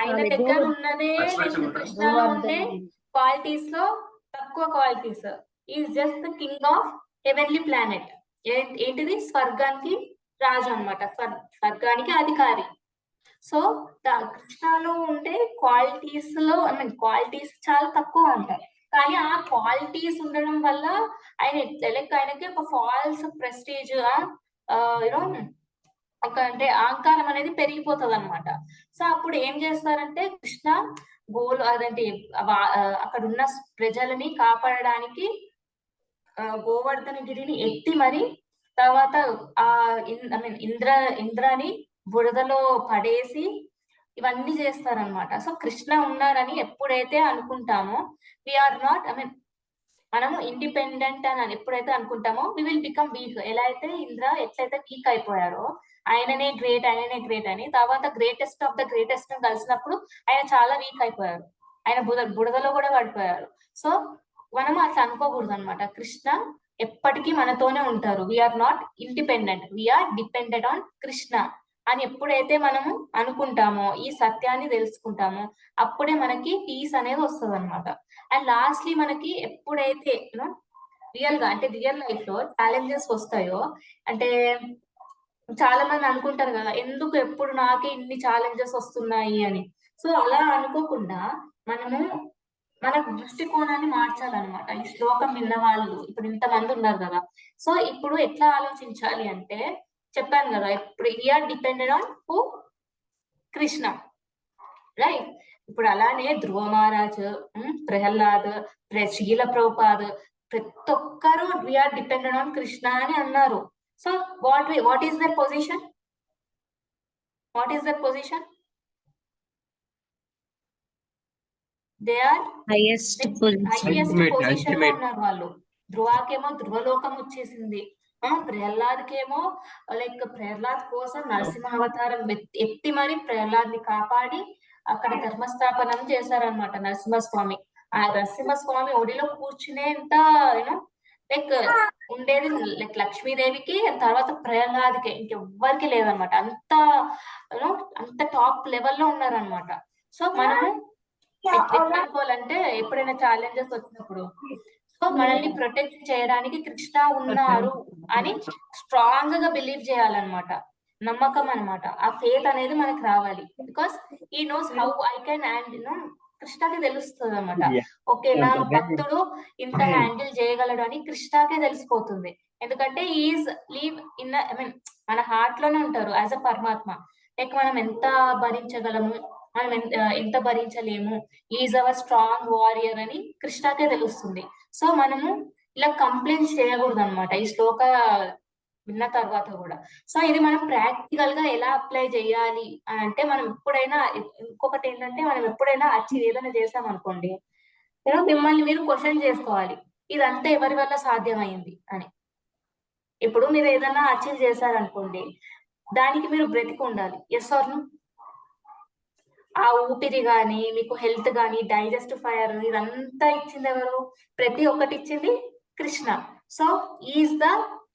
ఆయన దగ్గర ఉన్నదే కృష్ణలో ఉండే క్వాలిటీస్ లో తక్కువ qualities. Is just the king of heavenly planet. ఏంటిది? స్వర్గానికి రాజు అన్నమాట, స్వర్గానికి అధికారి. సో కృష్ణలో ఉండే క్వాలిటీస్ లో క్వాలిటీస్ చాలా తక్కువ ఉంటాయి. కానీ ఆ క్వాలిటీస్ ఉండడం వల్ల ఆయనకి ఒక ఫాల్స్ ప్రెస్టీజ్ యూనో అంటే అహంకారం అనేది పెరిగిపోతుంది అనమాట. సో అప్పుడు ఏం చేస్తారంటే కృష్ణ అదంటే అక్కడ ఉన్న ప్రజలని కాపాడడానికి గోవర్ధన గిరిని ఎత్తి మరి తర్వాత ఇంద్రాని బురదలో పడేసి ఇవన్నీ చేస్తారనమాట. సో కృష్ణ ఉన్నారని ఎప్పుడైతే అనుకుంటామో వీఆర్ నాట్ మనము ఇండిపెండెంట్ అని ఎప్పుడైతే అనుకుంటామో వి విల్ బికమ్ వీక్. ఎలా అయితే ఇంద్ర ఎట్లయితే వీక్ అయిపోయారో ఆయననే గ్రేట్ అని, తర్వాత గ్రేటెస్ట్ ఆఫ్ ద గ్రేటెస్ట్ కలిసినప్పుడు ఆయన చాలా వీక్ అయిపోయారు, ఆయన బురదలో కూడా పడిపోయారు. సో మనము అట్లా అనుకోకూడదు అనమాట. కృష్ణ ఎప్పటికీ మనతోనే ఉంటారు. We are not independent, we are dependent on Krishna అని ఎప్పుడైతే మనము అనుకుంటామో, ఈ సత్యాన్ని తెలుసుకుంటామో, అప్పుడే మనకి పీస్ అనేది వస్తుంది అనమాట. అండ్ లాస్ట్లీ మనకి ఎప్పుడైతే రియల్ లైఫ్ లో ఛాలెంజెస్ వస్తాయో, అంటే చాలా మంది అనుకుంటారు కదా ఎందుకు ఎప్పుడు నాకే ఇన్ని ఛాలెంజెస్ వస్తున్నాయి అని. సో అలా అనుకోకుండా మనము మన దృష్టికోణాన్ని మార్చాలన్నమాట. ఈ శ్లోకం విన్న వాళ్ళు ఇప్పుడు ఇంతమంది ఉన్నారు కదా, సో ఇప్పుడు ఎట్లా ఆలోచించాలి అంటే చెప్పాను కదా, ఇప్పుడు we are dependent on who? Krishna, right? ఇప్పుడు అలానే ధ్రువ మహారాజ్, ప్రహ్లాద్, శీల ప్రభుపాద్, ప్రతి ఒక్కరు వీఆర్ డిపెండెంట్ ఆన్ కృష్ణ అని అన్నారు. So what is their position? They are highest position లో ఉన్నారు వాళ్ళు. ధ్రువాకేమో ధ్రువలోకం వచ్చేసింది, ప్రహ్లాద్కేమో ప్రహ్లాద్ కోసం నరసింహావతారం ఎత్తి మరి ప్రహ్లాద్ ని కాపాడి అక్కడ ధర్మస్థాపనం చేశారనమాట నరసింహస్వామి. ఆ నరసింహస్వామి ఒడిలో కూర్చునేంత ఉండేది లక్ష్మీదేవికి, తర్వాత ప్రహ్లాద్కి, ఇంకెవ్వరికి లేదనమాట. అంత టాప్ లెవెల్లో ఉన్నారనమాట. సో మనము ఎట్లా అనుకోవాలంటే ఎప్పుడైనా ఛాలెంజెస్ వచ్చినప్పుడు సో మనల్ని ప్రొటెక్ట్ చేయడానికి కృష్ణ ఉన్నారు అని స్ట్రాంగ్ గా బిలీవ్ చేయాలన్నమాట. నమ్మకం అన్నమాట. ఆ ఫేత్ అనేది మనకు రావాలి. బికాస్ ఈ నోస్ హౌ ఐ కెన్ కృష్ణకి తెలుస్తుంది అనమాట. ఓకే నా భక్తుడు ఇంత హ్యాండిల్ చేయగలడు అని కృష్ణకే తెలిసిపోతుంది. ఎందుకంటే ఈజ్ లీవ్ ఇన్ మన హార్ట్ లోనే ఉంటారు యాజ్ అ పరమాత్మ. మనం ఎంత భరించగలము, మనం ఎంత భరించలేము, ఈజ్ అవర్ స్ట్రాంగ్ వారియర్ అని కృష్ణకే తెలుస్తుంది. సో మనము ఇలా కంప్లైంట్ చేయకూడదు అనమాట ఈ శ్లోక విన్న తర్వాత కూడా. సో ఇది మనం ప్రాక్టికల్ గా ఎలా అప్లై చేయాలి అని అంటే, మనం ఎప్పుడైనా ఇంకొకటి ఏంటంటే మనం ఎప్పుడైనా అచీవ్ ఏదైనా చేసామనుకోండి, మిమ్మల్ని మీరు క్వశ్చన్ చేసుకోవాలి ఇదంతా ఎవరి వల్ల సాధ్యమైంది అని. ఇప్పుడు మీరు ఏదైనా అచీవ్ చేశారనుకోండి, దానికి మీరు బ్రతికి ఉండాలి. Yes or no? ఆ ఊపిరి గాని, మీకు హెల్త్ గాని, డైజెస్టిఫైయర్ ఇదంతా ఇచ్చింది ఎవరు? ప్రతి ఒక్కటి ఇచ్చింది Krishna. So is the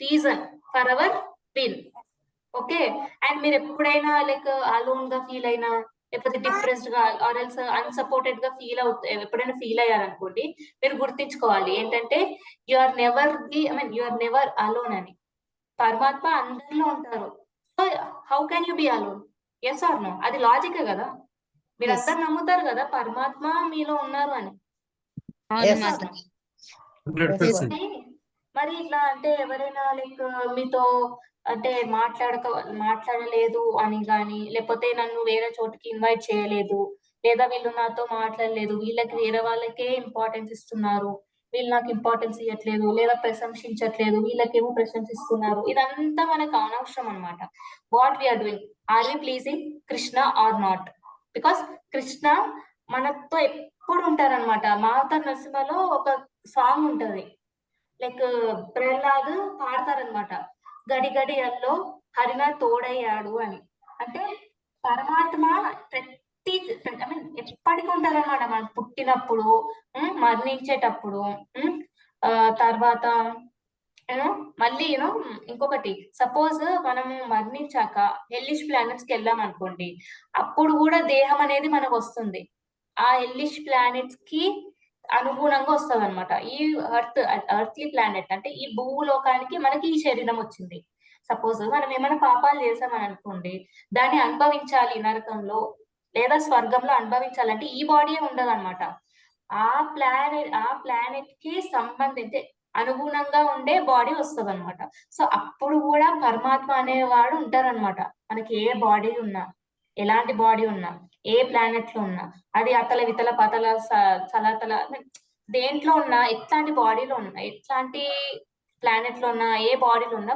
reason for hour win. Okay, and మీరు ఎప్పుడైనా అలోన్ గా ఫీల్ అయినా, లేకపోతే డిప్రెస్డ్ గా ఆర్ ఎల్స్ అన్సపోర్టెడ్ గా ఎప్పుడైనా ఫీల్ అయ్యారనుకోండి, మీరు గుర్తించుకోవాలి ఏంటంటే you are never you are never alone అని. పరమాత్మ అందరిలో ఉంటారు. So how can you be alone? Yes or no? అది లాజికే కదా. మీరందరూ నమ్ముతారు కదా పరమాత్మ మీలో ఉన్నారు అని. మరి ఇట్లా అంటే ఎవరైనా మీతో అంటే మాట్లాడలేదు అని గాని, లేకపోతే నన్ను వేరే చోటుకి ఇన్వైట్ చేయలేదు, లేదా వీళ్ళు నాతో మాట్లాడలేదు, వీళ్ళకి వేరే వాళ్ళకే ఇంపార్టెన్స్ ఇస్తున్నారు, వీళ్ళు నాకు ఇంపార్టెన్స్ ఇవ్వట్లేదు, లేదా ప్రశంసించట్లేదు, వీళ్ళకేమో ప్రశంసిస్తున్నారు. ఇదంతా మనకు అనవసరం అనమాట. What we are doing, are we pleasing Krishna are not? Because Krishna మనతో ఎప్పుడు ఉంటారనమాట. మావతార్ నరసింహలో ఒక సాంగ్ ఉంటది, లైక్ ప్రహ్లాద్ పాడతారనమాట, గడి గడియల్లో హరిన తోడయ్యాడు అని. అంటే పరమాత్మ ప్రతి ఐ మీన్ ఎప్పటికీ ఉంటారన్నమాట. మనం పుట్టినప్పుడు, మరణించేటప్పుడు, తర్వాత మళ్ళీ ఇంకొకటి, సపోజ్ మనము మరణించాక హెల్లిష్ ప్లానెట్స్ కి వెళ్ళాం అనుకోండి, అప్పుడు కూడా దేహం అనేది మనకు వస్తుంది. ఆ హెల్లిష్ ప్లానెట్స్ కి అనుగుణంగా వస్తుంది అనమాట. ఈ ఎర్త్లీ ప్లానెట్ అంటే ఈ భూలోకానికి మనకి ఈ శరీరం వచ్చింది. సపోజ్ మనం ఏమైనా పాపాలు చేసామని అనుకోండి, దాన్ని అనుభవించాలి నరకంలో లేదా స్వర్గంలో అనుభవించాలంటే ఈ బాడీ ఉండదు అనమాట. ఆ ప్లానెట్ కి సంబంధించి అనుగుణంగా ఉండే బాడీ వస్తుంది అనమాట. సో అప్పుడు కూడా పరమాత్మ అనేవాడు ఉంటారనమాట. మనకి ఏ బాడీ ఉన్నా, ఎలాంటి బాడీ ఉన్నా, ఏ ప్లానెట్ లో ఉన్నా, అది అతల వితల పతల చలతల దేంట్లో ఉన్నా, ఎట్లాంటి బాడీలో ఉన్నా, ఎట్లాంటి ప్లానెట్ లో ఉన్నా, ఏ బాడీలో ఉన్నా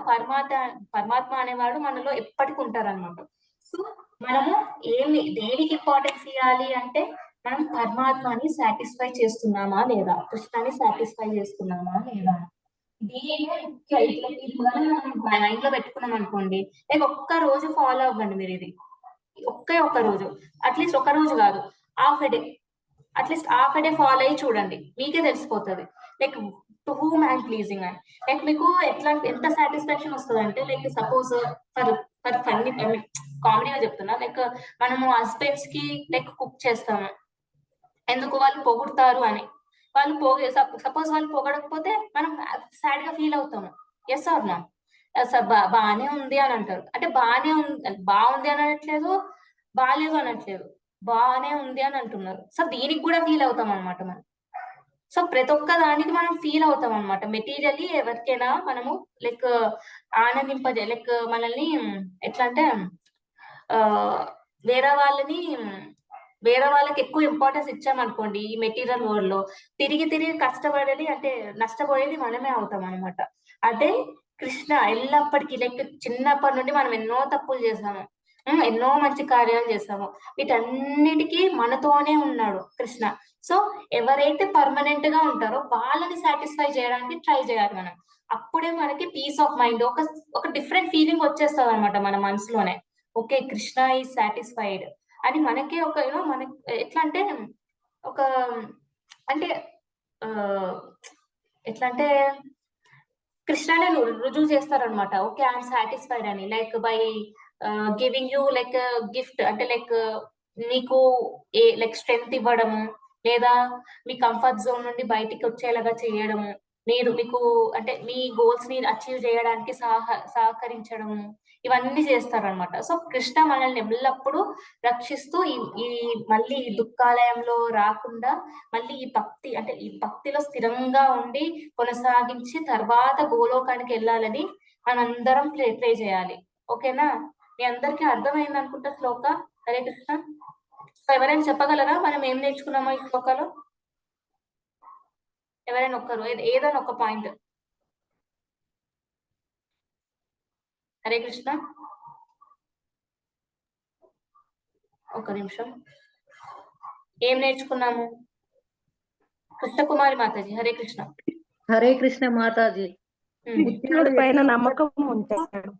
పరమాత్మ అనేవాడు మనలో ఎప్పటికి ఉంటారనమాట. సో మనము దేనికి ఇంపార్టెన్స్ ఇవ్వాలి అంటే, మనం పరమాత్మని సాటిస్ఫై చేస్తున్నామా లేదా, కృష్ణాన్ని సాటిస్ఫై చేస్తున్నామా లేదా, మైండ్ లో పెట్టుకున్నాం అనుకోండి. లైక్ ఒక్క రోజు ఫాలో అవ్వండి మీరు ఇది, ఒక్క రోజు, అట్లీస్ట్ ఒక రోజు కాదు, half a day, at least half a day follow అయ్యి చూడండి, మీకే తెలిసిపోతుంది. Like to whom I'm pleasing అని. లైక్ మీకు ఎంత సాటిస్ఫాక్షన్ వస్తుంది అంటే, లైక్ సపోజ్ ఫర్ ఫన్నీ కామెడీగా చెప్తున్నా, లైక్ మనము హస్బెండ్స్ కి లైక్ కుక్ చేస్తాము, ఎందుకు వాళ్ళు పొగుడతారు అని. వాళ్ళు సపోజ్ వాళ్ళు పొగడకపోతే మనం సాడ్ గా ఫీల్ అవుతాము. Yes or no? బానే ఉంది అని అంటారు, అంటే బాగుంది అని అనట్లేదు, బాగాలేదు అనట్లేదు, బాగానే ఉంది అని అంటున్నారు. సో దీనికి కూడా ఫీల్ అవుతాం అనమాట మనం. సో ప్రతి ఒక్క దానికి మనం ఫీల్ అవుతాం అనమాట. మెటీరియల్లీ ఎవరికైనా మనము లైక్ లైక్ మనల్ని ఎట్లా అంటే వేరే వాళ్ళకి ఎక్కువ ఇంపార్టెన్స్ ఇచ్చామనుకోండి ఈ మెటీరియల్ వరల్డ్ లో, తిరిగి కష్టపడేది అంటే నష్టపోయేది మనమే అవుతాం అనమాట. అదే కృష్ణ ఎల్లప్పటికీ లైక్ చిన్నప్పటి నుండి మనం ఎన్నో తప్పులు చేసాము, ఎన్నో మంచి కార్యాలు చేసాము, వీటన్నిటికీ మనతోనే ఉన్నాడు కృష్ణ. సో ఎవరైతే పర్మనెంట్ గా ఉంటారో వాళ్ళని సాటిస్ఫై చేయడానికి ట్రై చేయాలి మనం. అప్పుడే మనకి పీస్ ఆఫ్ మైండ్, ఒక డిఫరెంట్ ఫీలింగ్ వచ్చేస్తుంది అనమాట మన మనసులోనే. ఓకే, కృష్ణ ఈజ్ సాటిస్ఫైడ్ అని మనకే ఒక మనకి ఎట్లా అంటే ఒక అంటే ఎట్లా అంటే కృష్ణనే రుజువు చేస్తారనమాట. ఓకే, ఐఎమ్ సాటిస్ఫైడ్ అని. Like by giving you like gift, అంటే లైక్ మీకు లైక్ స్ట్రెంగ్త్ ఇవ్వడము, లేదా మీ కంఫర్ట్ జోన్ నుండి బయటికి వచ్చేలాగా చేయడము, మీకు అంటే మీ గోల్స్ ని అచీవ్ చేయడానికి సహకరించడము, ఇవన్నీ చేస్తారనమాట. సో కృష్ణ మనల్ని ఎల్లప్పుడూ రక్షిస్తూ ఈ మళ్ళీ ఈ దుఃఖాలయంలో రాకుండా మళ్ళీ ఈ భక్తిలో స్థిరంగా ఉండి కొనసాగించి తర్వాత గోలోకానికి వెళ్ళాలని మనందరం ప్రే చేయాలి. ఓకేనా? మీ అందరికీ అర్థమైంది అనుకుంటా శ్లోక. హరే కృష్ణ. సో ఎవరైనా చెప్పగలరా మనం ఏం నేర్చుకున్నామో ఈ శ్లోకాలో? ఎవరైనా ఒక్కరు ఏదైనా ఒక పాయింట్. హరే కృష్ణ. ఒక నిమిషం. ఏం నేర్చుకున్నాము? కృష్ణకుమారి మాతాజీ. హరే కృష్ణ. హరే కృష్ణ మాతాజీ. ముత్యాల పైన నమ్మకం ఉంటాడు.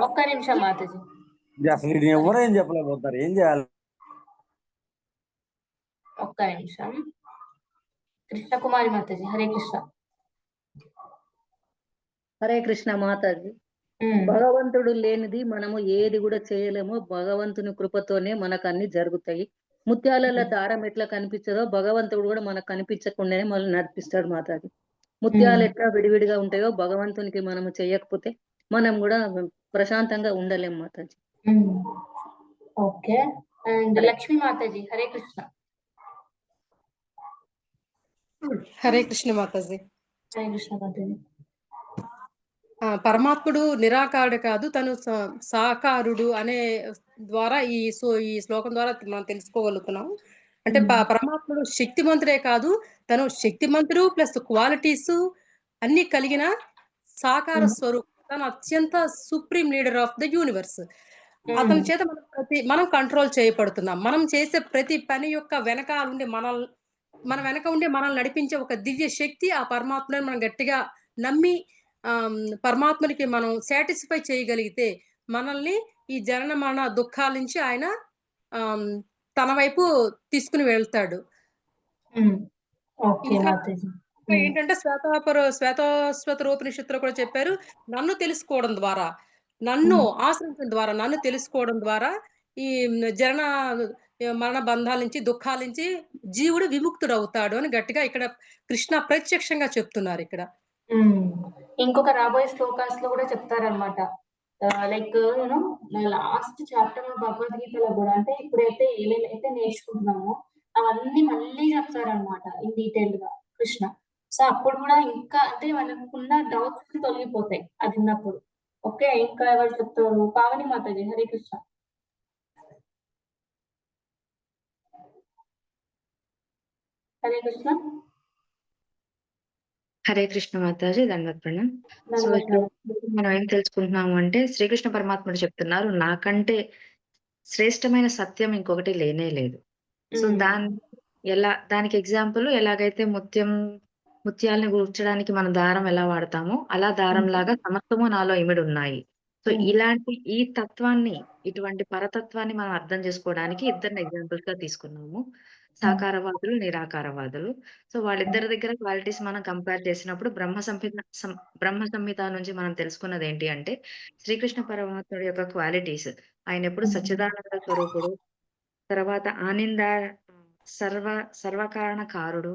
ఒక్క నిమిషం మాతాజీ. అసలు ఎవరేం చెప్పలేకపోతారు, ఏం చేయాలి? ఒక్క నిమిషం. కృష్ణకుమారి మాతాజీ. హరే కృష్ణ. హరే కృష్ణ మాతాజీ. భగవంతుడు లేనిది మనము ఏది కూడా చేయలేము. భగవంతుని కృపతోనే మనకు అన్ని జరుగుతాయి. ముత్యాల దారం ఎట్లా కనిపించదో భగవంతుడు కూడా మనకు కనిపించకుండానే మనల్ని నడిపిస్తాడు మాతాజీ. ముత్యాలు ఎట్లా విడివిడిగా ఉంటాయో భగవంతునికి మనము చేయకపోతే మనం కూడా ప్రశాంతంగా ఉండలేము మాతాజీ. ఓకే. అండ్ లక్ష్మీ మాతాజీ. హరే కృష్ణ. హరే కృష్ణ మాతాజీ. హరే కృష్ణ మాతాజీ. పరమాత్ముడు నిరాకారుడు కాదు, తను సాకారుడు అనే ద్వారా ఈ శ్లోకం ద్వారా మనం తెలుసుకోగలుగుతున్నాం. అంటే పరమాత్ముడు శక్తిమంతుడే కాదు, తను శక్తిమంతుడు ప్లస్ క్వాలిటీస్ అన్ని కలిగిన సాకార స్వరూపం. తను అత్యంత supreme leader of the universe. అతని చేత మనం కంట్రోల్ చేయబడుతున్నాం. మనం చేసే ప్రతి పని యొక్క వెనకాల ఉండి మన వెనక ఉండి మనల్ని నడిపించే ఒక దివ్య శక్తి ఆ పరమాత్మని మనం గట్టిగా నమ్మి పరమాత్మనికి మనం సాటిస్ఫై చేయగలిగితే మనల్ని ఈ జనన మరణ దుఃఖాల నుంచి ఆయన తన వైపు తీసుకుని వెళ్తాడు. ఇంకా ఏంటంటే శ్వేతోపనిషత్తులో కూడా చెప్పారు, నన్ను తెలుసుకోవడం ద్వారా, నన్ను ఆశ్రయించడం ద్వారా, నన్ను తెలుసుకోవడం ద్వారా ఈ జనన మరణ బంధాల నుంచి దుఃఖాల నుంచి జీవుడు విముక్తుడు అవుతాడు అని గట్టిగా ఇక్కడ కృష్ణ ప్రత్యక్షంగా చెప్తున్నారు. ఇక్కడ ఇంకొక రాబోయే శ్లోకాస్ లో కూడా చెప్తారనమాట. లైక్ లాస్ట్ చాప్టర్ భగవద్గీతలో కూడా, అంటే ఇప్పుడైతే ఏమేమైతే నేర్చుకుంటున్నామో అవన్నీ మళ్ళీ చెప్తారనమాట ఇన్ డీటెయిల్ గా కృష్ణ. సో అప్పుడు కూడా ఇంకా అంటే మనకున్న డౌట్స్ తొలగిపోతాయి అది ఉన్నప్పుడు. ఓకే, ఇంకా ఎవరు చెప్తారు? పావని మాతాజీ. హరే కృష్ణ. హరే కృష్ణ. హరే కృష్ణ మాతాజీ, దండవత్ ప్రణాం. సో మనం ఏం తెలుసుకుంటున్నాము అంటే శ్రీకృష్ణ పరమాత్ముడు చెప్తున్నారు, నాకంటే శ్రేష్టమైన సత్యం ఇంకొకటి లేనే లేదు. సో దానికి ఎగ్జాంపుల్ ఎలాగైతే ముత్యాలను కూర్చడానికి మన దారం ఎలా వాడతామో అలా దారం లాగా సమస్తము నాలో ఇమిడి ఉన్నాయి. సో ఇలాంటి ఈ తత్వాన్ని, ఇటువంటి పరతత్వాన్ని మనం అర్థం చేసుకోవడానికి ఇద్దరిని ఎగ్జాంపుల్స్ గా తీసుకున్నాము, సాకారవాదులు, నిరాకారవాదులు. సో వాళ్ళిద్దరి దగ్గర క్వాలిటీస్ మనం కంపేర్ చేసినప్పుడు బ్రహ్మ సంహిత నుంచి మనం తెలుసుకున్నది ఏంటి అంటే శ్రీకృష్ణ పరమాత్ముడి యొక్క క్వాలిటీస్, ఆయన ఎప్పుడు సచ్చిదానంద స్వరూపుడు, తర్వాత ఆనంద సర్వకారణకారుడు,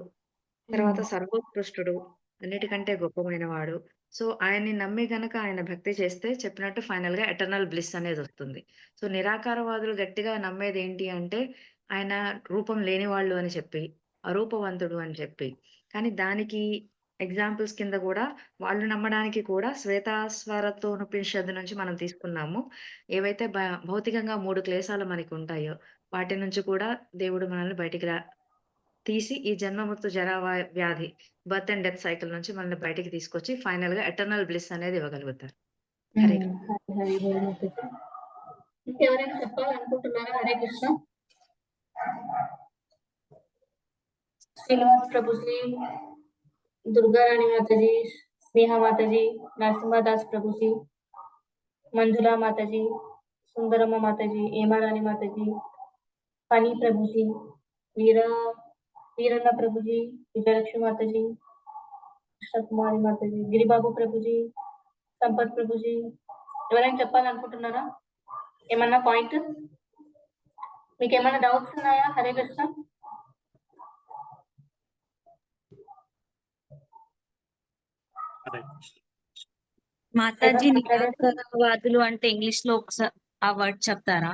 తర్వాత సర్వోత్కృష్టుడు, అన్నిటికంటే గొప్పమైన వాడు. సో ఆయన్ని నమ్మి గనక ఆయన భక్తి చేస్తే చెప్పినట్టు ఫైనల్ గా ఎటర్నల్ బ్లిస్ అనేది వస్తుంది. సో నిరాకారవాదులు గట్టిగా నమ్మేది ఏంటి అంటే ఆయన రూపం లేని వాళ్ళు అని చెప్పి, అరూపవంతుడు అని చెప్పి. కానీ దానికి ఎగ్జాంపుల్స్ కింద కూడా వాళ్ళు నమ్మడానికి కూడా శ్వేతాస్వరతోనుపనిషత్తు నుంచి మనం తీసుకున్నాము. ఏవైతే భౌతికంగా 3 క్లేశాలు మనకి ఉంటాయో వాటి నుంచి కూడా దేవుడు మనల్ని బయటికి తీసి ఈ జన్మ మృత్యు జరా వ్యాధి, బర్త్ అండ్ డెత్ సైకిల్ నుంచి మనల్ని బయటికి తీసుకొచ్చి ఫైనల్ గా ఎటర్నల్ బ్లిస్ అనేది ఇవ్వగలుగుతారు. ఎవరైనా చెప్పాలనుకుంటున్నారా? హరే కృష్ణ. శ్రీనివాస్ ప్రభుజీ, దుర్గారాణి మాతాజీ, స్నేహ మాతాజీ, నరసింహదాస్ ప్రభుజీ, మంజులా మాతాజీ, సుందరమ్మ మాతాజీ, ఏమారాణి మాతాజీ, పని ప్రభుజీ, వీరన్న ప్రభుజీ, విజయలక్ష్మి మాతాజీ, కృష్ణకుమారి మాతాజీ, గిరిబాబు ప్రభుజీ, సంపత్ ప్రభుజీ, ఎవరైనా చెప్పాలనుకుంటున్నారా? ఏమన్నా పాయింట్, మీకు ఏమైనా డౌట్స్ ఉన్నాయా? హరే కృష్ణ. మాతాజీ, నిరాకారవాదులు అంటే ఇంగ్లీష్ లో ఒకసారి ఆ వర్డ్ చెప్తారా?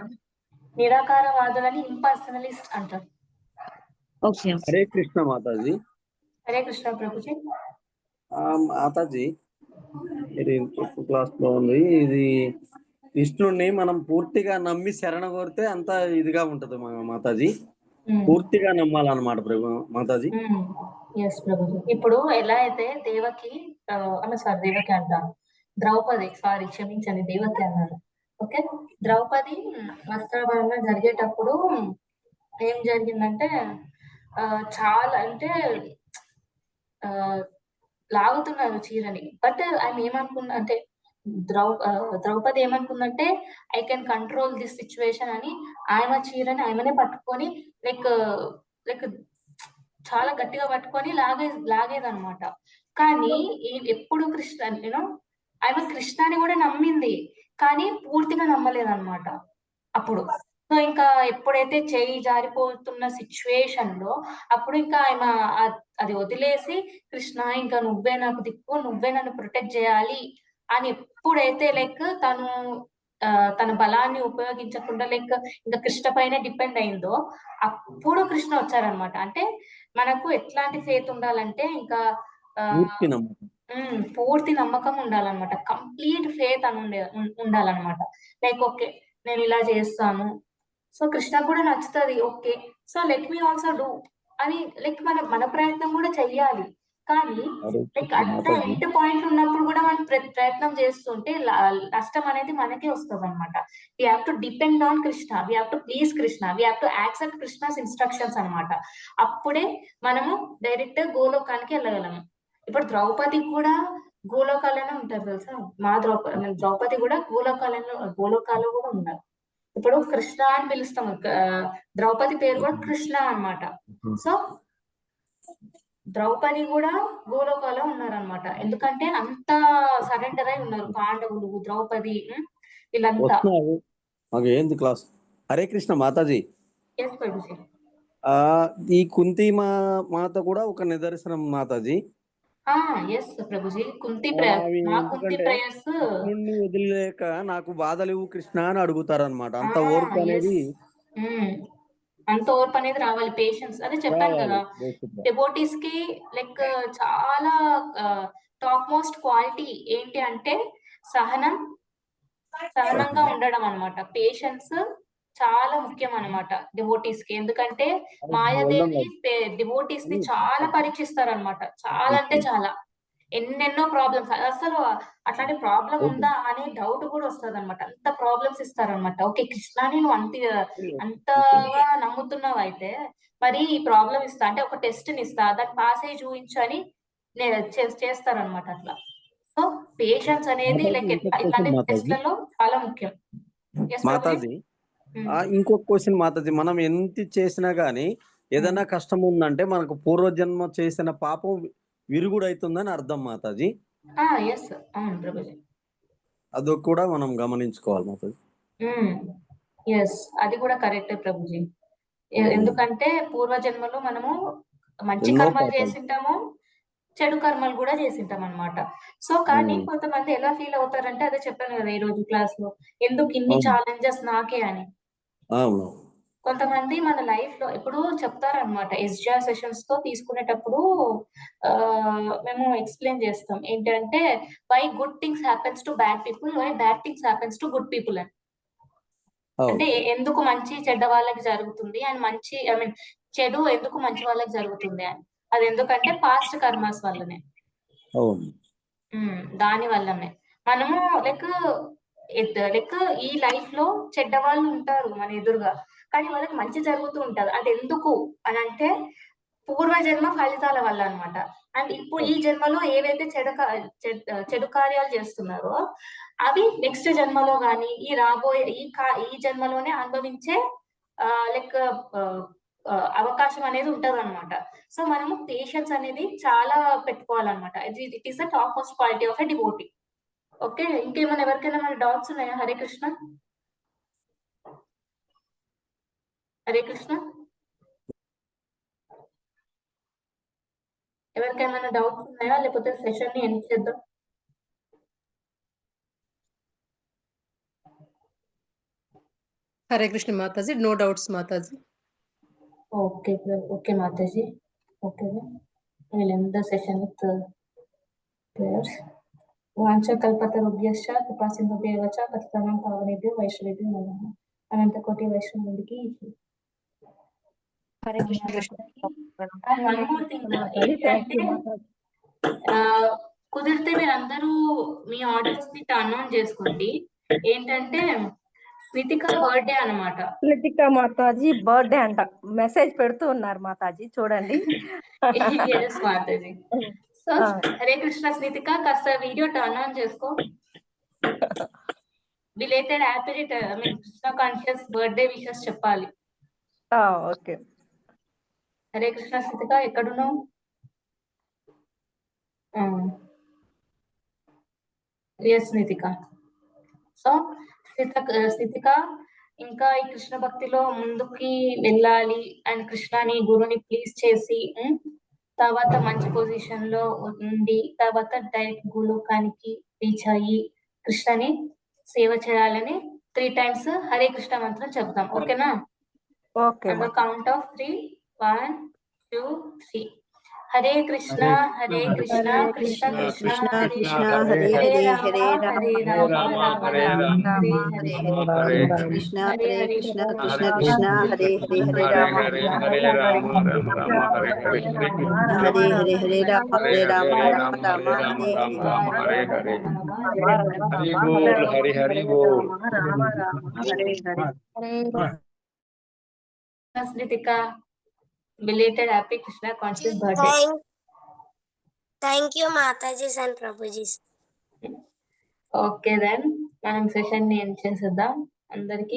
నిరాకారవాదులని ఇంపర్సనలిస్ట్ అంటారు. ఓకే. హరే కృష్ణ మాతాజీ. హరే కృష్ణ ప్రభుజీ. మాతాజీ, ఇది క్లాస్ లో ఉంది. ఇది విష్ణుని మనం పూర్తిగా నమ్మి శరణ కోరితే అంత ఇదిగా ఉంటది మాతాజీ. పూర్తిగా నమ్మాలన్నమాట ప్రభు మాతాజీ. ఎస్ ప్రభుజీ. ఇప్పుడు ఎలా అయితే దేవకి అంటాను, ద్రౌపది, క్షమించండి, దేవకి అన్నారు. ఓకే, ద్రౌపది వస్త్రాభరణ జరిగేటప్పుడు ఏం జరిగిందంటే చాలా అంటే లాగుతున్నారు చీరని. బట్ ఆయన ఏమనుకున్నా అంటే ద్రౌపది ఏమనుకుందంటే I can control this situation అని ఆమె చీరని ఆమెనే పట్టుకొని లైక్ చాలా గట్టిగా పట్టుకొని లాగేదన్నమాట. కానీ ఎప్పుడు ఆమె కృష్ణని కూడా నమ్మింది, కానీ పూర్తిగా నమ్మలేదన్నమాట అప్పుడు. సో ఇంకా ఎప్పుడైతే చేయి జారిపోతున్న సిచ్యువేషన్ లో అప్పుడు ఇంకా ఆమె అది వదిలేసి, కృష్ణ ఇంకా నువ్వే నాకు దిక్కు, నువ్వే నన్ను ప్రొటెక్ట్ చేయాలి అని ఎప్పుడైతే తన బలాన్ని ఉపయోగించకుండా ఇంకా కృష్ణ పైన డిపెండ్ అయిందో అప్పుడు కృష్ణ వచ్చారనమాట. అంటే మనకు ఎట్లాంటి ఫేత్ ఉండాలంటే ఇంకా పూర్తి నమ్మకం ఉండాలన్నమాట. కంప్లీట్ ఫెయిత్ అని ఉండాలన్నమాట. లైక్ ఓకే నేను ఇలా చేస్తాను. సో కృష్ణకు కూడా నచ్చుతది. Okay. So let me also do అని లైక్ మన ప్రయత్నం కూడా చెయ్యాలి. కానీ లైక్ అంత ఎండ్ పాయింట్ ఉన్నప్పుడు కూడా మనం ప్రయత్నం చేస్తుంటే నష్టం అనేది మనకే వస్తదన్నమాట. We have to depend on Krishna. We have to please Krishna. We have to accept Krishna's instructions అన్నమాట. అప్పుడే మనము డైరెక్ట్ గోలోకానికి వెళ్ళగలము. ఇప్పుడు ద్రౌపది కూడా గోలోకాలనే ఉంటారు తెలుసా? ద్రౌపది కూడా గోలోకాలో కూడా ఉన్నారు. ఇప్పుడు కృష్ణ అని పిలుస్తాము. ద్రౌపది పేరు కూడా కృష్ణ అన్నమాట. సో ద్రౌపది కూడా గోలోకాలో ఉన్నారనమాట. ఎందుకంటే అంత సరెండర్ అయి ఉన్నారు పాండవులు, ద్రౌపది వీళ్ళంతా. మాకు ఏంది క్లాస్? హరే కృష్ణ మాతాజీ. ఎస్ ప్రభుజీ. ఈ కుంతి మాత కూడా ఒక నిదర్శనం మాతాజీ. ఎస్ ప్రభుజీ. కుంతి ప్రేయర్స్ వదిలేక నాకు బాధలేవు కృష్ణ అని అడుగుతారనమాట. అంత ఓర్పు అనేది రావాలి. పేషెన్స్ అదే చెప్పాను కదా. డెవోటీస్ కి లైక్ చాలా టాప్ మోస్ట్ క్వాలిటీ ఏంటి అంటే సహనంగా ఉండడం అన్నమాట. పేషెన్స్ చాలా ముఖ్యం అన్నమాట డివోటీస్ కి. ఎందుకంటే మాయాదేవి డివోటీస్ ని చాలా పరీక్షిస్తారనమాట. చాలా అంటే చాలా ఎన్నెన్నో ప్రాబ్లమ్స్. అసలు అట్లాంటి ప్రాబ్లం ఉందా అనే డౌట్ కూడా వస్తుంది అనమాట. అంత ప్రాబ్లమ్స్ ఇస్తారనమాట. ఓకే కృష్ణాని నువ్వు అంతగా నమ్ముతున్నావు అయితే మరి ఈ ప్రాబ్లం ఇస్తా అంటే ఒక టెస్ట్ ని ఇస్తా, దాన్ని పాస్ అయ్యి చూపించు అని చేస్తారనమాట అట్లా. సో పేషెన్స్ అనేది లైక్ ఇట్లాంటి టెస్ట్లలో చాలా ముఖ్యం. మాతాజీ ఇంకొక క్వశ్చన్ మాతాజీ, మనం ఎంత చేసినా గానీ ఏదైనా కష్టం ఉందంటే మనకు పూర్వజన్మ చేసిన పాపం విరుగుడు అవుతుందని అర్థం మాతాజీ. అది కూడా మనం గమనించుకోవాలి మాతాజీ. అది కూడా కరెక్టే ప్రభుజీ. ఎందుకంటే పూర్వజన్మలో మనము మంచి కర్మలు చేసింటాము, చెడు కర్మలు కూడా చేసింటాం అన్నమాట. సో కానీ కొంతమంది ఎలా ఫీల్ అవుతారంటే అదే చెప్పాను కదా ఈ రోజు క్లాస్ లో, ఎందుకు ఇన్ని ఛాలెంజెస్ నాకే అని. కొంతమంది మన లైఫ్ లో ఇప్పుడు చెప్తారనమాట. ఎస్జిఆర్ సెషన్స్ తో తీసుకునేటప్పుడు మేము ఎక్స్ప్లెయిన్ చేస్తాం ఏంటంటే why good things happens to bad people, why bad things happens to good people అని. అంటే ఎందుకు మంచి చెడ్డ వాళ్ళకి జరుగుతుంది అని, చెడు ఎందుకు మంచి వాళ్ళకి జరుగుతుంది అని. అది ఎందుకంటే పాస్ట్ కర్మాస్ వల్లనే, దాని వల్లనే మనము లైక్ ఈ లైఫ్ లో చెడ్డ వాళ్ళు ఉంటారు మన ఎదురుగా, కానీ వాళ్ళకి మంచి జరుగుతూ ఉంటది. అది ఎందుకు అని అంటే పూర్వజన్మ ఫలితాల వల్ల అన్నమాట. అండ్ ఇప్పుడు ఈ జన్మలో ఏవైతే చెడు కార్యాలు చేస్తున్నారో అవి నెక్స్ట్ జన్మలో గాని ఈ రాబోయే ఈ జన్మలోనే అనుభవించే లైక్ అవకాశం అనేది ఉంటది అనమాట. సో మనము పేషెన్స్ అనేది చాలా పెట్టుకోవాలన్నమాట. It is the top most quality of a devotee. Okay, ఇంకేమైనా ఎవరికైనా మన డౌట్స్ ఉన్నాయా? హరే కృష్ణ. హరే కృష్ణ. ఎవరికైనా డౌట్స్ ఉన్నాయా లేకపోతే సెషన్ ని ఎండ్ చేద్దాం? Hare Krishna Mataji. No doubts Mataji. Okay okay Mataji. Okay, we'll end the session with prayers. వాంఛ కల్పతరుభ్యశ్చ కృపాసింధుభ్యవ చ పతితానాం పావనేభ్యో వైష్ణవేభ్యో నమః. అనంత కోటి వైష్ణవుడికి. హరే కృష్ణ. కుదిరితే మీరందరూ మీ ఆడియన్స్ ని టర్న్ ఆన్ చేసుకోండి. ఏంటంటే స్నితిక బర్త్డే అన్నమాట. స్నితిక మాతాజీ బర్త్డే అంట మెసేజ్ పెడుతూ ఉన్నారు మాతాజీ, చూడండి. మాతాజీ. సో హరే కృష్ణ స్నితిక, కాస్త వీడియో టర్న్ ఆన్ చేసుకో. Belated happy Krishna conscious birthday wishes చెప్పాలి. ఓకే. హరే కృష్ణ స్నితిక, ఎక్కడున్నావు? ఎస్ స్నితిక. సో స్నితిక ఇంకా ఈ కృష్ణ భక్తిలో ముందుకి వెళ్ళాలి అండ్ కృష్ణని గురుని ప్లీజ్ చేసి తర్వాత మంచి పొజిషన్ లో ఉండి తర్వాత డైరెక్ట్ గోలోకానికి రీచ్ అయ్యి కృష్ణని సేవ చేయాలని 3 times హరే కృష్ణ మంత్రం చెప్తాం. ఓకేనా? Okay. Count of 3, 1, 2, 3. Hare Krishna Hare Krishna Krishna Krishna Hare Krishna Hare Hare Hare Hare Rama Hare Hare Rama Rama Rama Hare Rama Rama Hare Hare Hare Hare Krishna Hare Hare Hare Krishna బోల్ కృష్ణ రామ కృష్ణ హరే హరే హరే హరే రామ హరే రామ హరే హరే హరే రామ హరే రామ రామ రామ హరే హరే హరి హరి బోల్. Sritika, belated happy Krishna conscious birthday. Thank you, Mataji's and Prabhuji's. Okay then మనం సెషన్ ని ఎండ్ చేసేద్దాం అందరికి